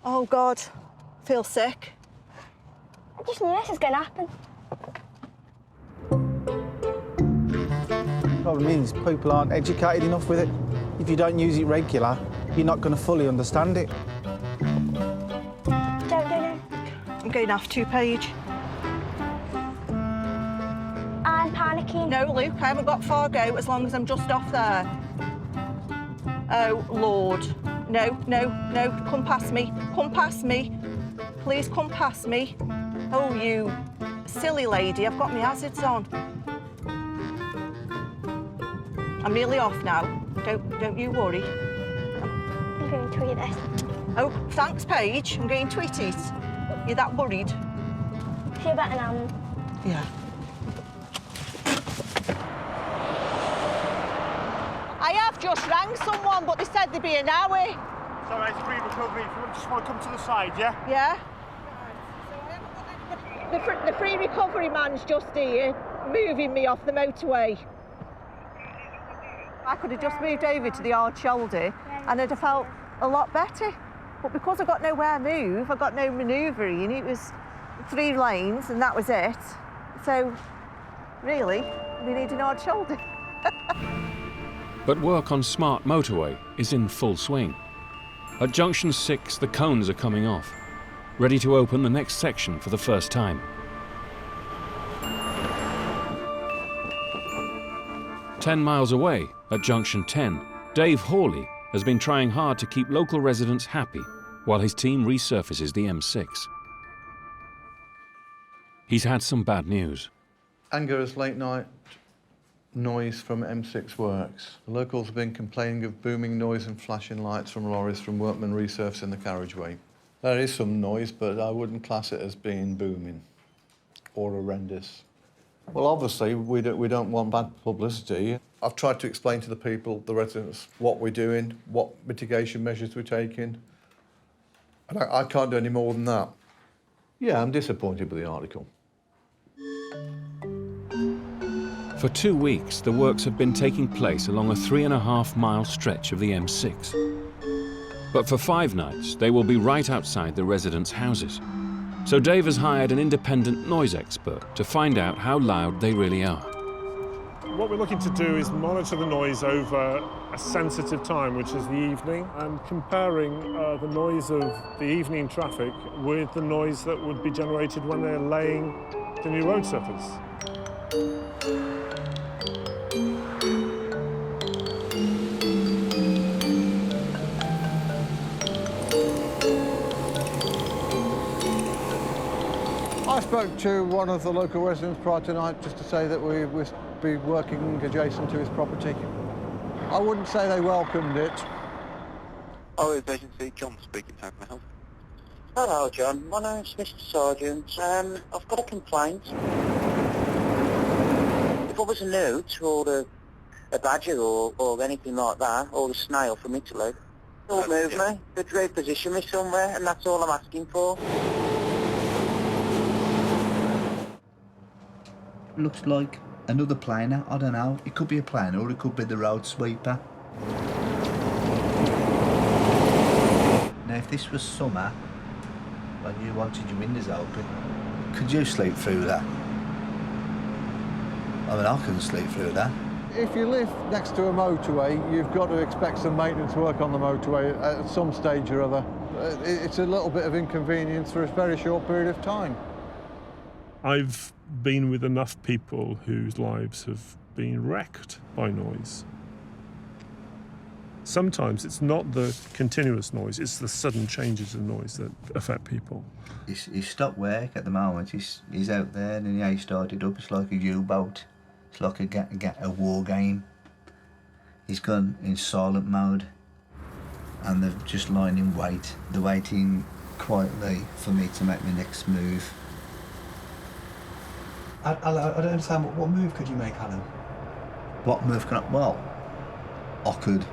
Oh God. I feel sick. I just knew this was going to happen. The problem is people aren't educated enough with it. If you don't use it regular, you're not going to fully understand it. Don't. I'm going off 2-page. I'm panicking. No, Luke, I haven't got far go as long as I'm just off there. Oh, Lord. No. Come past me. Come past me. Please come past me. Oh, you silly lady, I've got my hazards on. I'm nearly off now. Don't you worry. I'm going to tweet this. Oh, thanks, Paige. I'm going to tweet it. You're that worried? Feel better now. Yeah. I have just rang someone, but they said they'd be an hour. It's all right, it's free recovery. If you just want to come to the side, yeah? Yeah. The free recovery man's just here, moving me off the motorway. I could have just moved over to the hard shoulder and I'd have felt a lot better. But because I got nowhere to move, I got no manoeuvring, it was 3 lanes and that was it. So, really, we need an hard shoulder. But work on Smart Motorway is in full swing. At Junction 6, the cones are coming off, ready to open the next section for the first time. 10 miles away, at Junction 10, Dave Hawley has been trying hard to keep local residents happy while his team resurfaces the M6. He's had some bad news. Anger as late night noise from M6 works. The locals have been complaining of booming noise and flashing lights from lorries from workmen resurfacing the carriageway. There is some noise, but I wouldn't class it as being booming or horrendous. Well, obviously, we don't want bad publicity. I've tried to explain to the people, the residents, what we're doing, what mitigation measures we're taking. And I can't do any more than that. Yeah, I'm disappointed with the article. For 2 weeks, the works have been taking place along a 3.5-mile stretch of the M6. But for 5 nights, they will be right outside the residents' houses. So Dave has hired an independent noise expert to find out how loud they really are. What we're looking to do is monitor the noise over a sensitive time, which is the evening, and comparing the noise of the evening traffic with the noise that would be generated when they're laying the new road surface. I spoke to one of the local residents prior tonight just to say that we would be working adjacent to his property. I wouldn't say they welcomed it. Oh, emergency, John speaking, how can I help? Hello, John. My name's Mr. Sargent. I've got a complaint. If I was a newt or a badger or anything like that, or a snail from Italy, they'll move me, they'd reposition me somewhere, and that's all I'm asking for. Looks like another planer, I don't know. It could be a planer or it could be the road sweeper. Now if this was summer, when you wanted your windows open, could you sleep through that? I mean, I couldn't sleep through that. If you live next to a motorway, you've got to expect some maintenance work on the motorway at some stage or other. It's a little bit of inconvenience for a very short period of time. I've been with enough people whose lives have been wrecked by noise. Sometimes it's not the continuous noise, it's the sudden changes in noise that affect people. He's stopped work at the moment. He's out there and he started up. It's like a U-boat. It's like a war game. He's gone in silent mode and they're just lying in wait. They're waiting quietly for me to make my next move. I don't understand, what move could you make, Alan? What move can I... Well, I could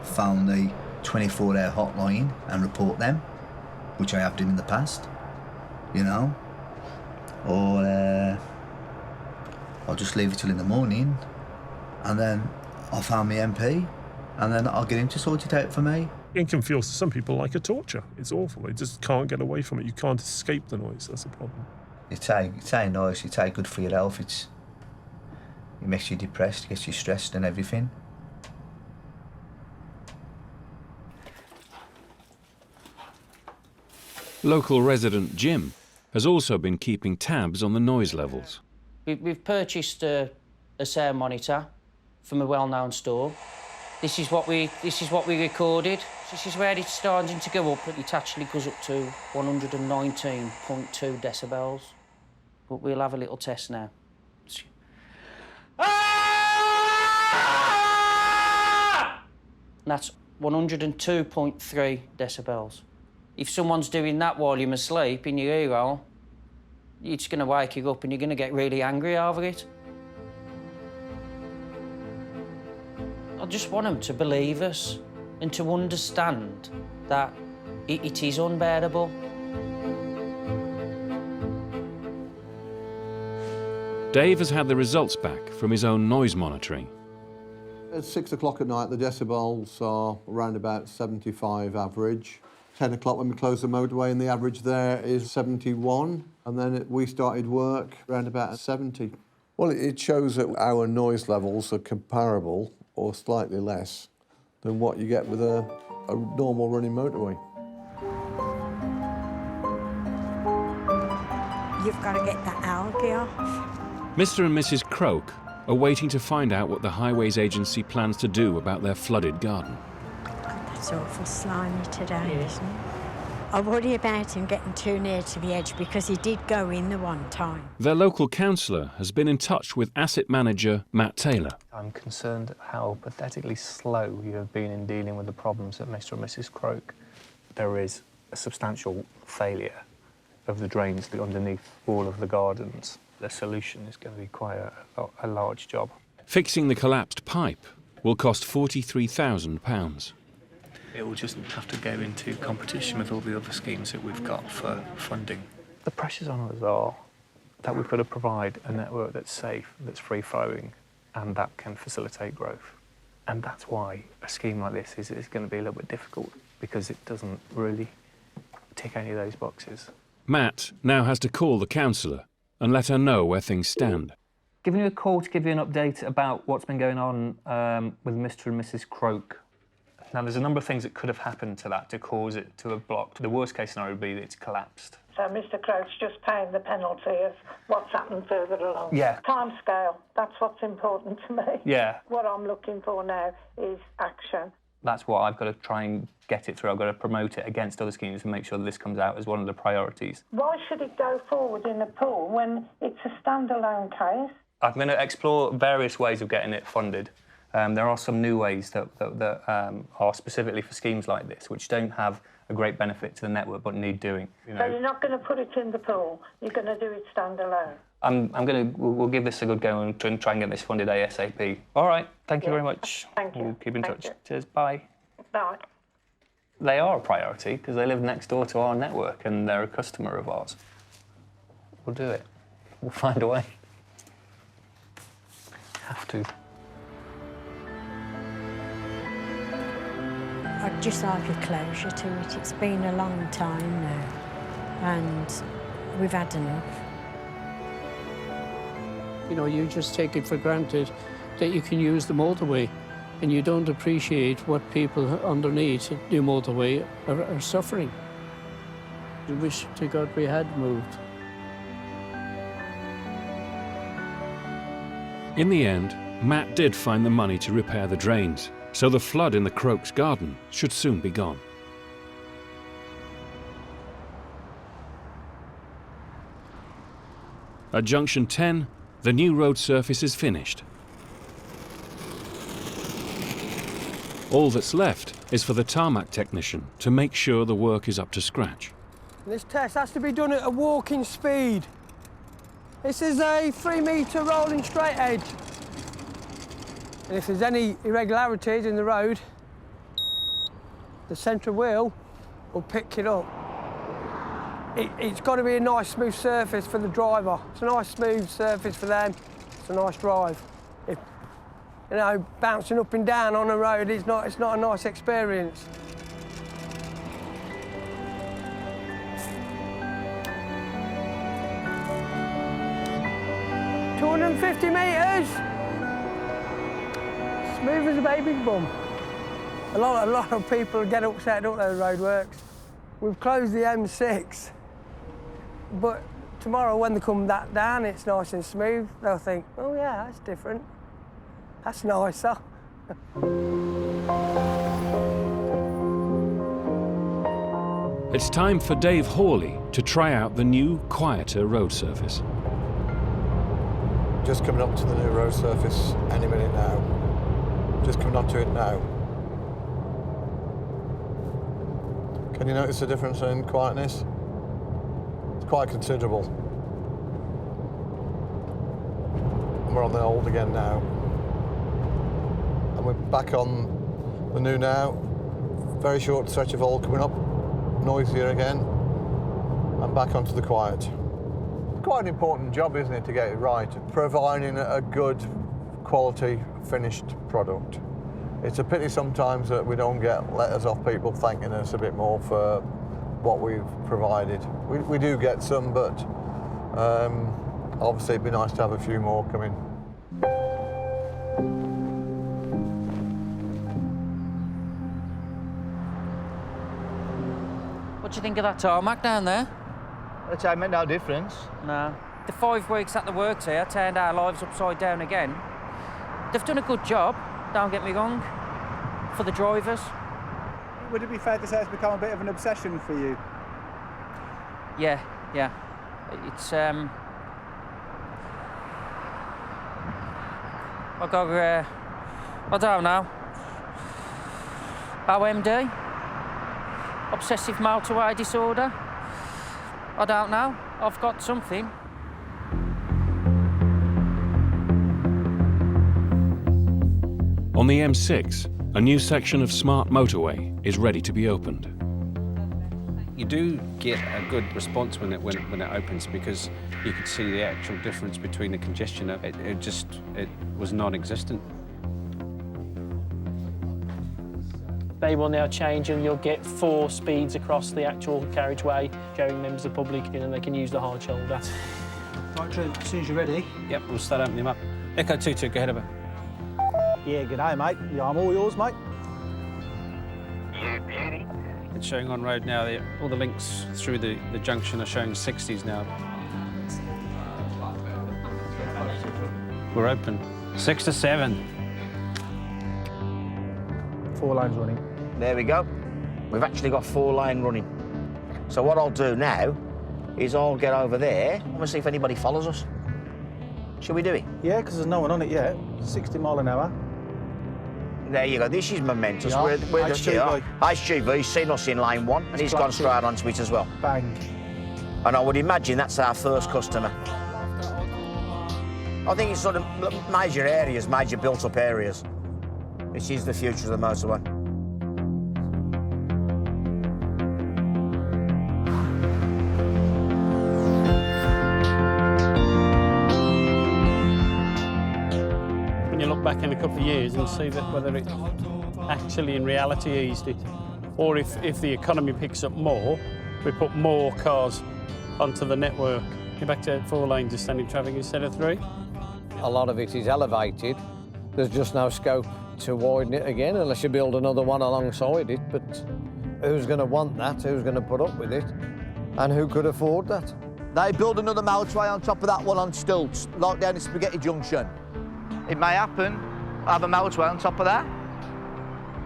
phone the 24-hour hotline and report them, which I have done in the past, you know. Or I'll just leave it till in the morning and then I'll phone my MP and then I'll get him to sort it out for me. It can feel to some people like a torture. It's awful. They just can't get away from it. You can't escape the noise. That's the problem. It's nice, it's good for your health, it makes you depressed, gets you stressed and everything. Local resident Jim has also been keeping tabs on the noise levels. We've purchased a sound monitor from a well-known store. This is what we recorded. This is where it's starting to go up, but it actually goes up to 119.2 decibels. but we'll have a little test now. That's 102.3 decibels. If someone's doing that while you're asleep in your ear hole, it's going to wake you up and you're going to get really angry over it. I just want them to believe us and to understand that it is unbearable. Dave has had the results back from his own noise monitoring. At 6 o'clock at night, the decibels are around about 75 average. 10 o'clock when we closed the motorway, and the average there is 71. And then we started work around about 70. Well, it shows that our noise levels are comparable or slightly less than what you get with a normal running motorway. You've got to get that algae off. Mr. and Mrs. Croak are waiting to find out what the Highways Agency plans to do about their flooded garden. That's awful slimy today, isn't it? I worry about him getting too near to the edge because he did go in the one time. Their local councillor has been in touch with asset manager Matt Taylor. I'm concerned at how pathetically slow you have been in dealing with the problems at Mr. and Mrs. Croak. There is a substantial failure of the drains underneath all of the gardens. The solution is going to be quite a large job. Fixing the collapsed pipe will cost £43,000. It will just have to go into competition with all the other schemes that we've got for funding. The pressures on us are that we've got to provide a network that's safe, that's free-flowing, and that can facilitate growth. And that's why a scheme like this is going to be a little bit difficult, because it doesn't really tick any of those boxes. Matt now has to call the councillor and let her know where things stand. Giving you a call to give you an update about what's been going on with Mr. and Mrs. Croak. Now, there's a number of things that could have happened to that to cause it to have blocked. The worst case scenario would be that it's collapsed. So Mr. Croak's just paying the penalty of what's happened further along. Yeah. Timescale, that's what's important to me. Yeah. What I'm looking for now is action. That's what I've got to try and get it through. I've got to promote it against other schemes and make sure that this comes out as one of the priorities. Why should it go forward in a pool when it's a standalone case? I'm going to explore various ways of getting it funded. There are some new ways that are specifically for schemes like this, which don't have a great benefit to the network but need doing. You know. So you're not going to put it in the pool, you're going to do it standalone? We'll give this a good go and try and get this funded ASAP. All right, thank you very much. Thank you. We'll keep in touch. You. Cheers, bye. Bye. They are a priority because they live next door to our network and they're a customer of ours. We'll do it. We'll find a way. Have to. I'd just like a closure to it. It's been a long time now, and we've had enough. You know, you just take it for granted that you can use the motorway, and you don't appreciate what people underneath the motorway are suffering. I wish to God we had moved. In the end, Matt did find the money to repair the drains, so the flood in the Croak's garden should soon be gone. At Junction 10, the new road surface is finished. All that's left is for the tarmac technician to make sure the work is up to scratch. This test has to be done at a walking speed. This is a 3-metre rolling straight edge. And if there's any irregularities in the road, the centre wheel will pick it up. It's got to be a nice smooth surface for the driver. It's a nice smooth surface for them. It's a nice drive. If, you know, bouncing up and down on the road, it's not a nice experience. $250 metres. Smooth as a baby's bum. A lot of people get upset, don't they, with roadworks. We've closed the M6, but tomorrow when they come that down, it's nice and smooth. They'll think, oh yeah, that's different. That's nicer. It's time for Dave Hawley to try out the new, quieter road surface. Just coming up to the new road surface any minute now. Just coming onto it now. Can you notice the difference in quietness? It's quite considerable. And we're on the old again now. And we're back on the new now. Very short stretch of old coming up. Noisier again. And back onto the quiet. It's quite an important job, isn't it, to get it right? Providing a good quality finished product. It's a pity sometimes that we don't get letters off people thanking us a bit more for what we've provided. We do get some, but obviously it'd be nice to have a few more coming. What do you think of that tarmac down there? That's how it made no difference. No. The 5 weeks at the works here turned our lives upside down again. They've done a good job, don't get me wrong, for the drivers. Would it be fair to say it's become a bit of an obsession for you? Yeah. It's, I don't know. OMD? Obsessive motorway disorder? I don't know. I've got something. On the M6, a new section of smart motorway is ready to be opened. You do get a good response when it opens, because you could see the actual difference between the congestion. It was non-existent. They will now change and you'll get 4 speeds across the actual carriageway, showing members of the public, and they can use the hard shoulder. Right, Trent, as soon as you're ready. Yep, we'll start opening them up. Echo 22, go ahead of it. Yeah, g'day, mate. Yeah, I'm all yours, mate. It's showing on road now. All the links through the junction are showing 60s now. We're open. 6 to 7. 4 lanes running. There we go. We've actually got 4 lane running. So what I'll do now is I'll get over there and we'll see if anybody follows us. Shall we do it? Yeah, because there's no one on it yet. 60 mile an hour. There you go. This is momentous. Yeah. We're just here. HGV. HGV's seen us in lane 1 and he's gone straight onto it as well. Bang. And I would imagine that's our first customer. I think it's sort of major areas, major built-up areas. This is the future of the motorway. When you look back in a couple of years and see that whether it actually in reality eased it, or if the economy picks up more, we put more cars onto the network. You're back to 4 lanes of standing traffic instead of 3. A lot of it is elevated. There's just no scope to widen it again unless you build another one alongside it. But who's going to want that? Who's going to put up with it? And who could afford that? They build another motorway on top of that one on stilts, like down in Spaghetti Junction. It may happen, have a motorway on top of that,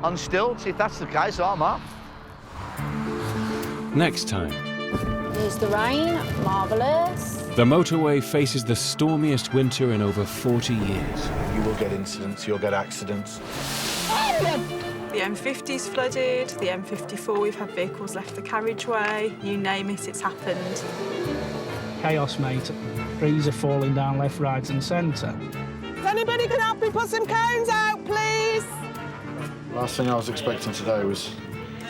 on stilts. If that's the case, I'm up. Next time, There's the rain, marvellous. the motorway faces the stormiest winter in over 40 years. You will get incidents, you'll get accidents. The M50's flooded, the M54, we've had vehicles left the carriageway, you name it, it's happened. Chaos, mate. Trees are falling down left, right and centre. If anybody can help me put some cones out, please? Last thing I was expecting today was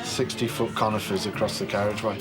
60-foot conifers across the carriageway.